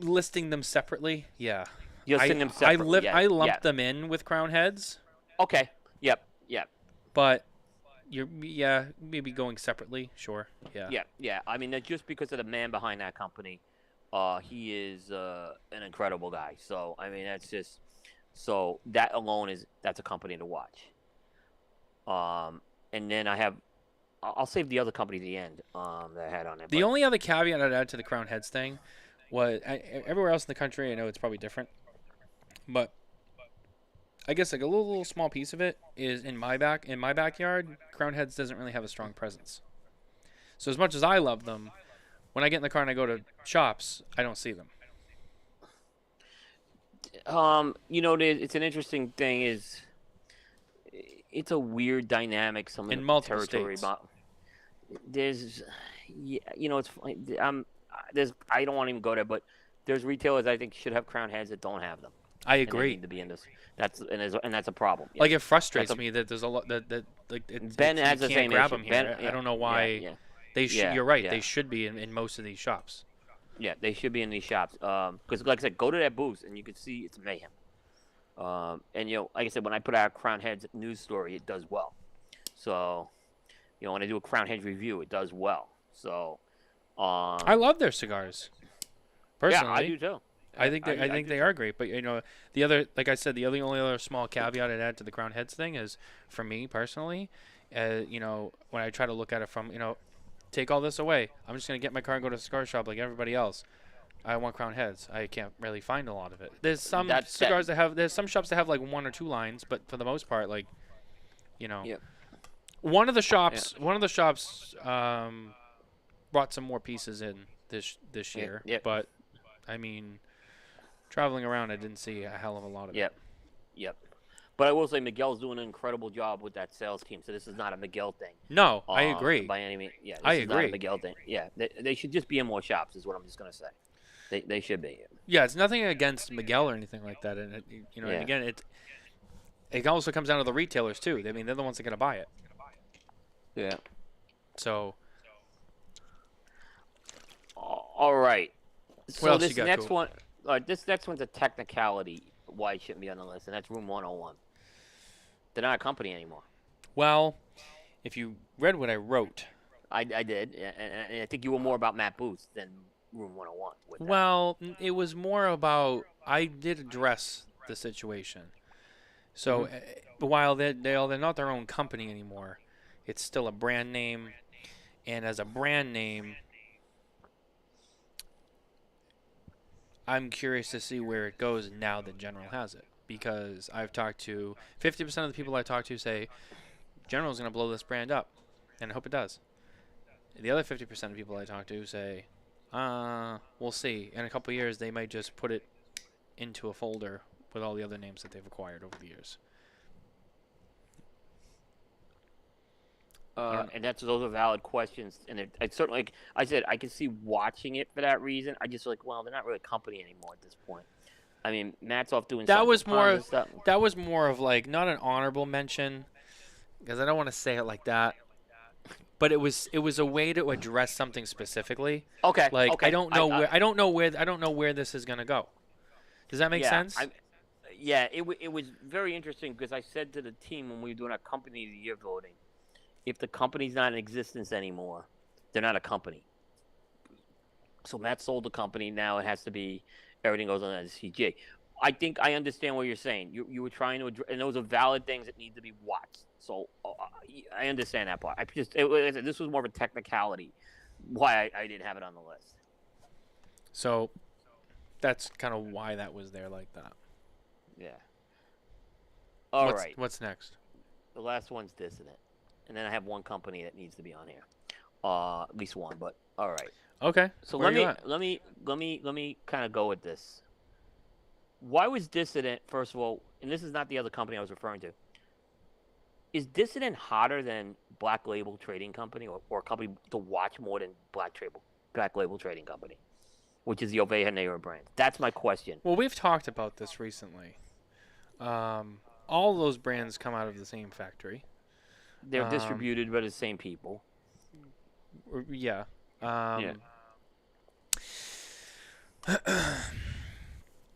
Listing them separately, yeah. Listing them separately. I lumped them in with Crown Heads. Okay. Yep. But maybe going separately, sure. Yeah. Yeah. I mean, just because of the man behind that company, he is an incredible guy. So I mean, that alone that's a company to watch. And then I'll save the other company to the end that I had on it. The only other caveat I'd add to the Crown Heads thing was everywhere else in the country, I know it's probably different, but I guess like a little small piece of it is in my backyard, Crown Heads doesn't really have a strong presence. So as much as I love them, when I get in the car and I go to shops, I don't see them. It's an interesting thing is. It's a weird dynamic. Some in multiple territory, states. There's, it's. I don't want to even go there, but there's retailers I think should have crown heads that don't have them. I And they agree. need to be in this. And that's a problem. Like Yes. it frustrates That's a- me that there's a lot that like Ben has you the can't same grab issue. them here. Ben, I don't know why Yeah. they should. Yeah, You're right. yeah. They should be in most of these shops. Yeah, they should be in these shops. Because like I said, go to that booth and you can see it's mayhem. And like I said, when I put out Crown Heads news story, it does well. So, when I do a Crown Heads review, it does well. So, I love their cigars. Personally, yeah, I do too. I think they are great. But the other, like I said, the only other small caveat I'd add to the Crown Heads thing is, for me personally, when I try to look at it from, take all this away, I'm just gonna get my car and go to the cigar shop like everybody else. I want Crown Heads. I can't really find a lot of it. There's some cigars that have. There's some shops that have like 1 or 2 lines, but for the most part, like, Yep. one of the shops brought some more pieces in this year. Yep. But I mean, traveling around, I didn't see a hell of a lot of Yep. But I will say Miguel's doing an incredible job with that sales team. So this is not a Miguel thing. No, I agree. By any means, yeah. This I is not agree. a Miguel thing. Yeah, they should just be in more shops. Is what I'm just gonna say. They should be. Yeah, it's nothing against Miguel or anything like that. And and again, it also comes down to the retailers too. I mean, they're the ones that are gonna buy it. Yeah. So. All right. So else you this got, next Coop? one, this next one's a technicality why it shouldn't be on the list, and that's Room 101. They're not a company anymore. Well, if you read what I wrote. I did, and I think you were more about Matt Booth than Room 101. With that. Well, it was more about I did address the situation. So while they're not their own company anymore, it's still a brand name, and as a brand name, I'm curious to see where it goes now that General has it, because I've talked to 50% of the people I talk to say General's going to blow this brand up, and I hope it does. The other 50% of people I talk to say, we'll see. In a couple of years, they might just put it into a folder with all the other names that they've acquired over the years. And those are valid questions, and it's certainly, like I said, I can see watching it for that reason. I just feel like, well, they're not really a company anymore at this point. I mean, Matt's off doing That something was more. and stuff. That was more of like not an honorable mention, because I don't want to say it like that. But it was a way to address something specifically. Okay. Like okay. I don't know where this is gonna go. Does that make sense? It was very interesting because I said to the team when we were doing our company of the year voting, if the company's not in existence anymore, they're not a company. So Matt sold the company. Now it has to be everything goes on as CJ. I think I understand what you're saying. You were trying to address, and those are valid things that need to be watched. So I understand that part. This was more of a technicality why I didn't have it on the list. So that's kind of why that was there like that. Yeah. All right. What's next? The last one's Dissident. And then I have one company that needs to be on here. At least one, but all right. Okay. So Where let me kind of go with this. Why was Dissident, first of all, and this is not the other company I was referring to. Is Dissident hotter than Black Label Trading Company or a company to watch more than Black Label Trading Company, which is the Oveja Negro brand? That's my question. Well, we've talked about this recently. All those brands come out of the same factory. They're distributed by the same people. Yeah.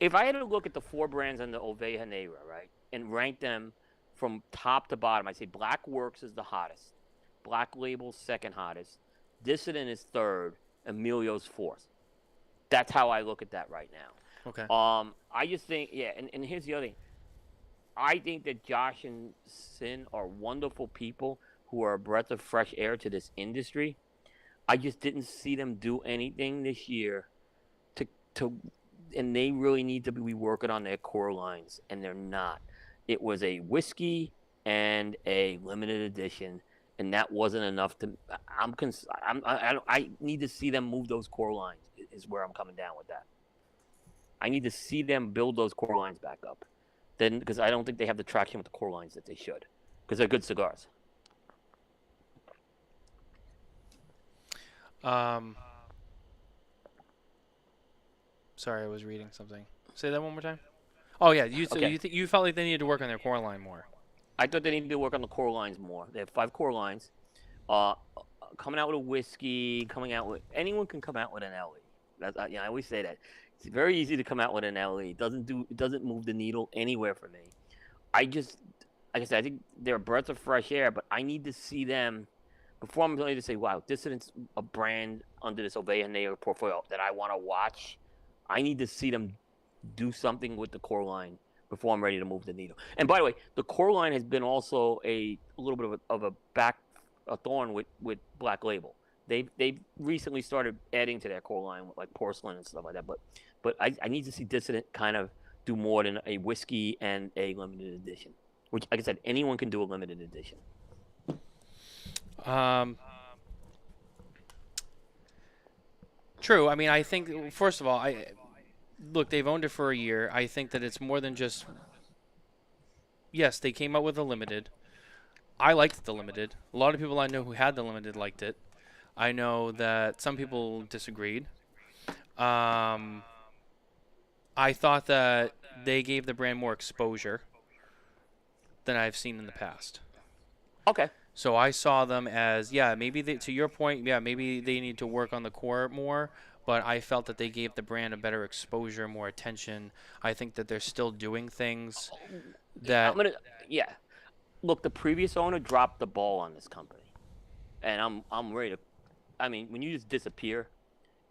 If I had to look at the 4 brands on the Oveja Negra, right, and rank them from top to bottom, I'd say Black Works is the hottest. Black Label's second hottest. Dissident is third. Emilio's fourth. That's how I look at that right now. Okay. I just think, and here's the other thing. I think that Josh and Sin are wonderful people who are a breath of fresh air to this industry. I just didn't see them do anything this year and they really need to be working on their core lines, and they're not. It was a whiskey and a limited edition, and that wasn't enough to. I need to see them move those core lines. Is where I'm coming down with that. I need to see them build those core lines back up. Then, because I don't think they have the traction with the core lines that they should, because they're good cigars. Sorry, I was reading something. Say that one more time. Oh yeah, so Okay. you felt like they needed to work on their core line more. I thought they needed to work on the core lines more. They have 5 core lines. Uh, Coming out with a whiskey, anyone can come out with an LE. I always say that. It's very easy to come out with an LE. It doesn't move the needle anywhere for me. Like I said, I think they're a breath of fresh air, but I need to see them before I'm ready to say, wow, Dissident's a brand under this Oveja portfolio that I want to watch. I need to see them do something with the core line before I'm ready to move the needle. And by the way, the core line has been also a little bit of a thorn with Black Label. They've recently started adding to their core line with like porcelain and stuff like that. But I need to see Dissident kind of do more than a whiskey and a limited edition. Which, like I said, anyone can do a limited edition. True. I mean, I think first of all, look, they've owned it for a year. I think that it's more than just. Yes, they came out with a limited. I liked the limited. A lot of people I know who had the limited liked it. I know that some people disagreed. I thought that they gave the brand more exposure than I've seen in the past. Okay. So I saw them as, maybe to your point, maybe they need to work on the core more, but I felt that they gave the brand a better exposure, more attention. I think that they're still doing things that... Look, the previous owner dropped the ball on this company. And I'm ready to... I mean, when you just disappear,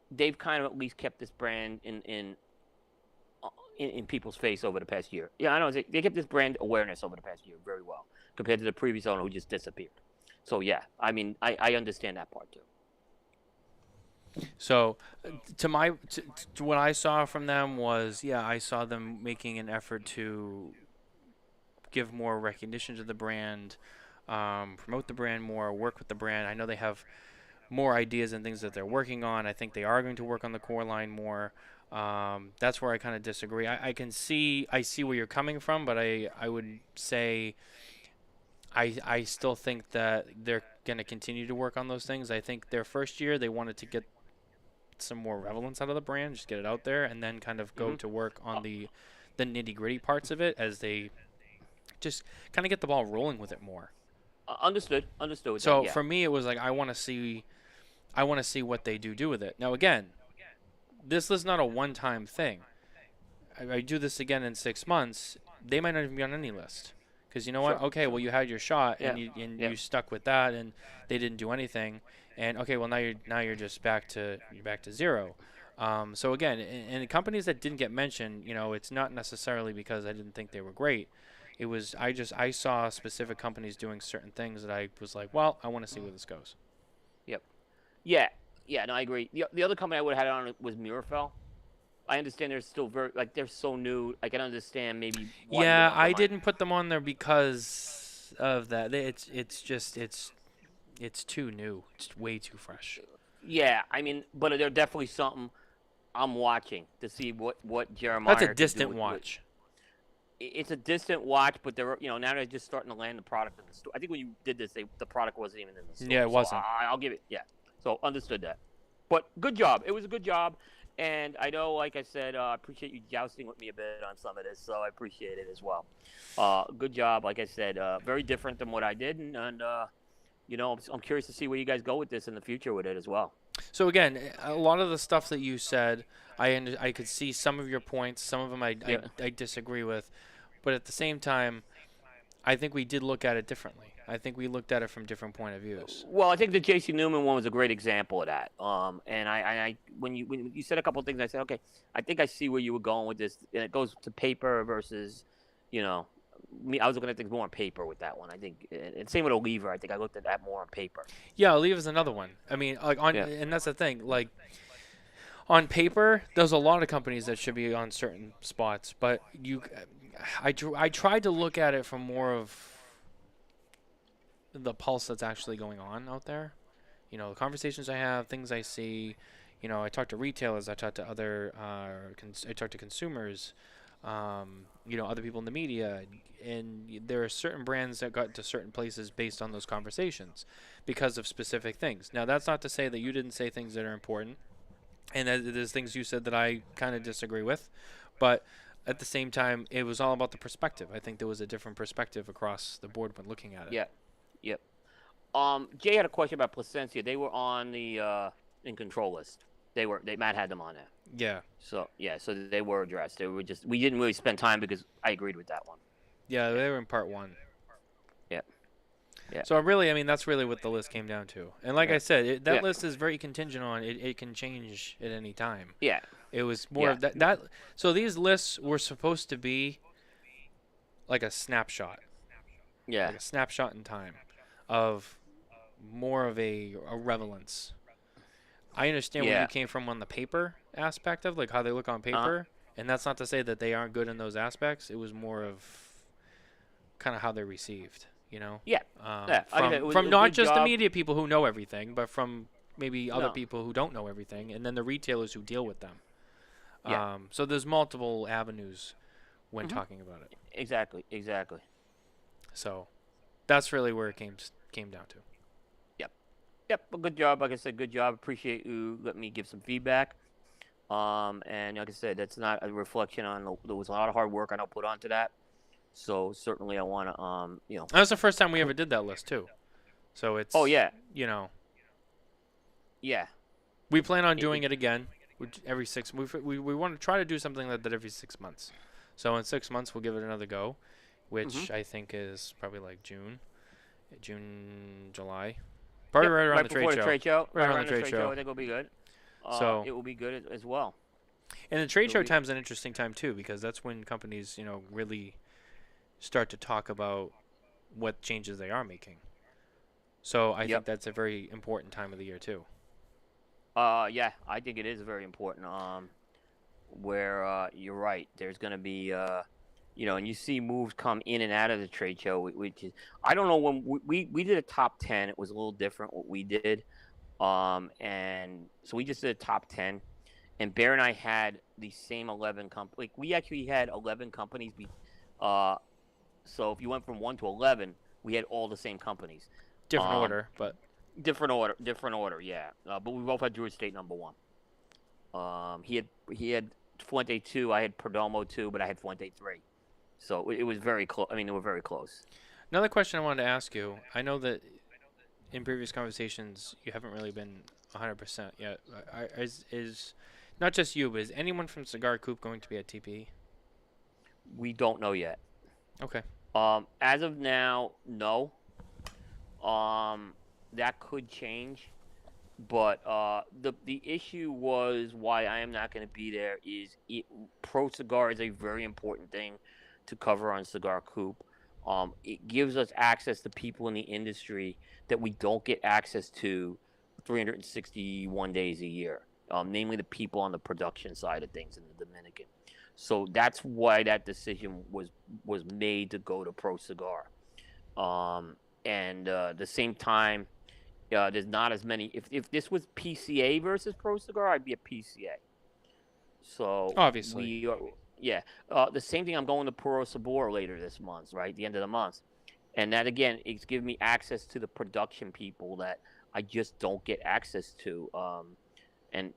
they've kind of at least kept this brand in people's face over the past year. Yeah, I know. They kept this brand awareness over the past year very well compared to the previous owner who just disappeared. So, yeah, I mean, I understand that part, too. So, to what I saw from them was, I saw them making an effort to give more recognition to the brand, promote the brand more, work with the brand. I know they have more ideas and things that they're working on. I think they are going to work on the core line more. That's where I kind of disagree. I see where you're coming from, but I would say I still think that they're going to continue to work on those things. I think their first year they wanted to get some more relevance out of the brand, just get it out there, and then kind of go to work on the nitty-gritty parts of it as they just kind of get the ball rolling with it more. Understood. So for me, it was like I want to see what they do with it. Now again, this is not a one-time thing. I do this again in 6 months, they might not even be on any list. Because you know what? Okay, well you had your shot and you stuck with that, and they didn't do anything. And okay, well now you're just back to zero. So again, and the companies that didn't get mentioned, it's not necessarily because I didn't think they were great. It was I saw specific companies doing certain things that I was like, well, I want to see where this goes. Yep. Yeah. No, I agree. The other company I would have had on was Mirafell. I understand they're still they're so new. I can understand maybe. Yeah, I didn't put them on there because of that. It's too new. It's way too fresh. Yeah, I mean, but they're definitely something I'm watching to see what Jeremiah. That's a distant watch. It's a distant watch, but they're now they're just starting to land the product in the store. I think when you did this, the product wasn't even in the store. Yeah, it wasn't. I'll give it. Yeah, so understood that. But good job. It was a good job. And I know, like I said, I appreciate you jousting with me a bit on some of this, so I appreciate it as well. Good job. Like I said, very different than what I did, and I'm curious to see where you guys go with this in the future with it as well. So again, a lot of the stuff that you said, I could see some of your points. Some of them I disagree with, but at the same time, I think we did look at it differently. I think we looked at it from different point of views. Well, I think the J.C. Newman one was a great example of that. And I when you said a couple of things, I said, okay, I think I see where you were going with this. And it goes to paper versus, me. I was looking at things more on paper with that one. I think, and same with Oliva. I think I looked at that more on paper. Yeah, Oliva's another one. I mean, and that's the thing. Like on paper, there's a lot of companies that should be on certain spots, but I tried to look at it from more of the pulse that's actually going on out there. The conversations I have, things I see. I talk to retailers, I talk to other, I talk to consumers, other people in the media, and there are certain brands that got to certain places based on those conversations because of specific things. Now, that's not to say that you didn't say things that are important. And there's things you said that I kind of disagree with, but at the same time, it was all about the perspective. I think there was a different perspective across the board when looking at it. Yeah. Yep. Jay had a question about Placencia. They were on the in control list. Matt had them on there. Yeah. So so they were addressed. They were just we didn't really spend time because I agreed with that one. Yeah, they were in part 1. Yeah. Yeah. So really, I mean, that's really what the list came down to. And like Yeah. I said, that Yeah. list is very contingent on it can change at any time. Yeah. It was more of that. So these lists were supposed to be like a snapshot. Yeah. Like a snapshot in time of more of a relevance. I understand where you came from on the paper aspect of like how they look on paper, and that's not to say that they aren't good in those aspects. It was more of kind of how they're received, you know? Yeah. From not just the media people who know everything, but from maybe other people who don't know everything, and then the retailers who deal with them. Yeah. So there's multiple avenues when talking about it. Exactly. So that's really where it came down to. Yep. Well, good job. Like I said, good job. Appreciate you letting me give some feedback. And like I said, that's not a reflection on. There was a lot of hard work I know put onto that. So certainly I want to That was the first time we ever did that list too. So it's you know. Yeah. We plan on doing it again every 6. We want to try to do something like that every 6 months. So in 6 months we'll give it another go, which I think is probably like June, July. Probably right around the trade show. Right around the trade show. I think it'll be good. So it will be good as well. And the trade show time's an interesting time too, because that's when companies, really start to talk about what changes they are making. So I think that's a very important time of the year too. Yeah, I think it is very important. Where you're right, there's going to be, and you see moves come in and out of the trade show, which is, I don't know, when we did a top 10, it was a little different what we did. And so we just did a top 10, and Bear and I had the same 11 companies. Like, we actually had 11 companies. So if you went from 1 to 11, we had all the same companies. Different order, but. Different order, yeah. But we both had Druid State number 1. He had Fuente 2, I had Perdomo 2, but I had Fuente 3. So it was very close. I mean, they were very close. Another question I wanted to ask you. I know that in previous conversations you haven't really been 100% yet. Is not just you, but is anyone from Cigar Coop going to be at TPE? We don't know yet. Okay. As of now, no. That could change. But the issue was why I am not going to be there is Pro Cigar is a very important thing to cover on Cigar Coop. It gives us access to people in the industry that we don't get access to 361 days a year, namely the people on the production side of things in the Dominican. So that's why that decision was made to go to Pro Cigar. And the same time, there's not as many. If this was PCA versus Pro Cigar, I'd be a PCA. So obviously, the same thing. I'm going to Puro Sabor later this month, right? The end of the month, and that again, it's giving me access to the production people that I just don't get access to. And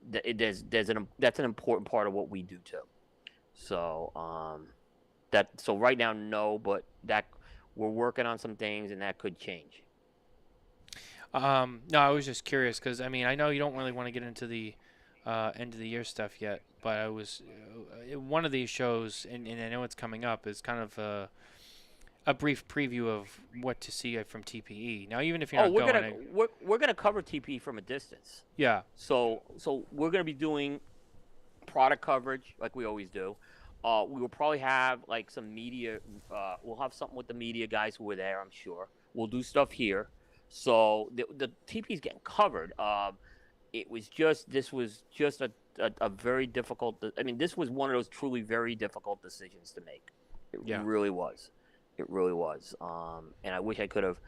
that's an important part of what we do too. So so right now, no, but that we're working on some things, and that could change. No, I was just curious because I mean I know you don't really want to get into the end of the year stuff yet, but I was one of these shows, and I know it's coming up, is kind of a brief preview of what to see from TPE. Now, even if you're not going, we're gonna cover TPE from a distance. Yeah. So we're gonna be doing product coverage like we always do. We will probably have like some media. We'll have something with the media guys who were there, I'm sure. We'll do stuff here. So the TP is getting covered. This was just a very difficult. I mean, this was one of those truly very difficult decisions to make. It really was. It really was. And I wish I could have,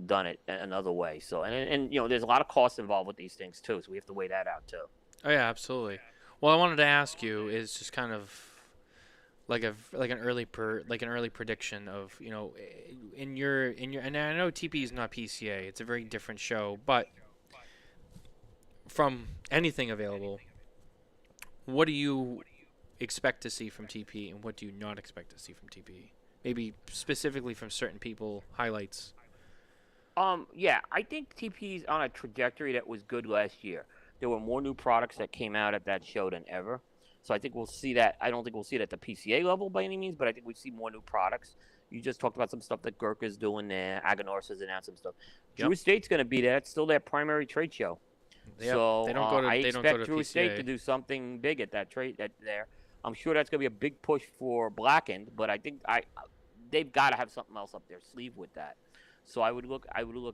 done it another way. So and there's a lot of costs involved with these things too. So we have to weigh that out too. Oh yeah, absolutely. Well, I wanted to ask you is just kind of like an early prediction of in your and I know TP is not PCA, it's a very different show, but from anything available, what do you expect to see from TPE, and what do you not expect to see from TPE? Maybe specifically from certain people, highlights. Yeah, I think TP's on a trajectory that was good last year. There were more new products that came out at that show than ever. So I think we'll see that. I don't think we'll see it at the PCA level by any means, but I think we see more new products. You just talked about some stuff that Gurkha's doing there. Aganorsa has announced some stuff. Yep. Drew Estate's going to be there. It's still their primary trade show. Yep. So they don't go to, I they don't go expect to Drew PCA. Estate to do something big at that trade there. I'm sure that's going to be a big push for Blackened, but I think they've got to have something else up their sleeve with that. So I would look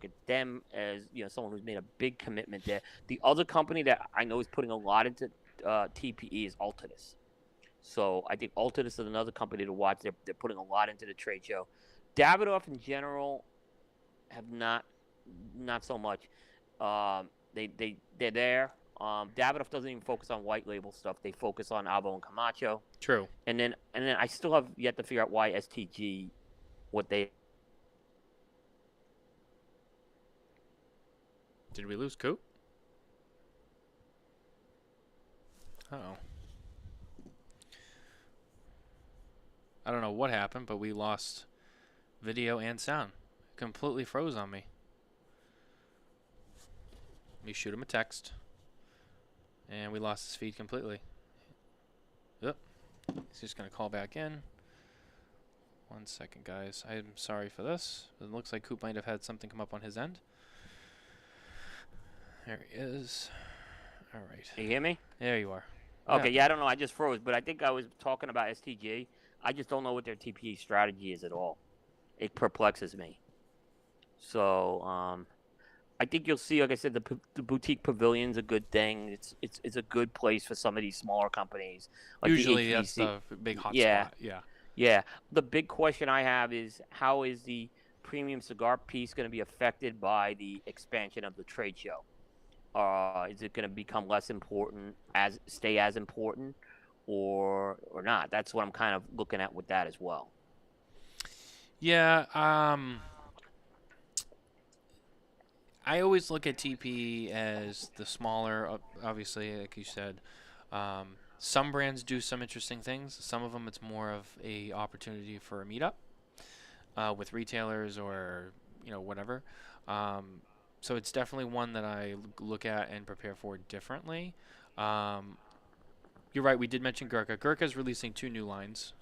at them as someone who's made a big commitment there. The other company that I know is putting a lot into TPE is Altadis. So I think Altadis is another company to watch. They're putting a lot into the trade show. Davidoff in general have not so much. They're there. Davidoff doesn't even focus on white label stuff. They focus on Avo and Camacho. True. And then I still have yet to figure out why STG, what they. Did we lose Coop? Uh-oh. I don't know what happened, but we lost video and sound. Completely froze on me. Let me shoot him a text. And we lost his feed completely. Yep. He's just going to call back in. 1 second, guys. I'm sorry for this. It looks like Coop might have had something come up on his end. There he is. All right. You hear me? There you are. Okay, yeah, I don't know. I just froze, but I think I was talking about STG. I just don't know what their TPE strategy is at all. It perplexes me. So, I think you'll see, like I said, the boutique pavilion's a good thing. It's a good place for some of these smaller companies. Like usually that's the big hot yeah. spot. Yeah. Yeah. The big question I have is how is the premium cigar piece going to be affected by the expansion of the trade show? Is it going to become less important, stay as important, or not? That's what I'm kind of looking at with that as well. Yeah. I always look at TP as the smaller, obviously, like you said. Some brands do some interesting things. Some of them, it's more of a opportunity for a meetup with retailers or whatever. So it's definitely one that I look at and prepare for differently. You're right. We did mention Gurkha. Gurkha's releasing 2 new lines.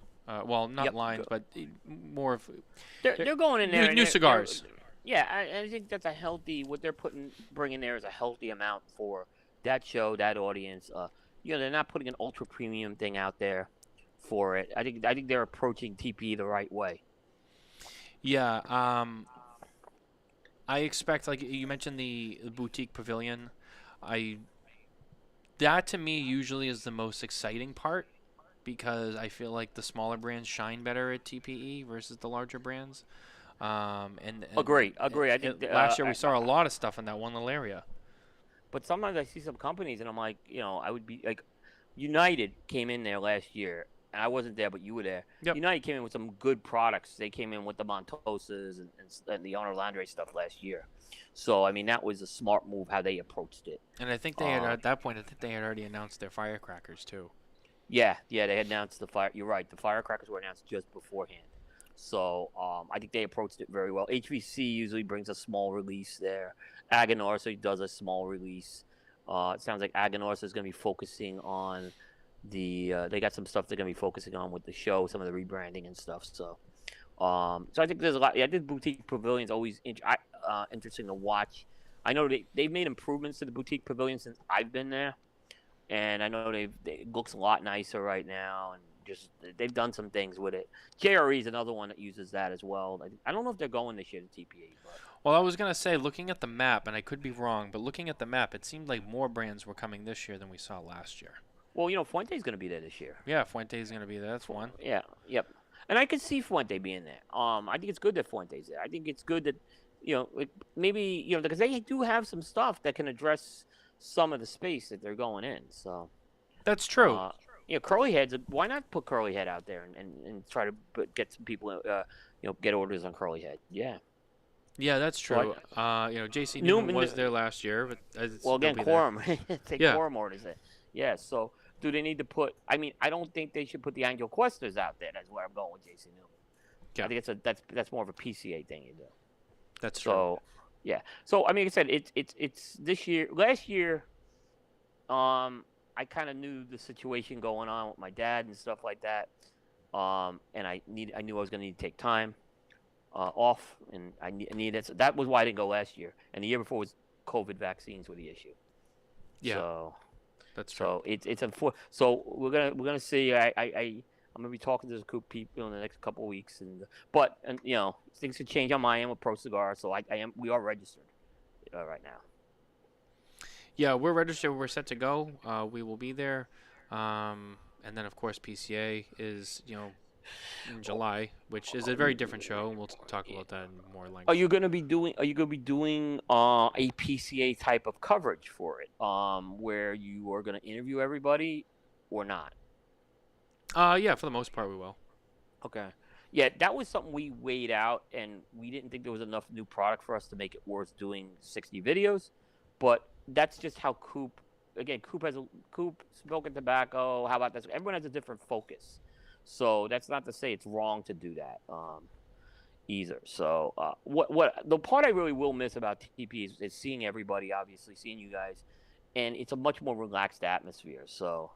Well, not lines, but more of they're going in there. New cigars. Yeah, I think that's a healthy. What they're bringing there is a healthy amount for that show, that audience. They're not putting an ultra premium thing out there for it. I think they're approaching TPE the right way. Yeah. I expect, like you mentioned, the boutique pavilion. That to me usually is the most exciting part because I feel like the smaller brands shine better at TPE versus the larger brands. And agree. I think last year we saw a lot of stuff in that one little area. But sometimes I see some companies and I'm like, I would be like, United came in there last year. And I wasn't there, but you were there. Yep. United came in with some good products. They came in with the Montosas and the Honor Landre stuff last year. So, I mean, that was a smart move how they approached it. And I think they had, at that point, they had already announced their firecrackers, too. Yeah, they had announced the fire. You're right. The firecrackers were announced just beforehand. So, I think they approached it very well. HVC usually brings a small release there. Aganorsa does a small release. It sounds like Aganorsa is going to be focusing on they got some stuff they're going to be focusing on with the show, some of the rebranding and stuff. So I think there's a lot. Yeah, this boutique pavilion's always interesting to watch. I know they've made improvements to the boutique pavilion since I've been there, and I know it looks a lot nicer right now, and just they've done some things with it. JRE is another one that uses that as well. I don't know if they're going this year to TPA. But. Well, I was going to say, looking at the map, and I could be wrong, but looking at the map, it seemed like more brands were coming this year than we saw last year. Well, Fuente's going to be there this year. Yeah, Fuente's going to be there. That's one. Yeah, yep. And I could see Fuente being there. I think it's good that Fuente's there. I think it's good that, maybe, because they do have some stuff that can address some of the space that they're going in. So that's true. Curly Heads. Why not put Curly Head out there and try to get some people, get orders on Curly Head? Yeah. Yeah, that's true. J.C. Newman was there last year, but again, quorum. Take quorum orders. Yeah, so do they need to put? I mean, I don't think they should put the Angel Questers out there. That's where I'm going with Jason Newman. Yeah. I think that's more of a PCA thing you do. That's true. So, yeah. So I mean, like I said, it's this year. Last year, I kind of knew the situation going on with my dad and stuff like that. And I knew I was going to need to take time off, and I needed. So that was why I didn't go last year. And the year before was COVID vaccines were the issue. Yeah. So that's true. so it's unfortunate. So we're gonna see. I'm gonna be talking to the Coop people in the next couple of weeks, but you know, things could change on my end with Pro Cigar. So we are registered right now. Yeah, we're registered. We're set to go. We will be there. And then, of course, PCA is, in July, which is a very different show. And we'll talk about that in more length. Are you gonna be doing a PCA type of coverage for it, where you are gonna interview everybody, or not? Yeah, for the most part, we will. Okay. Yeah, that was something we weighed out, and we didn't think there was enough new product for us to make it worth doing 60 videos. But that's just how Coop. Again, Coop, Smokin Tabacco. How about this? Everyone has a different focus, so that's not to say it's wrong to do that either. So, what the part I really will miss about TP is seeing everybody, obviously seeing you guys, and it's a much more relaxed atmosphere. So,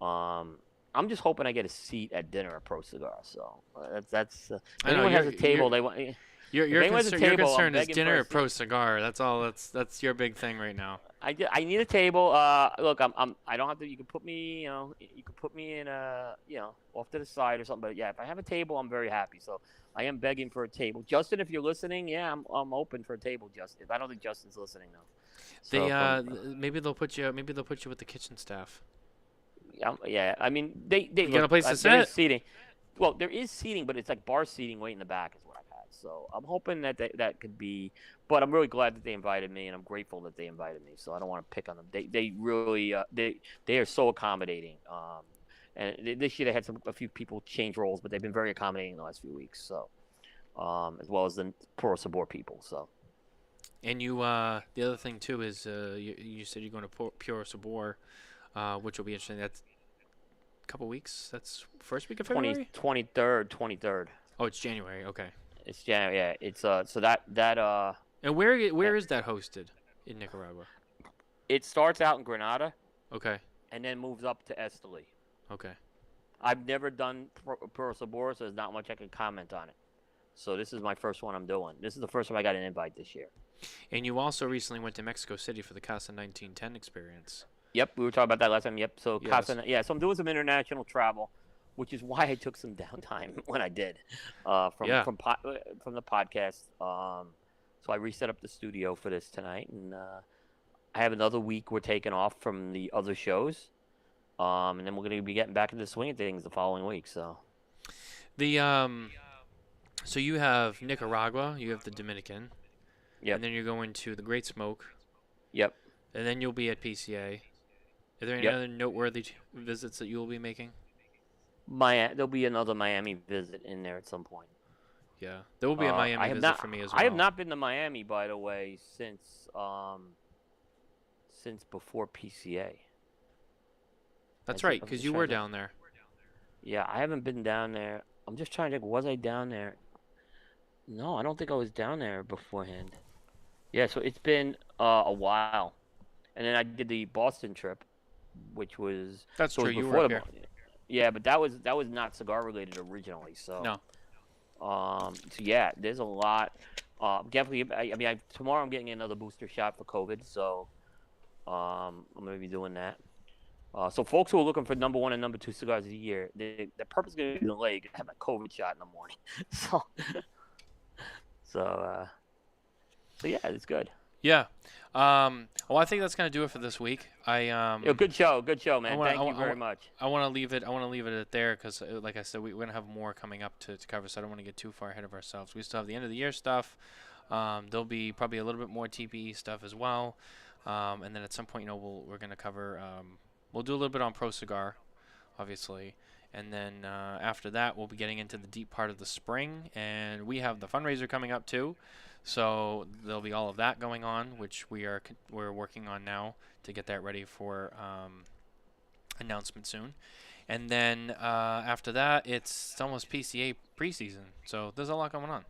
I'm just hoping I get a seat at dinner at Pro Cigar. So that's. If anyone has a table, they want. Your concern is dinner at Pro seat. Cigar. That's all. That's your big thing right now. I need a table. Look, I don't have to. You can put me, you can put me in off to the side or something. But yeah, if I have a table, I'm very happy. So I am begging for a table. Justin, if you're listening, yeah, I'm open for a table, Justin. I don't think Justin's listening though. So Maybe they'll put you with the kitchen staff. Yeah. I mean, they you got a place to there sit. is seating. Well, there is seating, but it's like bar seating way in the back is what I've had. So I'm hoping that could be. But I'm really glad that they invited me, and I'm grateful that they invited me. So I don't want to pick on them. They really they are so accommodating. And this year they had a few people change roles, but they've been very accommodating the last few weeks. So as well as the Pro Sabor people. So. And you, the other thing too is you said you're going to Pure Sabor, which will be interesting. That's a couple weeks. That's first week of February. 23rd. Oh, it's January. Okay. It's January. Yeah. It's so that. And where is that hosted in Nicaragua? It starts out in Granada. Okay. And then moves up to Esteli. Okay. I've never done Pro Sabor, so there's not much I can comment on it. So this is my first one I'm doing. This is the first time I got an invite this year. And you also recently went to Mexico City for the Casa 1910 experience. Yep, we were talking about that last time. Yep, so Yes. Casa, yeah, so I'm doing some international travel, which is why I took some downtime when I did from the podcast. So I reset up the studio for this tonight, and I have another week we're taking off from the other shows, and then we're going to be getting back into the swing of things the following week. So so you have Nicaragua, you have the Dominican. Yep. And then you're going to the Great Smoke. Yep. And then you'll be at PCA. Are there any other noteworthy visits that you will be making? There'll be another Miami visit in there at some point. Yeah, there will be a Miami visit for me as well. I have not been to Miami, by the way, since before PCA. That's right, because you were down there. Yeah, I haven't been down there. I'm just trying to think, was I down there? No, I don't think I was down there beforehand. Yeah, so it's been a while. And then I did the Boston trip, which was... That's true, you before were up here. Yeah, but that was not cigar related originally, so... No. So yeah, there's a lot. Definitely, I mean, tomorrow I'm getting another booster shot for COVID, so I'm going to be doing that. So folks who are looking for number 1 and number 2 cigars of the year, the purpose is going to be delayed. I have my COVID shot in the morning. So yeah, it's good. Yeah. Well, I think that's gonna do it for this week. Good show, man. Thank you very much. I want to leave it at there because, like I said, we're gonna have more coming up to cover, so I don't want to get too far ahead of ourselves. We still have the end of the year stuff. There'll be probably a little bit more TPE stuff as well, and then at some point, we're gonna cover. We'll do a little bit on Pro Cigar, obviously. And then after that, we'll be getting into the deep part of the spring, and we have the fundraiser coming up too. So there'll be all of that going on, which we're working on now to get that ready for announcement soon. And then after that, it's almost PCA preseason. So there's a lot going on.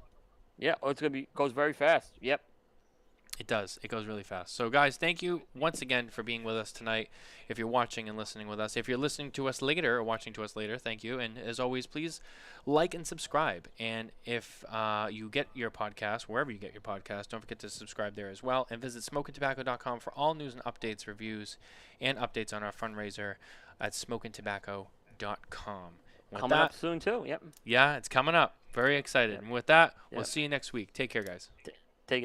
Yeah, oh, it's gonna be goes very fast. Yep. It does. It goes really fast. So, guys, thank you once again for being with us tonight. If you're watching and listening with us, if you're listening to us later or watching to us later, thank you. And as always, please like and subscribe. And if you get your podcast, wherever you get your podcast, don't forget to subscribe there as well. And visit smokintabacco.com for all news and updates, reviews, and updates on our fundraiser at smokintabacco.com. Coming up soon, too. Yep. Yeah, it's coming up. Very excited. And with that, we'll see you next week. Take care, guys.